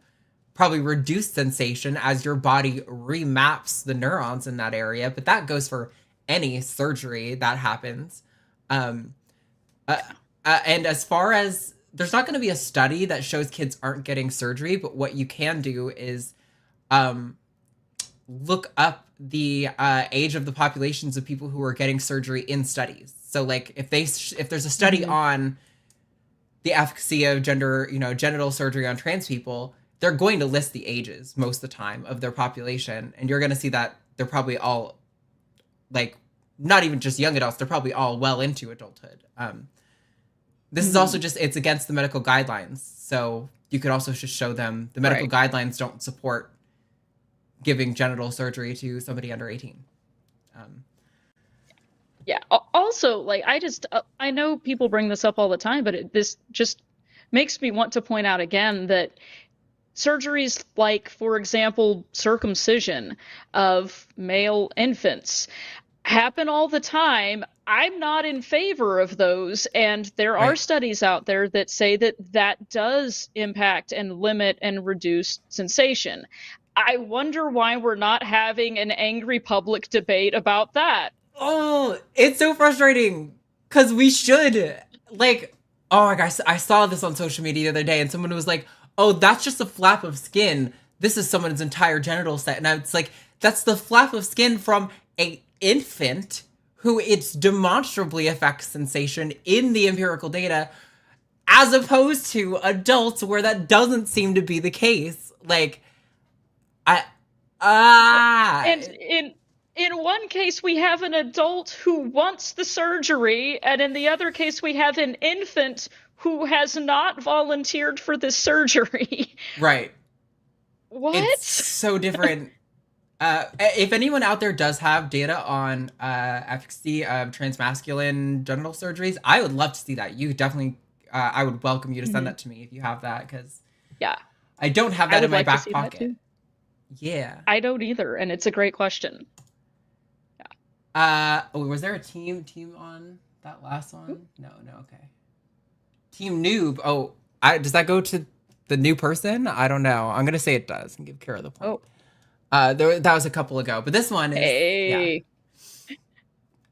probably reduced sensation as your body remaps the neurons in that area. But that goes for any surgery that happens. And as far as, there's not going to be a study that shows kids aren't getting surgery, but what you can do is look up the age of the populations of people who are getting surgery in studies. So like if there's a study on the efficacy of genital surgery on trans people, they're going to list the ages most of the time of their population, and you're going to see that they're probably all, like, not even just young adults, they're probably all well into adulthood. This is also just, it's against the medical guidelines. So you could also just show them the medical guidelines don't support giving genital surgery to somebody under 18. Yeah. Also, like, I know people bring this up all the time, but this just makes me want to point out again that surgeries like, for example, circumcision of male infants happen all the time. I'm not in favor of those, and there are studies out there that say that that does impact and limit and reduce sensation. I wonder why we're not having an angry public debate about that. Oh, it's so frustrating, because we should. Like, oh my gosh, I saw this on social media the other day, and someone was like, oh, that's just a flap of skin. This is someone's entire genital set. And it's like, that's the flap of skin from a infant who it's demonstrably affects sensation in the empirical data, as opposed to adults where that doesn't seem to be the case. Like, And in one case, we have an adult who wants the surgery, and in the other case, we have an infant who has not volunteered for this surgery. Right. What? It's so different. If anyone out there does have data on efficacy of transmasculine genital surgeries, I would love to see that. You definitely, I would welcome you to send that to me if you have that, because I don't have that in my back pocket. Yeah. I don't either, and it's a great question. Was there a team on that last one? No, okay. Team noob. Oh, does that go to the new person? I don't know. I'm gonna say it does and give Kara the point. That was a couple ago, but this one is. Hey.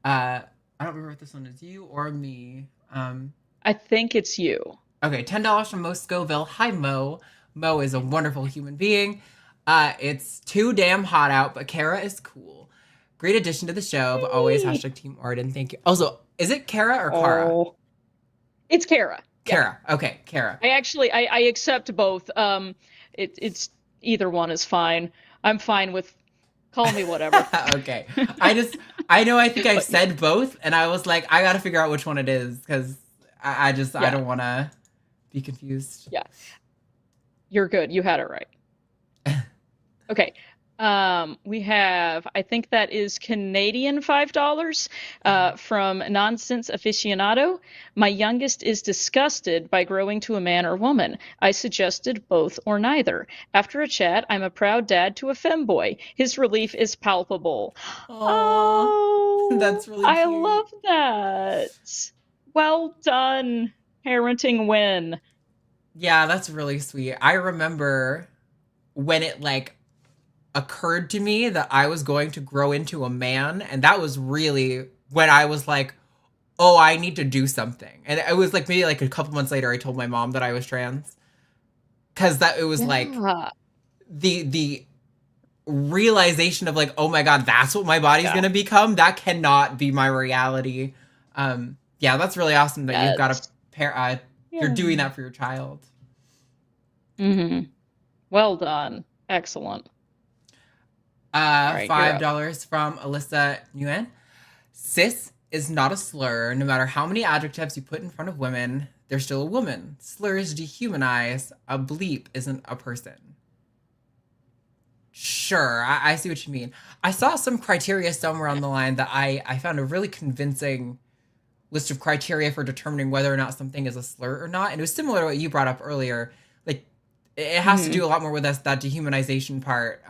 I don't remember if this one is you or me. I think it's you. Okay, $10 from Mo Scoville. Hi, Mo. Mo is a wonderful human being. It's too damn hot out, but Kara is cool. Great addition to the show, but always # Team Arden. Thank you. Also, is it Kara or Kara? Oh, it's Kara. Kara. Yeah. Okay, Kara. I accept both. It's either one is fine. I'm fine with, call me whatever. Okay. I know I think I've said both, and I was like, I gotta figure out which one it is, because I don't want to be confused. Yeah. You're good. You had it right. Okay. We have, I think that is Canadian $5 from Nonsense Aficionado. My youngest is disgusted by growing to a man or woman. I suggested both or neither. After a chat, I'm a proud dad to a femboy. His relief is palpable. Aw, Oh, that's really I cute. love that. Well done. Parenting win. Yeah, that's really sweet. I remember when it like occurred to me that I was going to grow into a man, and that was really when I was like, oh, I need to do something. And it was like maybe like a couple months later I told my mom that I was trans, cuz that it was like Yeah. the realization of like, oh my god, that's what my body's Yeah. going to become. That cannot be my reality. Yeah, that's really awesome that you've got a Yes. pair you're doing that for your child. Mm-hmm. Well done. Excellent. Right, $5 from Alyssa Nguyen. Cis is not a slur. No matter how many adjectives you put in front of women, they're still a woman. Slurs dehumanize. A bleep isn't a person. Sure, I see what you mean. I saw some criteria somewhere on the line that I found a really convincing list of criteria for determining whether or not something is a slur or not. And it was similar to what you brought up earlier. Like, it has to do a lot more with that dehumanization part.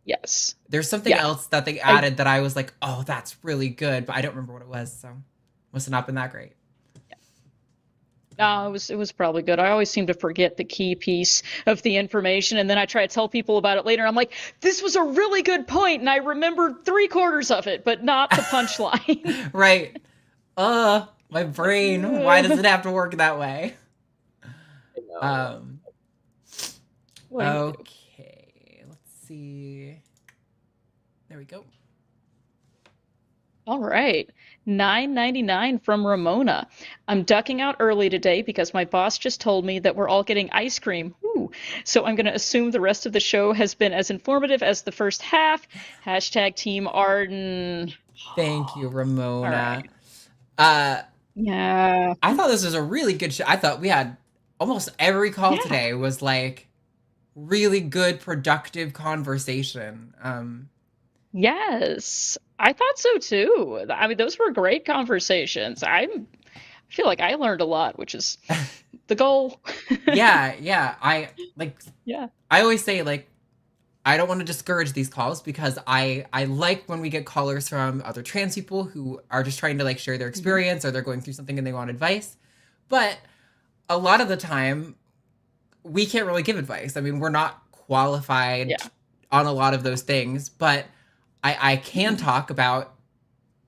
Yes. There's something else that they added that I was like, oh, that's really good, but I don't remember what it was, so must have not been that great. No, it was probably good. I always seem to forget the key piece of the information, and then I try to tell people about it later. I'm like, this was a really good point, and I remembered 3/4 of it, but not the punchline. Right. My brain. Why does it have to work that way? Okay, let's see. There we go. All right. $9.99 from Ramona. I'm ducking out early today because my boss just told me that we're all getting ice cream. Ooh. So I'm going to assume the rest of the show has been as informative as the first half. Hashtag Team Arden. Thank you, Ramona. Yeah. I thought this was a really good show. I thought we had almost every call today was like really good, productive conversation. Yes, I thought so too. I mean, those were great conversations. I feel like I learned a lot, which is the goal. Yeah. I like. Yeah. I always say like, I don't want to discourage these calls because I like when we get callers from other trans people who are just trying to like share their experience or they're going through something and they want advice. But a lot of the time, we can't really give advice. I mean, we're not qualified on a lot of those things, but I can talk about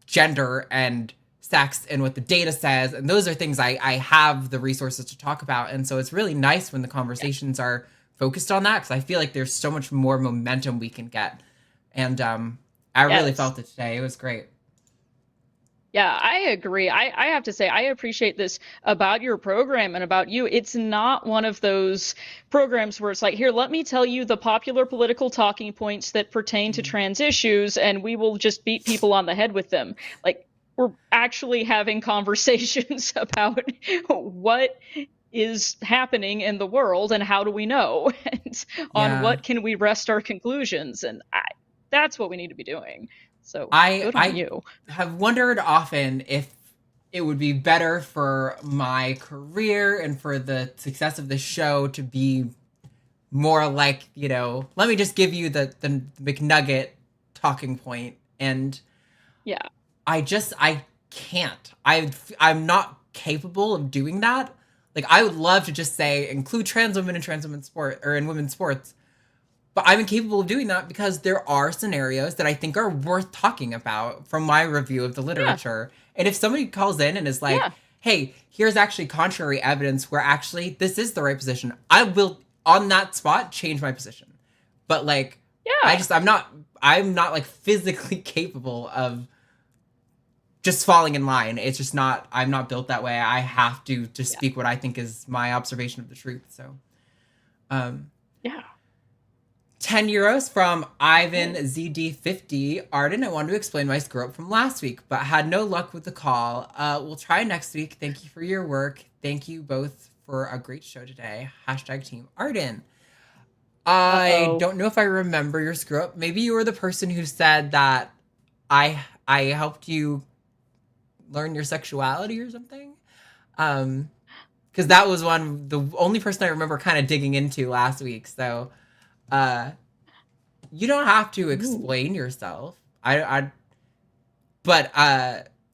gender and sex and what the data says. And those are things I have the resources to talk about. And so it's really nice when the conversations are focused on that because I feel like there's so much more momentum we can get. And I really felt it today. It was great. Yeah, I agree. I have to say, I appreciate this about your program and about you. It's not one of those programs where it's like, here, let me tell you the popular political talking points that pertain to trans issues, and we will just beat people on the head with them. Like, we're actually having conversations about what is happening in the world and how do we know, and on what can we rest our conclusions. And that's what we need to be doing. So good on you. Have wondered often if it would be better for my career and for the success of the show to be more like, you know, let me just give you the McNugget talking point. And I can't. I'm not capable of doing that. Like, I would love to just say include trans women in trans women's sport or in women's sports. But I'm incapable of doing that because there are scenarios that I think are worth talking about from my review of the literature. And if somebody calls in and is like, hey, here's actually contrary evidence where actually this is the right position, I will, on that spot, change my position. But like, I'm not like physically capable of just falling in line. It's just not, I'm not built that way. I have to just speak what I think is my observation of the truth. So, 10 euros from Ivan ZD50. Arden, I wanted to explain my screw up from last week, but had no luck with the call. We'll try next week. Thank you for your work. Thank you both for a great show today. Hashtag Team Arden. I Uh-oh. don't know if I remember your screw up. Maybe you were the person who said that I helped you learn your sexuality or something. Because that was the only person I remember kind of digging into last week. So, you don't have to explain yourself. But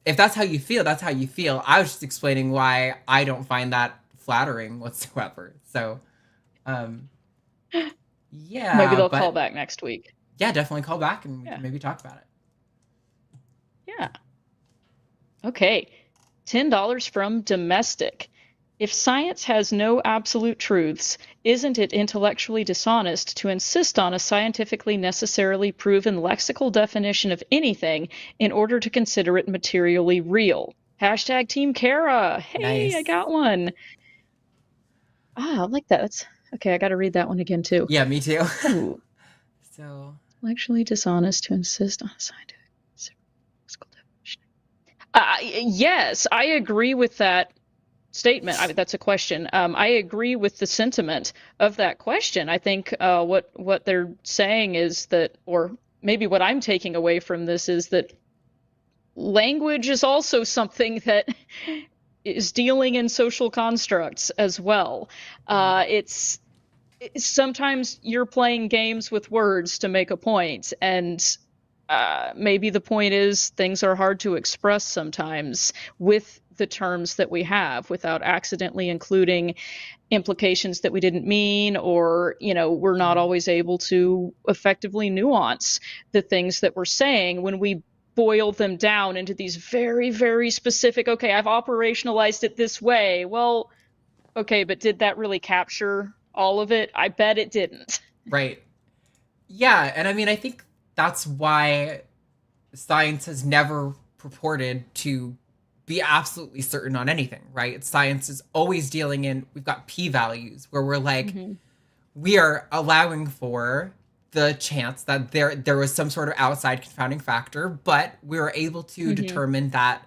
if that's how you feel, that's how you feel. I was just explaining why I don't find that flattering whatsoever. So, yeah. Maybe they'll call back next week. Yeah, definitely call back and we can maybe talk about it. Yeah. Okay. $10 from Domestic. If science has no absolute truths, isn't it intellectually dishonest to insist on a scientifically necessarily proven lexical definition of anything in order to consider it materially real? Hashtag Team Kara. Hey, Nice. I got one. I like that. That's okay. I got to read that one again too. Yeah, me too. Ooh. So Intellectually dishonest to insist on a scientific lexical definition. Yes, I agree with that statement. I mean, that's a question. I agree with the sentiment of that question. I think what they're saying is that, or maybe what I'm taking away from this is that language is also something that is dealing in social constructs as well. It's sometimes you're playing games with words to make a point, and maybe the point is things are hard to express sometimes with the terms that we have without accidentally including implications that we didn't mean, or we're not always able to effectively nuance the things that we're saying when we boil them down into these very, very specific, okay, I've operationalized it this way. Well, okay, but did that really capture all of it? I bet it didn't. Right. Yeah, and I mean, I think that's why science has never purported to be absolutely certain on anything, right? Science is always dealing in, we've got p-values where we're like, we are allowing for the chance that there was some sort of outside confounding factor, but we were able to determine that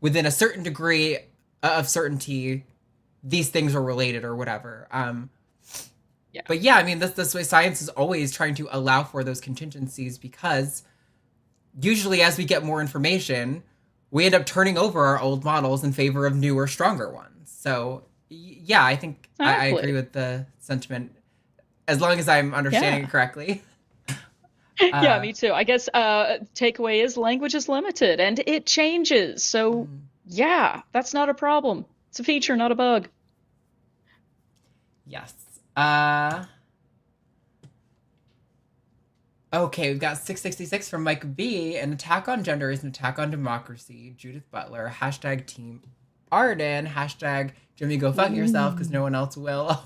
within a certain degree of certainty, these things are related or whatever. But yeah, I mean, this way science is always trying to allow for those contingencies, because usually as we get more information, we end up turning over our old models in favor of newer, stronger ones. So yeah, I think I agree with the sentiment, as long as I'm understanding it correctly. Yeah, me too. I guess takeaway is language is limited and it changes. So yeah, that's not a problem. It's a feature, not a bug. Yes. Okay, we've got 666 from Mike B. An attack on gender is an attack on democracy. Judith Butler. Hashtag Team Arden. Hashtag Jimmy, go fuck yourself because no one else will.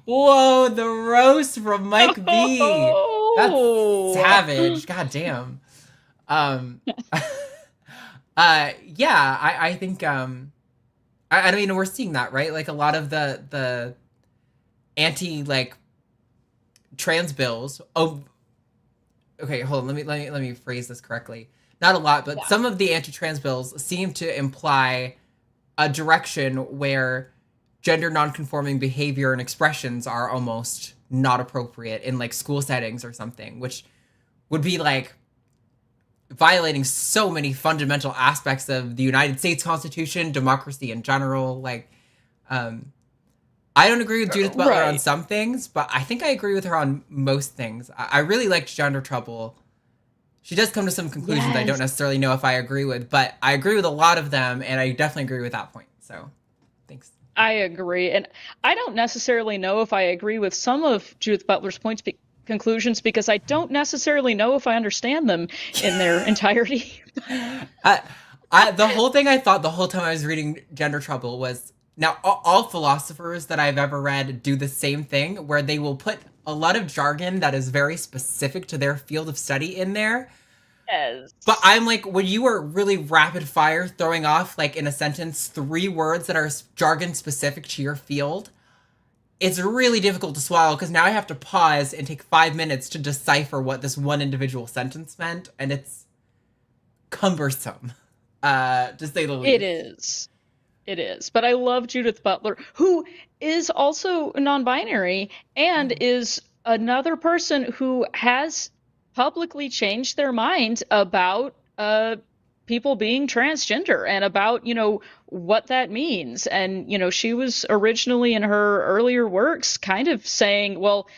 Whoa, the roast from Mike B. That's savage. God damn. Yeah, I think I mean, we're seeing that, right? Like a lot of the anti trans bills. Oh, okay, hold on. Let me phrase this correctly. Not a lot, but some of the anti-trans bills seem to imply a direction where gender non-conforming behavior and expressions are almost not appropriate in school settings or something, which would be violating so many fundamental aspects of the United States Constitution, democracy in general. I don't agree with Judith Butler on some things, but I think I agree with her on most things. I really liked Gender Trouble. She does come to some conclusions I don't necessarily know if I agree with, but I agree with a lot of them, and I definitely agree with that point. So, thanks. I agree. And I don't necessarily know if I agree with some of Judith Butler's conclusions, because I don't necessarily know if I understand them in their entirety. The whole thing I thought the whole time I was reading Gender Trouble was, now all philosophers that I've ever read do the same thing, where they will put a lot of jargon that is very specific to their field of study in there. Yes. But I'm when you are really rapid fire throwing off, in a sentence, 3 words that are jargon specific to your field, it's really difficult to swallow, because now I have to pause and take 5 minutes to decipher what this one individual sentence meant, and it's cumbersome, to say the least. It is. It is. But I love Judith Butler, who is also non-binary and is another person who has publicly changed their mind about people being transgender and about, what that means. And, she was originally in her earlier works kind of saying, well,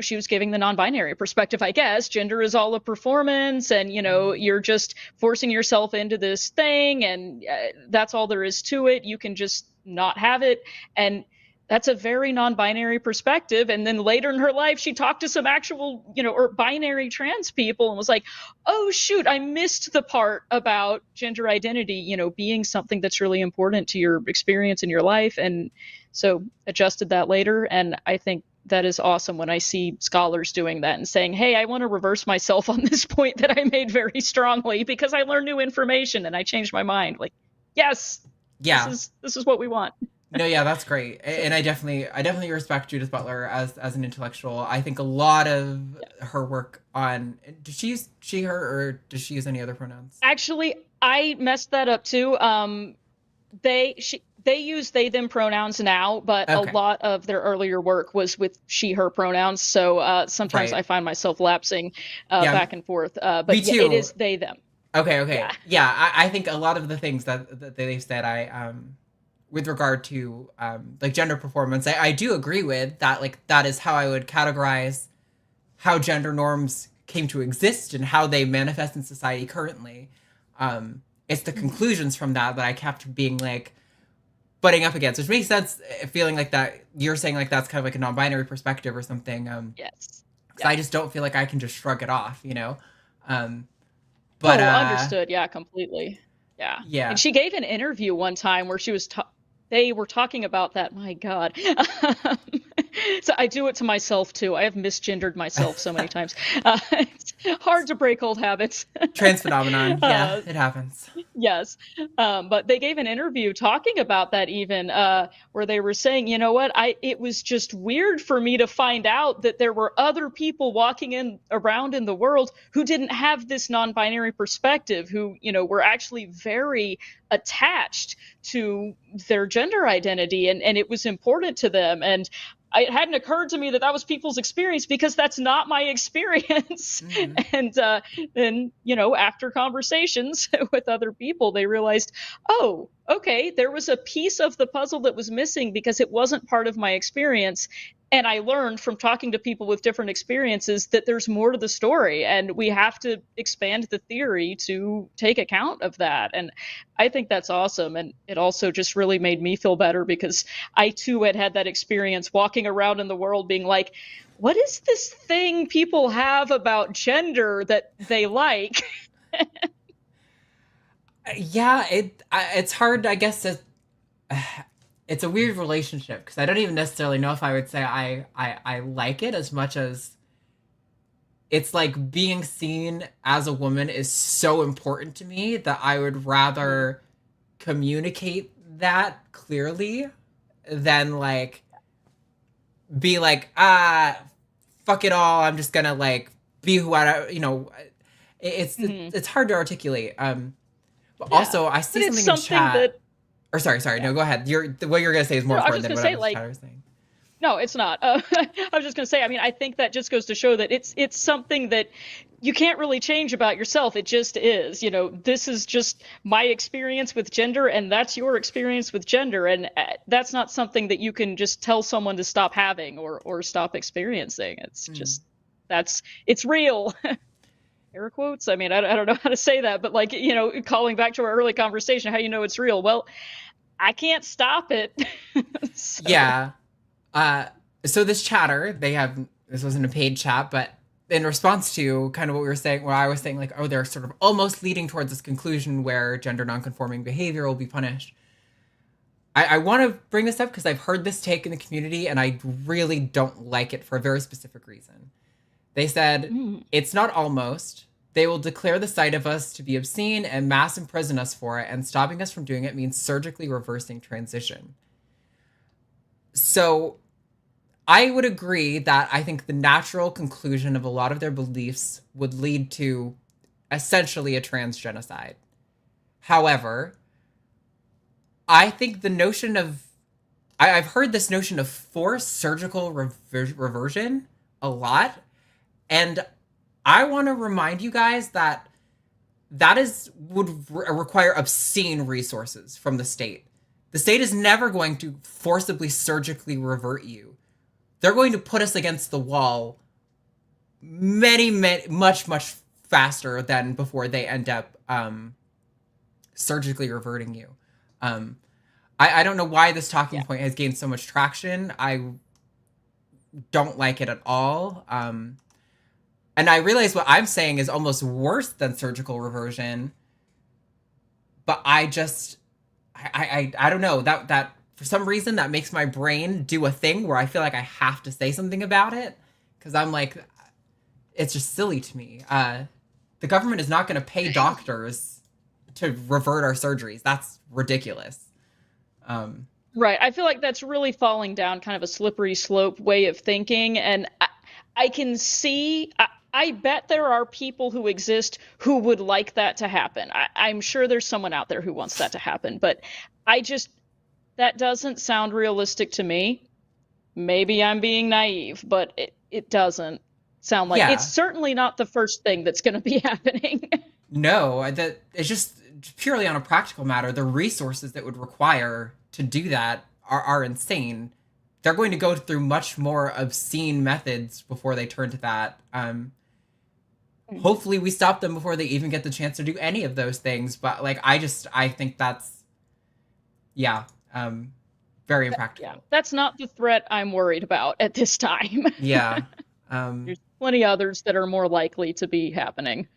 she was giving the non-binary perspective, I guess. Gender is all a performance, and you're just forcing yourself into this thing, and that's all there is to it. You can just not have it, and that's a very non-binary perspective. And then later in her life, she talked to some actual, or binary trans people, and was like, "Oh shoot, I missed the part about gender identity, being something that's really important to your experience in your life," and so adjusted that later. And I think that is awesome when I see scholars doing that and saying, hey, I want to reverse myself on this point that I made very strongly because I learned new information and I changed my mind. Like, yes, Yeah. this is what we want. No, yeah, that's great. And I definitely respect Judith Butler as an intellectual. I think a lot of her work on, does she use she, her, or does she use any other pronouns? Actually, I messed that up too. They use they them pronouns now, but Okay. a lot of their earlier work was with she her pronouns. So sometimes Right. I find myself lapsing back and forth. But Me too. it is they them. Okay. Yeah, I think a lot of the things that they've said, with regard to like gender performance, I do agree with that. Like, that is how I would categorize how gender norms came to exist and how they manifest in society currently. It's the conclusions from that I kept being like butting up against, which makes sense, feeling like that you're saying like that's kind of like a non-binary perspective or something. Yes. Because I just don't feel like I can just shrug it off, But understood. Yeah, completely. Yeah. Yeah. And she gave an interview one time where she was they were talking about that. My God. So I do it to myself too. I have misgendered myself so many times. It's hard to break old habits. Trans phenomenon. Yeah, it happens. Yes. But they gave an interview talking about that even, where they were saying, you know what, it was just weird for me to find out that there were other people walking around in the world who didn't have this non-binary perspective, who, were actually very attached to their gender identity, and it was important to them. And it hadn't occurred to me that was people's experience, because that's not my experience. And then, after conversations with other people, they realized, oh, okay, there was a piece of the puzzle that was missing because it wasn't part of my experience. And I learned from talking to people with different experiences that there's more to the story, and we have to expand the theory to take account of that. And I think that's awesome. And it also just really made me feel better, because I too had that experience walking around in the world being like, what is this thing people have about gender that they like? Yeah, it's hard, I guess. It's a weird relationship, because I don't even necessarily know if I would say I like it as much as it's like being seen as a woman is so important to me that I would rather communicate that clearly than like be like, fuck it all, I'm just gonna like be who it's hard to articulate. But also I see something in chat. Or sorry, no, go ahead. What you're gonna say is more important than what I was saying. No, it's not. I was just going to say, I mean, I think that just goes to show that it's something that you can't really change about yourself. It just is. This is just my experience with gender, and that's your experience with gender. And that's not something that you can just tell someone to stop having or stop experiencing. It's just, it's real. Air quotes. I mean, I don't know how to say that, but like, calling back to our early conversation, how it's real. Well, I can't stop it. So. Yeah. So this chatter, this wasn't a paid chat, but in response to kind of what we were saying, where I was saying like, oh, they're sort of almost leading towards this conclusion where gender nonconforming behavior will be punished. I want to bring this up because I've heard this take in the community, and I really don't like it for a very specific reason. They said, it's not almost. They will declare the sight of us to be obscene and mass imprison us for it, and stopping us from doing it means surgically reversing transition. So I would agree that I think the natural conclusion of a lot of their beliefs would lead to essentially a trans genocide. However, I think the notion of I've heard this notion of forced surgical reversion a lot, and I want to remind you guys that would require obscene resources from the state. The state is never going to forcibly surgically revert you. They're going to put us against the wall much faster than before they end up surgically reverting you. I don't know why this talking point has gained so much traction. I don't like it at all. And I realize what I'm saying is almost worse than surgical reversion. But I don't know, that for some reason that makes my brain do a thing where I feel like I have to say something about it, because I'm like, it's just silly to me. The government is not going to pay doctors to revert our surgeries. That's ridiculous. Right. I feel like that's really falling down kind of a slippery slope way of thinking. And I can see, I bet there are people who exist who would like that to happen. I'm sure there's someone out there who wants that to happen, but that doesn't sound realistic to me. Maybe I'm being naive, but it doesn't sound like it's certainly not the first thing that's going to be happening. No, that it's just purely on a practical matter. The resources that would require to do that are insane. They're going to go through much more obscene methods before they turn to that. Hopefully we stop them before they even get the chance to do any of those things. But like, I think that's, very impractical. Yeah, that's not the threat I'm worried about at this time. Yeah. There's plenty others that are more likely to be happening.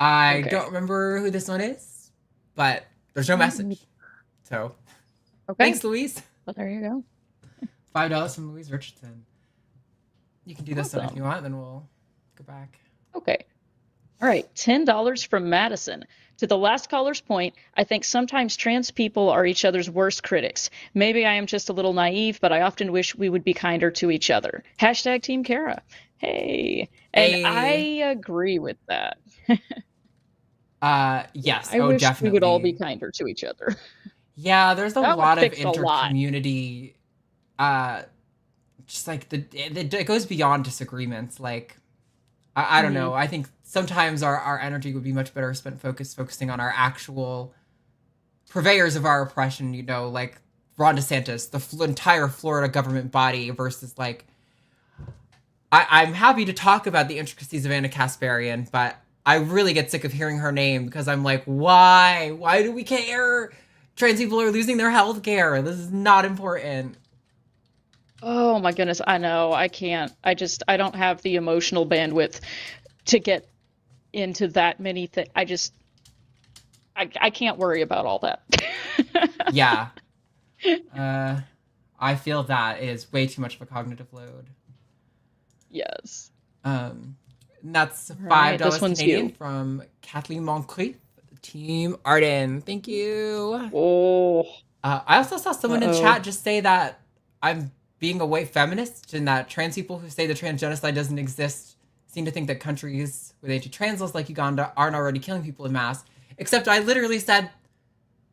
I don't remember who this one is, but there's no message. So, thanks, Louise. Well, there you go. $5 from Louise Richardson. You can do this one if you want, then we'll go back. Okay. All right, $10 from Madison. To the last caller's point, I think sometimes trans people are each other's worst critics. Maybe I am just a little naive, but I often wish we would be kinder to each other. # Team Kara. Hey. And I agree with that. Yes. I wish definitely. we would all be kinder to each other. Yeah, there's a That lot would of fix a lot. inter-community, just like it goes beyond disagreements. Like, I don't know. I think sometimes our energy would be much better spent focusing on our actual purveyors of our oppression, you know, like Ron DeSantis, the entire Florida government body versus like, I'm happy to talk about the intricacies of Anna Kasparian, but I really get sick of hearing her name because I'm like, why? Why do we care? Trans people are losing their health care. This is not important. Oh my goodness, I know. I can't. I don't have the emotional bandwidth to get into that many things. I can't worry about all that. Yeah. I feel that is way too much of a cognitive load. Yes. And that's $5 Right, this one's Canadian you. from Katy Montgomerie, Team Arden. Thank you. Oh. I also saw someone in chat just say that I'm being a white feminist and that trans people who say the trans genocide doesn't exist seem to think that countries with anti-trans laws like Uganda aren't already killing people in mass. Except I literally said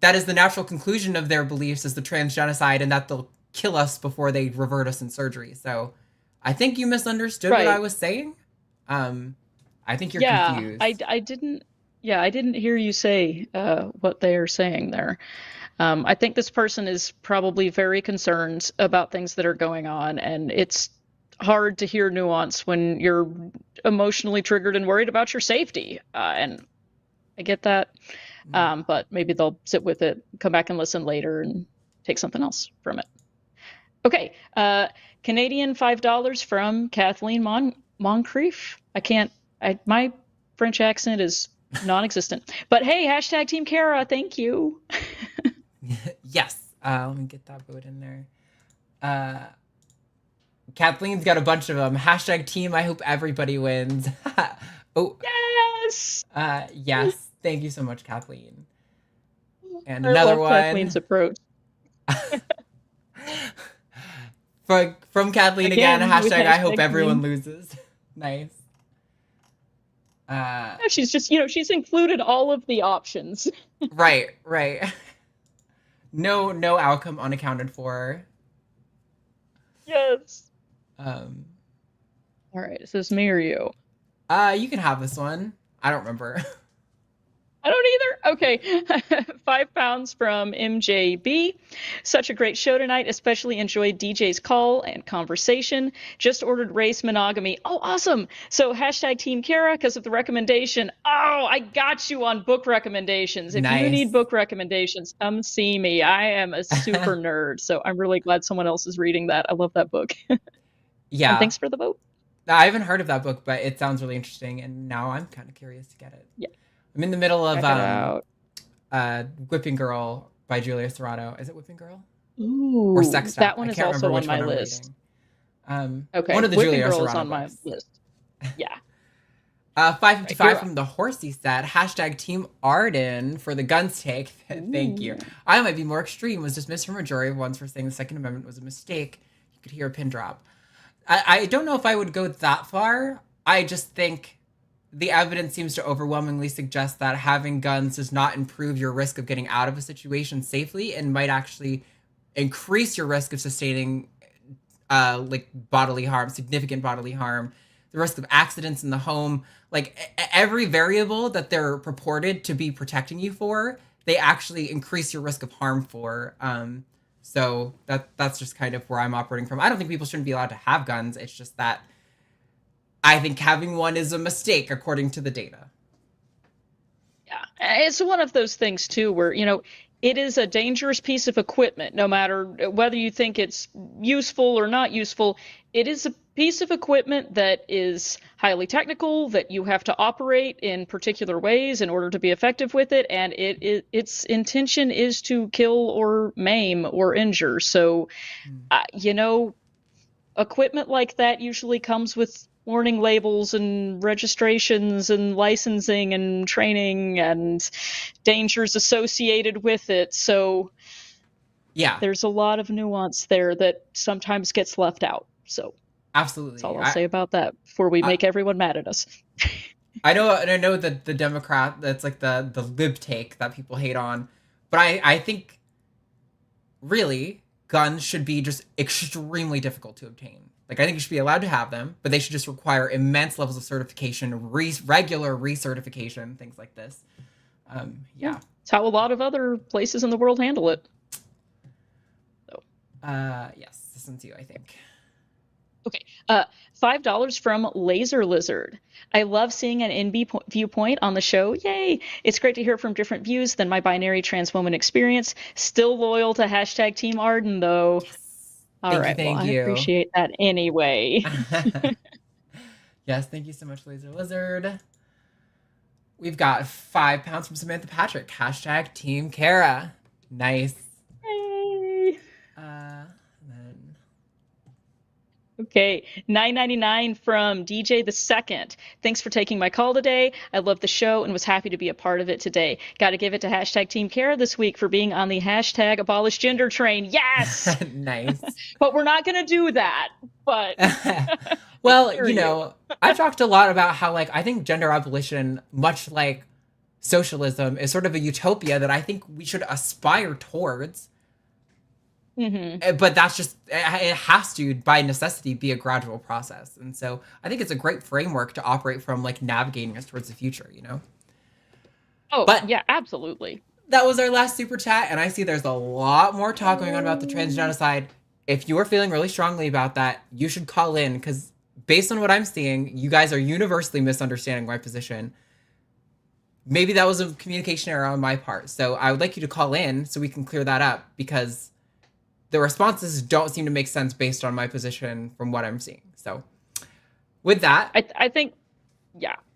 that is the natural conclusion of their beliefs is the trans genocide and that they'll kill us before they revert us in surgery. So I think you misunderstood what I was saying. I think you're confused. I didn't hear you say what they are saying there. I think this person is probably very concerned about things that are going on, and it's hard to hear nuance when you're emotionally triggered and worried about your safety. And I get that, but maybe they'll sit with it, come back and listen later, and take something else from it. Okay, Canadian $5 from Kathleen Moncrief. My French accent is non-existent. But hey, # Team Kara, thank you. Yes. Let me get that vote in there. Kathleen's got a bunch of them. # team, I hope everybody wins. Oh. Yes! Yes. Thank you so much, Kathleen. And I another love one. Kathleen's approach. From Kathleen again, with # I hope # everyone team. loses. Nice. She's just, she's included all of the options. Right. No outcome unaccounted for. Yes. Um, All right, is this me or you? you can have this one. I don't remember. I don't either. Okay. 5 pounds from MJB. Such a great show tonight. Especially enjoyed DJ's call and conversation. Just ordered race monogamy. Oh, awesome. So hashtag Team Kara because of the recommendation. Oh, I got you on book recommendations. If you need Nice. book recommendations, come see me. I am a super nerd. So I'm really glad someone else is reading that. I love that book. And Yeah. thanks for the vote. I haven't heard of that book, but it sounds really interesting, and now I'm kind of curious to get it. Yeah. I'm in the middle of Check it out. Whipping Girl by Julia Serrato. Is it Whipping Girl? Ooh, Or Sex that Step? one I is can't also remember on which my one I'm list. reading. Okay, One of the Whipping Julia Girl is Serrato on my books. list. Yeah. 555 Right, from the Horsey set. Hashtag Team Arden for the guns take. Thank you. Ooh. I might be more extreme. Was dismissed from a jury once for saying the Second Amendment was a mistake. You could hear a pin drop. I don't know if I would go that far. I just think the evidence seems to overwhelmingly suggest that having guns does not improve your risk of getting out of a situation safely and might actually increase your risk of sustaining like bodily harm, significant bodily harm, the risk of accidents in the home, like every variable that they're purported to be protecting you for, they actually increase your risk of harm for. So that's just kind of where I'm operating from. I don't think people shouldn't be allowed to have guns. It's just that I think having one is a mistake according to the data. Yeah, it's one of those things too where, it is a dangerous piece of equipment, no matter whether you think it's useful or not useful. It is a piece of equipment that is highly technical, that you have to operate in particular ways in order to be effective with it, and its intention is to kill or maim or injure. So, equipment like that usually comes with warning labels and registrations and licensing and training and dangers associated with it. So Yeah, there's a lot of nuance there that sometimes gets left out. So that's absolutely. all I'll say about that before we make everyone mad at us. I know that the Democrat, that's like the lib take that people hate on, but I think really guns should be just extremely difficult to obtain. Like I think you should be allowed to have them, but they should just require immense levels of certification, regular recertification, things like this. Yeah. It's how a lot of other places in the world handle it. So. Yes, this one's you, I think. Okay. $5 from Laser Lizard. I love seeing an NB viewpoint on the show. Yay! It's great to hear from different views than my binary trans woman experience. Still loyal to hashtag Team Arden, though. Yes. All right. Well, I appreciate that anyway. Yes, thank you so much, Laser Lizard. We've got 5 pounds from Samantha Patrick. Hashtag Team Kara. Nice. Hey. Then... Okay, $9.99 from DJ the Second. Thanks for taking my call today. I love the show and was happy to be a part of it today. Got to give it to hashtag Team Kara this week for being on the hashtag Abolish Gender train. Yes. Nice. But we're not going to do that. But well, I've talked a lot about how I think gender abolition, much like socialism, is sort of a utopia that I think we should aspire towards. Mm-hmm. But that's just, it has to, by necessity, be a gradual process. And so I think it's a great framework to operate from, navigating us towards the future, Oh, but yeah, absolutely. That was our last super chat, and I see there's a lot more talk going on about the trans genocide. If you are feeling really strongly about that, you should call in, because based on what I'm seeing, you guys are universally misunderstanding my position. Maybe that was a communication error on my part. So I would like you to call in so we can clear that up, because the responses don't seem to make sense based on my position from what I'm seeing. So with that, I think,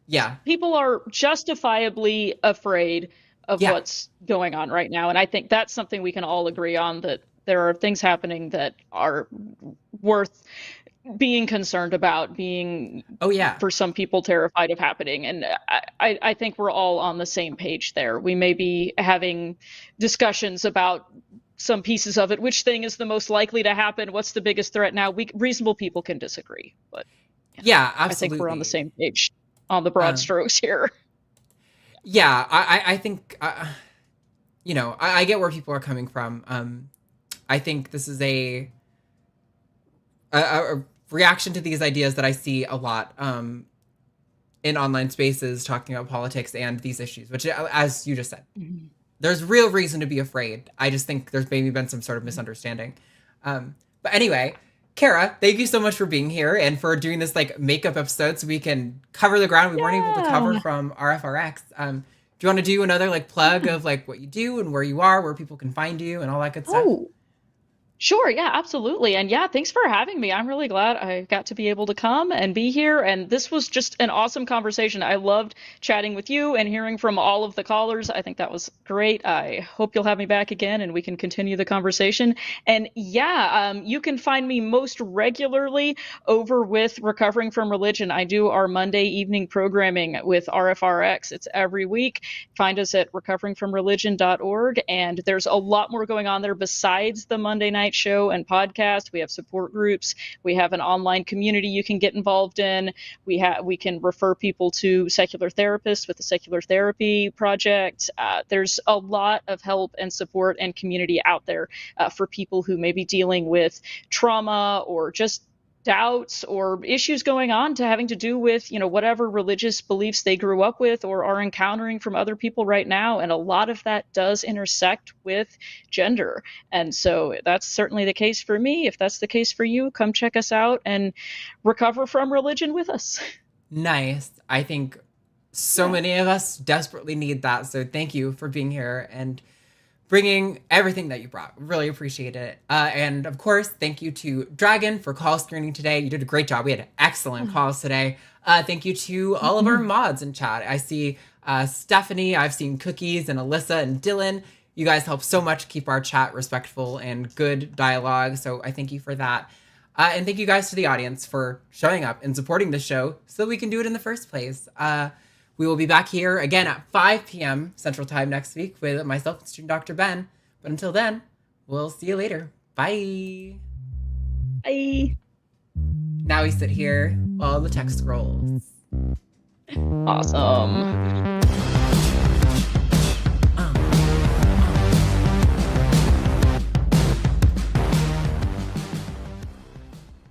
yeah, people are justifiably afraid of what's going on right now. And I think that's something we can all agree on, that there are things happening that are worth being concerned about, being, for some people, terrified of happening. And I think we're all on the same page there. We may be having discussions about some pieces of it. Which thing is the most likely to happen? What's the biggest threat now? Reasonable people can disagree, but yeah, absolutely. I think we're on the same page on the broad strokes here. Yeah, I think I get where people are coming from. I think this is a reaction to these ideas that I see a lot in online spaces talking about politics and these issues, which, as you just said, there's real reason to be afraid. I just think there's maybe been some sort of misunderstanding. But anyway, Kara, thank you so much for being here and for doing this like makeup episode so we can cover the ground we weren't able to cover from RFRX. Do you want to do another like plug of like what you do and where you are, where people can find you and all that good stuff? Sure. Yeah, absolutely. And yeah, thanks for having me. I'm really glad I got to be able to come and be here. And this was just an awesome conversation. I loved chatting with you and hearing from all of the callers. I think that was great. I hope you'll have me back again and we can continue the conversation. And yeah, you can find me most regularly over with Recovering from Religion. I do our Monday evening programming with RFRX. It's every week. Find us at recoveringfromreligion.org. And there's a lot more going on there besides the Monday night show and podcast. We have support groups. We have an online community you can get involved in. We can refer people to secular therapists with the Secular Therapy Project. There's a lot of help and support and community out there for people who may be dealing with trauma or just doubts or issues going on to having to do with, whatever religious beliefs they grew up with or are encountering from other people right now. And a lot of that does intersect with gender. And so that's certainly the case for me. If that's the case for you, come check us out and recover from religion with us. Nice. I think so many of us desperately need that. So thank you for being here and bringing everything that you brought. Really appreciate it. And of course, thank you to Dragon for call screening today. You did a great job. We had excellent calls today. Thank you to all of our mods in chat. I see Stephanie, I've seen Cookies and Alyssa and Dylan. You guys help so much keep our chat respectful and good dialogue. So I thank you for that. And thank you guys to the audience for showing up and supporting the show so we can do it in the first place. We will be back here again at 5 p.m. Central Time next week with myself and student Dr. Ben. But until then, we'll see you later. Bye. Bye. Now we sit here while the text scrolls. Awesome.